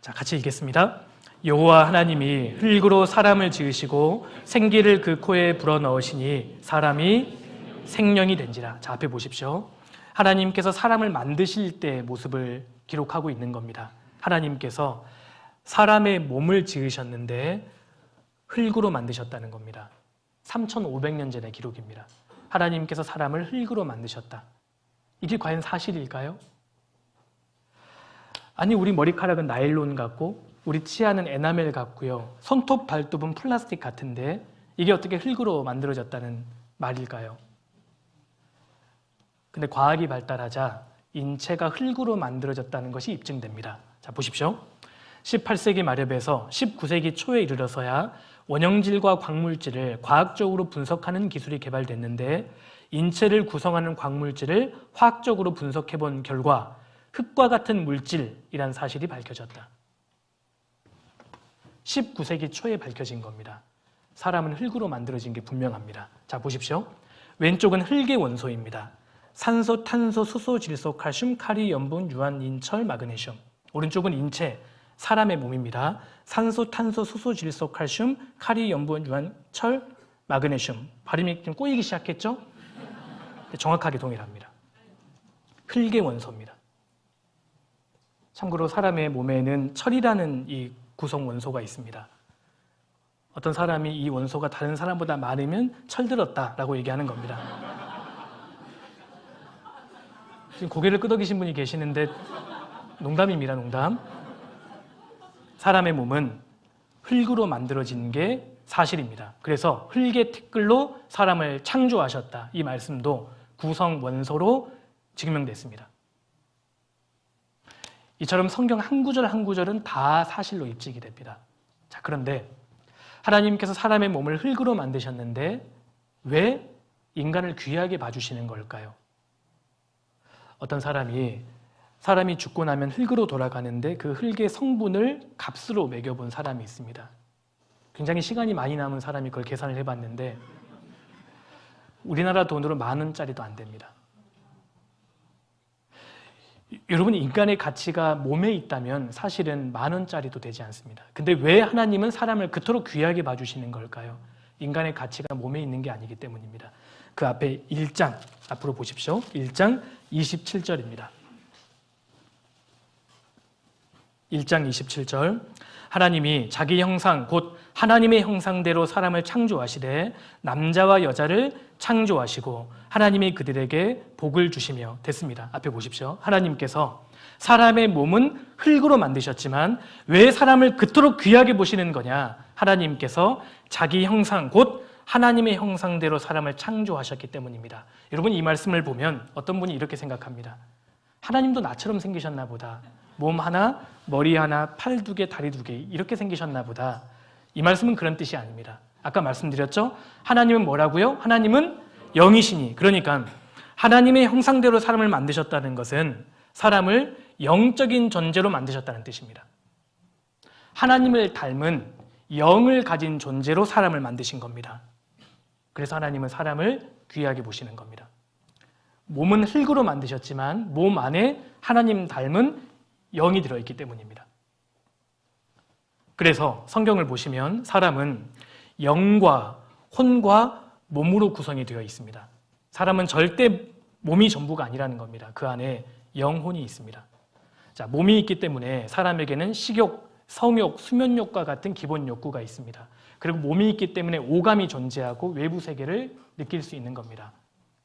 자, 같이 읽겠습니다. 여호와 하나님이 흙으로 사람을 지으시고 생기를 그 코에 불어넣으시니 사람이 생명이 된지라. 자, 앞에 보십시오. 하나님께서 사람을 만드실 때의 모습을 기록하고 있는 겁니다. 하나님께서 사람의 몸을 지으셨는데 흙으로 만드셨다는 겁니다. 3,500년 전의 기록입니다. 하나님께서 사람을 흙으로 만드셨다. 이게 과연 사실일까요? 아니, 우리 머리카락은 나일론 같고 우리 치아는 에나멜 같고요. 손톱, 발톱은 플라스틱 같은데 이게 어떻게 흙으로 만들어졌다는 말일까요? 근데 과학이 발달하자 인체가 흙으로 만들어졌다는 것이 입증됩니다. 자, 보십시오. 18세기 말엽에서 19세기 초에 이르러서야 원형질과 광물질을 과학적으로 분석하는 기술이 개발됐는데 인체를 구성하는 광물질을 화학적으로 분석해 본 결과 흙과 같은 물질이란 사실이 밝혀졌다. 19세기 초에 밝혀진 겁니다. 사람은 흙으로 만들어진 게 분명합니다. 자, 보십시오. 왼쪽은 흙의 원소입니다. 산소, 탄소, 수소, 질소, 칼슘, 카리, 염분, 유황, 인철, 마그네슘. 오른쪽은 인체, 사람의 몸입니다. 산소, 탄소, 수소, 질소, 칼슘, 카리, 염분, 유황, 철, 마그네슘. 발음이 좀 꼬이기 시작했죠? 정확하게 동일합니다. 흙의 원소입니다. 참고로 사람의 몸에는 철이라는 이 구성 원소가 있습니다. 어떤 사람이 이 원소가 다른 사람보다 많으면 철들었다라고 얘기하는 겁니다. 지금 고개를 끄덕이신 분이 계시는데 농담입니다, 농담. 사람의 몸은 흙으로 만들어진 게 사실입니다. 그래서 흙의 티끌로 사람을 창조하셨다. 이 말씀도 구성 원소로 증명됐습니다. 이처럼 성경 한 구절 한 구절은 다 사실로 입증이 됩니다. 자, 그런데 하나님께서 사람의 몸을 흙으로 만드셨는데 왜 인간을 귀하게 봐주시는 걸까요? 어떤 사람이 죽고 나면 흙으로 돌아가는데 그 흙의 성분을 값으로 매겨본 사람이 있습니다. 굉장히 시간이 많이 남은 사람이 그걸 계산을 해봤는데 우리나라 돈으로 10,000원짜리도 안 됩니다. 여러분, 인간의 가치가 몸에 있다면 사실은 10,000원짜리도 되지 않습니다. 근데 왜 하나님은 사람을 그토록 귀하게 봐주시는 걸까요? 인간의 가치가 몸에 있는 게 아니기 때문입니다. 그 앞에 1장, 앞으로 보십시오. 1장 27절입니다. 1장 27절. 하나님이 자기 형상 곧 하나님의 형상대로 사람을 창조하시되 남자와 여자를 창조하시고 하나님이 그들에게 복을 주시며 됐습니다. 앞에 보십시오. 하나님께서 사람의 몸은 흙으로 만드셨지만 왜 사람을 그토록 귀하게 보시는 거냐? 하나님께서 자기 형상 곧 하나님의 형상대로 사람을 창조하셨기 때문입니다. 여러분, 이 말씀을 보면 어떤 분이 이렇게 생각합니다. 하나님도 나처럼 생기셨나 보다. 몸 하나, 머리 하나, 팔 2개, 다리 2개 이렇게 생기셨나 보다. 이 말씀은 그런 뜻이 아닙니다. 아까 말씀드렸죠? 하나님은 뭐라고요? 하나님은 영이시니. 그러니까 하나님의 형상대로 사람을 만드셨다는 것은 사람을 영적인 존재로 만드셨다는 뜻입니다. 하나님을 닮은 영을 가진 존재로 사람을 만드신 겁니다. 그래서 하나님은 사람을 귀하게 보시는 겁니다. 몸은 흙으로 만드셨지만 몸 안에 하나님 닮은 영이 들어있기 때문입니다. 그래서 성경을 보시면 사람은 영과 혼과 몸으로 구성이 되어 있습니다. 사람은 절대 몸이 전부가 아니라는 겁니다. 그 안에 영혼이 있습니다. 자, 몸이 있기 때문에 사람에게는 식욕, 성욕, 수면욕과 같은 기본 욕구가 있습니다. 그리고 몸이 있기 때문에 오감이 존재하고 외부 세계를 느낄 수 있는 겁니다.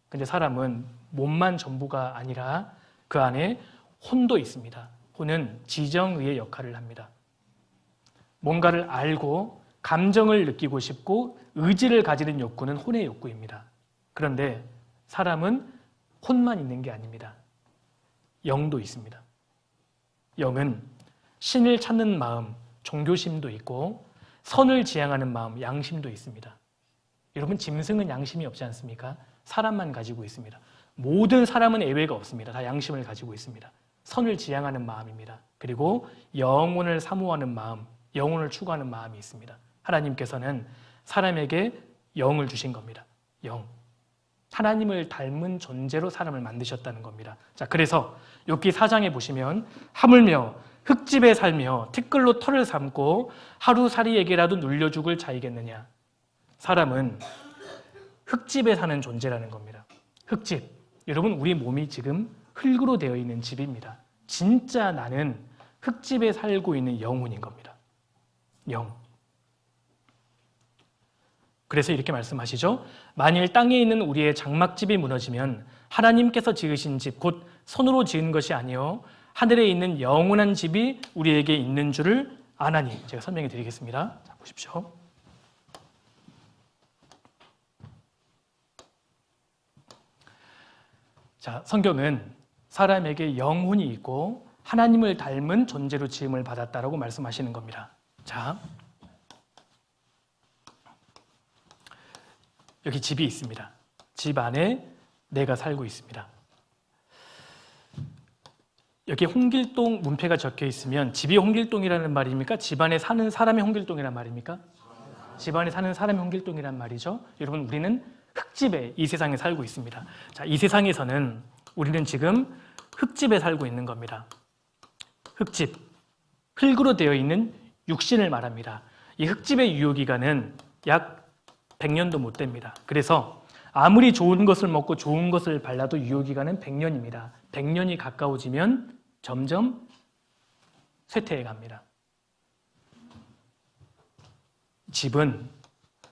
근데 사람은 몸만 전부가 아니라 그 안에 혼도 있습니다. 혼은 지정의의 역할을 합니다. 뭔가를 알고 감정을 느끼고 싶고 의지를 가지는 욕구는 혼의 욕구입니다. 그런데 사람은 혼만 있는 게 아닙니다. 영도 있습니다. 영은 신을 찾는 마음, 종교심도 있고 선을 지향하는 마음, 양심도 있습니다. 여러분, 짐승은 양심이 없지 않습니까? 사람만 가지고 있습니다. 모든 사람은 예외가 없습니다. 다 양심을 가지고 있습니다. 선을 지향하는 마음입니다. 그리고 영혼을 사모하는 마음, 영혼을 추구하는 마음이 있습니다. 하나님께서는 사람에게 영을 주신 겁니다. 영. 하나님을 닮은 존재로 사람을 만드셨다는 겁니다. 자, 그래서 욥기 4장에 보시면 하물며 흙집에 살며 티끌로 털을 삼고 하루살이에게라도 눌려 죽을 자이겠느냐. 사람은 흙집에 사는 존재라는 겁니다. 흙집. 여러분, 우리 몸이 지금 흙으로 되어 있는 집입니다. 진짜 나는 흙집에 살고 있는 영혼인 겁니다. 영. 그래서 이렇게 말씀하시죠. 만일 땅에 있는 우리의 장막집이 무너지면 하나님께서 지으신 집, 곧 손으로 지은 것이 아니요 하늘에 있는 영원한 집이 우리에게 있는 줄을 아나니. 제가 설명해 드리겠습니다. 자, 보십시오. 자, 성경은 사람에게 영혼이 있고 하나님을 닮은 존재로 지음을 받았다라고 말씀하시는 겁니다. 자, 여기 집이 있습니다. 집 안에 내가 살고 있습니다. 여기 홍길동 문패가 적혀 있으면 집이 홍길동이라는 말입니까? 집 안에 사는 사람이 홍길동이란 말입니까? 집 안에 사는 사람이 홍길동이란 말이죠. 여러분, 우리는 흙집에 이 세상에 살고 있습니다. 자, 이 세상에서는 우리는 지금 흙집에 살고 있는 겁니다. 흙집, 흙으로 되어 있는 육신을 말합니다. 이 흙집의 유효기간은 약 100년도 못 됩니다. 그래서 아무리 좋은 것을 먹고 좋은 것을 발라도 유효기간은 100년입니다. 100년이 가까워지면 점점 쇠퇴해 갑니다. 집은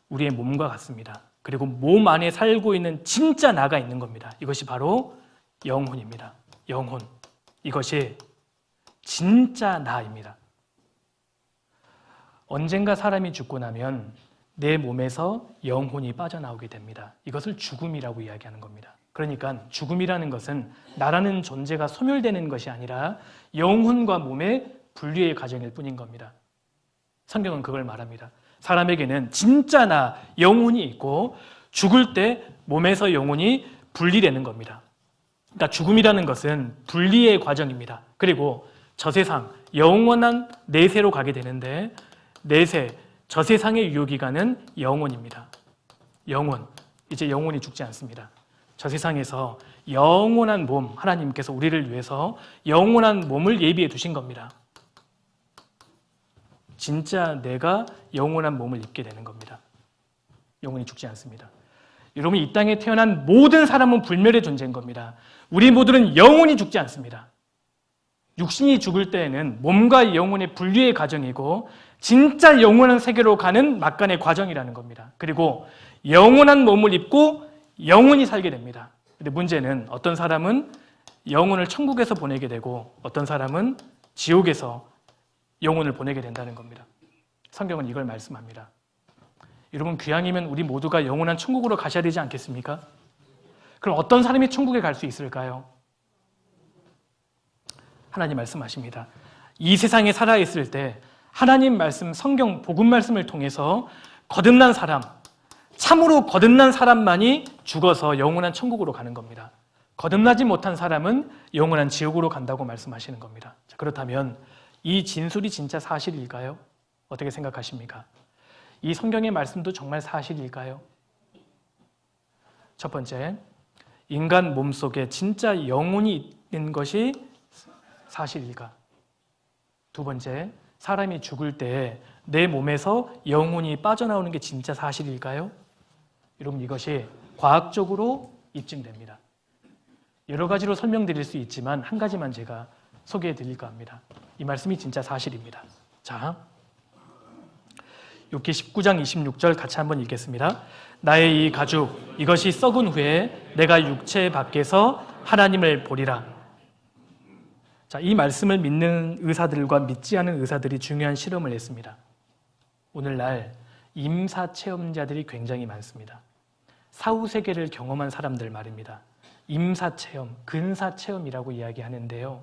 우리의 몸과 같습니다. 그리고 몸 안에 살고 있는 진짜 나가 있는 겁니다. 이것이 바로 영혼입니다. 영혼. 이것이 진짜 나입니다. 언젠가 사람이 죽고 나면 내 몸에서 영혼이 빠져나오게 됩니다. 이것을 죽음이라고 이야기하는 겁니다. 그러니까 죽음이라는 것은 나라는 존재가 소멸되는 것이 아니라 영혼과 몸의 분리의 과정일 뿐인 겁니다. 성경은 그걸 말합니다. 사람에게는 진짜 나, 영혼이 있고 죽을 때 몸에서 영혼이 분리되는 겁니다. 그러니까 죽음이라는 것은 분리의 과정입니다. 그리고 저 세상, 영원한 내세로 가게 되는데 내세, 저 세상의 유효기간은 영원입니다. 영원, 이제 영혼이 죽지 않습니다. 저 세상에서 영원한 몸, 하나님께서 우리를 위해서 영원한 몸을 예비해 두신 겁니다. 진짜 내가 영원한 몸을 입게 되는 겁니다. 영혼이 죽지 않습니다. 여러분, 이 땅에 태어난 모든 사람은 불멸의 존재인 겁니다. 우리 모두는 영혼이 죽지 않습니다. 육신이 죽을 때에는 몸과 영혼의 분리의 과정이고 진짜 영원한 세계로 가는 막간의 과정이라는 겁니다. 그리고 영원한 몸을 입고 영원히 살게 됩니다. 근데 문제는 어떤 사람은 영혼을 천국에서 보내게 되고 어떤 사람은 지옥에서 영혼을 보내게 된다는 겁니다. 성경은 이걸 말씀합니다. 여러분, 귀향이면 우리 모두가 영원한 천국으로 가셔야 되지 않겠습니까? 그럼 어떤 사람이 천국에 갈 수 있을까요? 하나님 말씀하십니다. 이 세상에 살아있을 때 하나님 말씀, 성경, 복음 말씀을 통해서 거듭난 사람, 참으로 거듭난 사람만이 죽어서 영원한 천국으로 가는 겁니다. 거듭나지 못한 사람은 영원한 지옥으로 간다고 말씀하시는 겁니다. 자, 그렇다면 이 진술이 진짜 사실일까요? 어떻게 생각하십니까? 이 성경의 말씀도 정말 사실일까요? 첫 번째, 인간 몸속에 진짜 영혼이 있는 것이 사실일까? 두 번째, 사람이 죽을 때 내 몸에서 영혼이 빠져나오는 게 진짜 사실일까요? 여러분, 이것이 과학적으로 입증됩니다. 여러 가지로 설명드릴 수 있지만 한 가지만 제가 소개해 드릴까 합니다. 이 말씀이 진짜 사실입니다. 자, 욥기 19장 26절 같이 한번 읽겠습니다. 나의 이 가죽, 이것이 썩은 후에 내가 육체 밖에서 하나님을 보리라. 자, 이 말씀을 믿는 의사들과 믿지 않은 의사들이 중요한 실험을 했습니다. 오늘날 임사 체험자들이 굉장히 많습니다. 사후 세계를 경험한 사람들 말입니다. 임사 체험, 근사 체험이라고 이야기하는데요.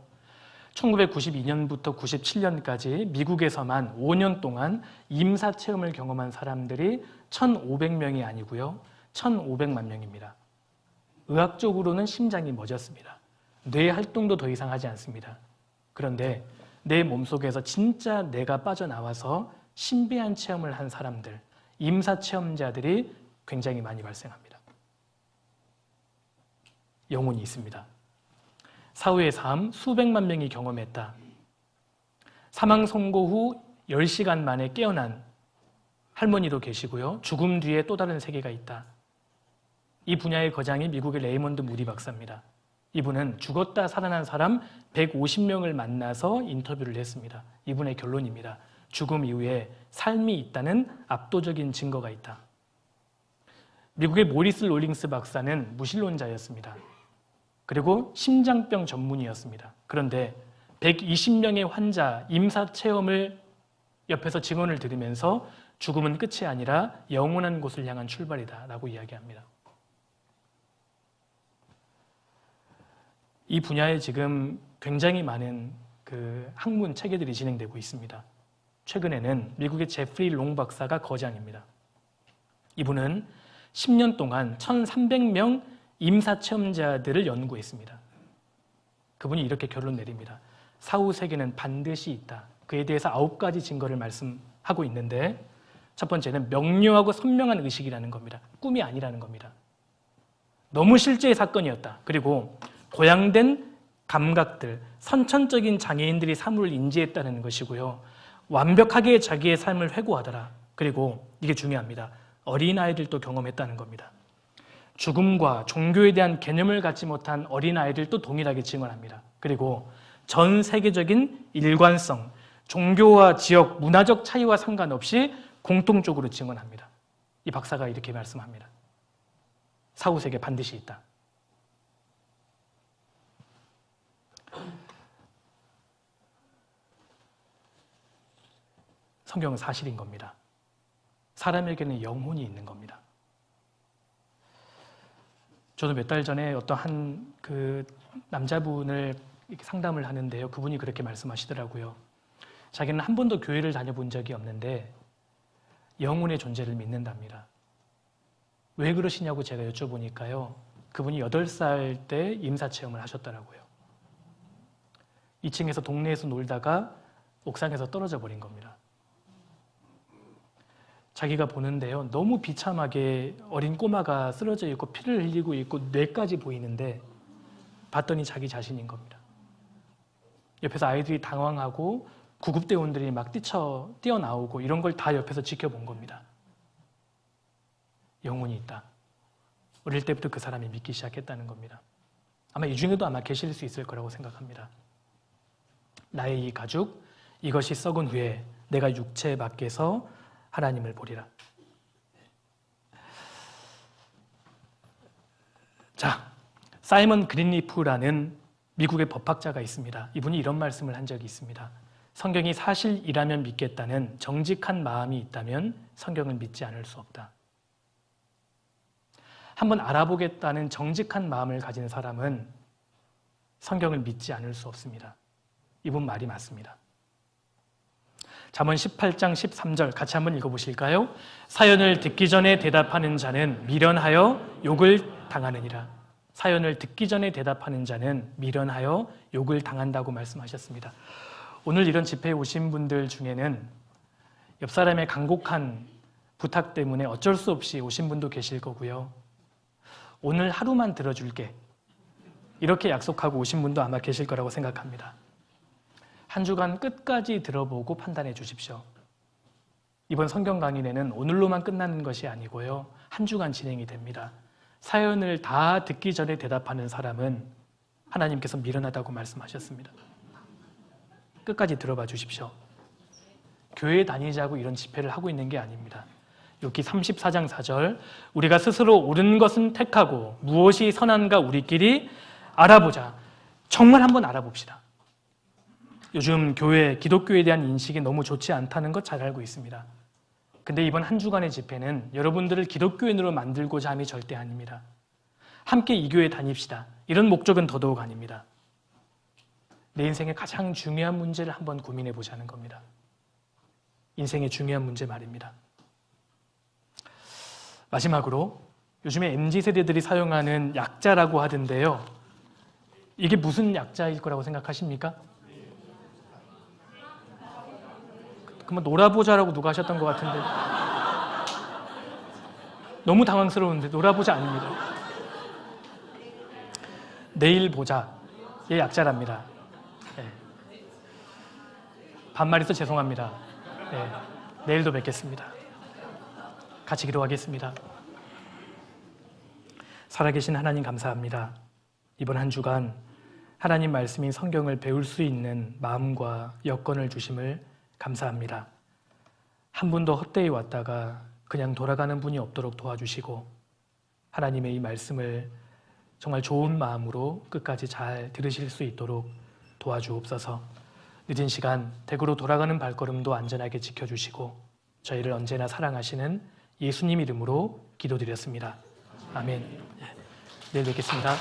1992년부터 97년까지 미국에서만 5년 동안 임사 체험을 경험한 사람들이 1,500명이 아니고요. 1,500만 명입니다. 의학적으로는 심장이 멎었습니다. 뇌 활동도 더 이상 하지 않습니다. 그런데 내 몸속에서 진짜 내가 빠져나와서 신비한 체험을 한 사람들, 임사 체험자들이 굉장히 많이 발생합니다. 영혼이 있습니다. 사후의 삶 수백만 명이 경험했다. 사망 선고 후 10시간 만에 깨어난 할머니도 계시고요. 죽음 뒤에 또 다른 세계가 있다. 이 분야의 거장이 미국의 레이먼드 무디 박사입니다. 이분은 죽었다 살아난 사람 150명을 만나서 인터뷰를 했습니다. 이분의 결론입니다. 죽음 이후에 삶이 있다는 압도적인 증거가 있다. 미국의 모리스 롤링스 박사는 무신론자였습니다. 그리고 심장병 전문의였습니다. 그런데 120명의 환자 임사 체험을 옆에서 증언을 들으면서 죽음은 끝이 아니라 영원한 곳을 향한 출발이다 라고 이야기합니다. 이 분야에 지금 굉장히 많은 학문 체계들이 진행되고 있습니다. 최근에는 미국의 제프리 롱 박사가 거장입니다. 이분은 10년 동안 1,300명 임사 체험자들을 연구했습니다. 그분이 이렇게 결론 내립니다. 사후 세계는 반드시 있다. 그에 대해서 9가지 증거를 말씀하고 있는데 첫 번째는 명료하고 선명한 의식이라는 겁니다. 꿈이 아니라는 겁니다. 너무 실제의 사건이었다. 그리고 고양된 감각들, 선천적인 장애인들이 사물을 인지했다는 것이고요. 완벽하게 자기의 삶을 회고하더라. 그리고 이게 중요합니다. 어린아이들도 경험했다는 겁니다. 죽음과 종교에 대한 개념을 갖지 못한 어린아이들도 동일하게 증언합니다. 그리고 전 세계적인 일관성, 종교와 지역, 문화적 차이와 상관없이 공통적으로 증언합니다. 이 박사가 이렇게 말씀합니다. 사후세계 반드시 있다. 성경은 사실인 겁니다. 사람에게는 영혼이 있는 겁니다. 저도 몇 달 전에 어떤 그 남자분을 이렇게 상담을 하는데요. 그분이 그렇게 말씀하시더라고요. 자기는 한 번도 교회를 다녀본 적이 없는데 영혼의 존재를 믿는답니다. 왜 그러시냐고 제가 여쭤보니까요. 그분이 8살 때 임사체험을 하셨더라고요. 2층에서 동네에서 놀다가 옥상에서 떨어져 버린 겁니다. 자기가 보는데요. 너무 비참하게 어린 꼬마가 쓰러져 있고 피를 흘리고 있고 뇌까지 보이는데 봤더니 자기 자신인 겁니다. 옆에서 아이들이 당황하고 구급대원들이 막 뛰어나오고 이런 걸 다 옆에서 지켜본 겁니다. 영혼이 있다. 어릴 때부터 그 사람이 믿기 시작했다는 겁니다. 아마 이 중에도 아마 계실 수 있을 거라고 생각합니다. 나의 이 가죽, 이것이 썩은 후에 내가 육체 밖에서 하나님을 보리라. 자, 사이먼 그린리프라는 미국의 법학자가 있습니다. 이분이 이런 말씀을 한 적이 있습니다. 성경이 사실이라면 믿겠다는 정직한 마음이 있다면 성경을 믿지 않을 수 없다. 한번 알아보겠다는 정직한 마음을 가진 사람은 성경을 믿지 않을 수 없습니다. 이분 말이 맞습니다. 잠언 18장 13절 같이 한번 읽어보실까요? 사연을 듣기 전에 대답하는 자는 미련하여 욕을 당하느니라. 사연을 듣기 전에 대답하는 자는 미련하여 욕을 당한다고 말씀하셨습니다. 오늘 이런 집회에 오신 분들 중에는 옆 사람의 간곡한 부탁 때문에 어쩔 수 없이 오신 분도 계실 거고요. 오늘 하루만 들어줄게. 이렇게 약속하고 오신 분도 아마 계실 거라고 생각합니다. 한 주간 끝까지 들어보고 판단해 주십시오. 이번 성경 강의는 오늘로만 끝나는 것이 아니고요. 한 주간 진행이 됩니다. 사연을 다 듣기 전에 대답하는 사람은 하나님께서 미련하다고 말씀하셨습니다. 끝까지 들어봐 주십시오. 교회 다니자고 이런 집회를 하고 있는 게 아닙니다. 욥기 34장 4절 우리가 스스로 옳은 것은 택하고 무엇이 선한가 우리끼리 알아보자. 정말 한번 알아봅시다. 요즘 교회, 기독교에 대한 인식이 너무 좋지 않다는 것 잘 알고 있습니다. 근데 이번 한 주간의 집회는 여러분들을 기독교인으로 만들고자 함이 절대 아닙니다. 함께 이 교회 다닙시다. 이런 목적은 더더욱 아닙니다. 내 인생의 가장 중요한 문제를 한번 고민해 보자는 겁니다. 인생의 중요한 문제 말입니다. 마지막으로 요즘에 MZ세대들이 사용하는 약자라고 하던데요. 이게 무슨 약자일 거라고 생각하십니까? 그러면 놀아보자라고 누가 하셨던 것 같은데 너무 당황스러운데 놀아보자 아닙니다. 내일 보자의 약자랍니다. 네. 반말해서 죄송합니다. 네. 내일도 뵙겠습니다. 같이 기도하겠습니다. 살아계신 하나님 감사합니다. 이번 한 주간 하나님 말씀인 성경을 배울 수 있는 마음과 여건을 주심을 감사합니다. 한 분도 헛되이 왔다가 그냥 돌아가는 분이 없도록 도와주시고 하나님의 이 말씀을 정말 좋은 마음으로 끝까지 잘 들으실 수 있도록 도와주옵소서. 늦은 시간 댁으로 돌아가는 발걸음도 안전하게 지켜주시고 저희를 언제나 사랑하시는 예수님 이름으로 기도드렸습니다. 아멘. 내일 뵙겠습니다.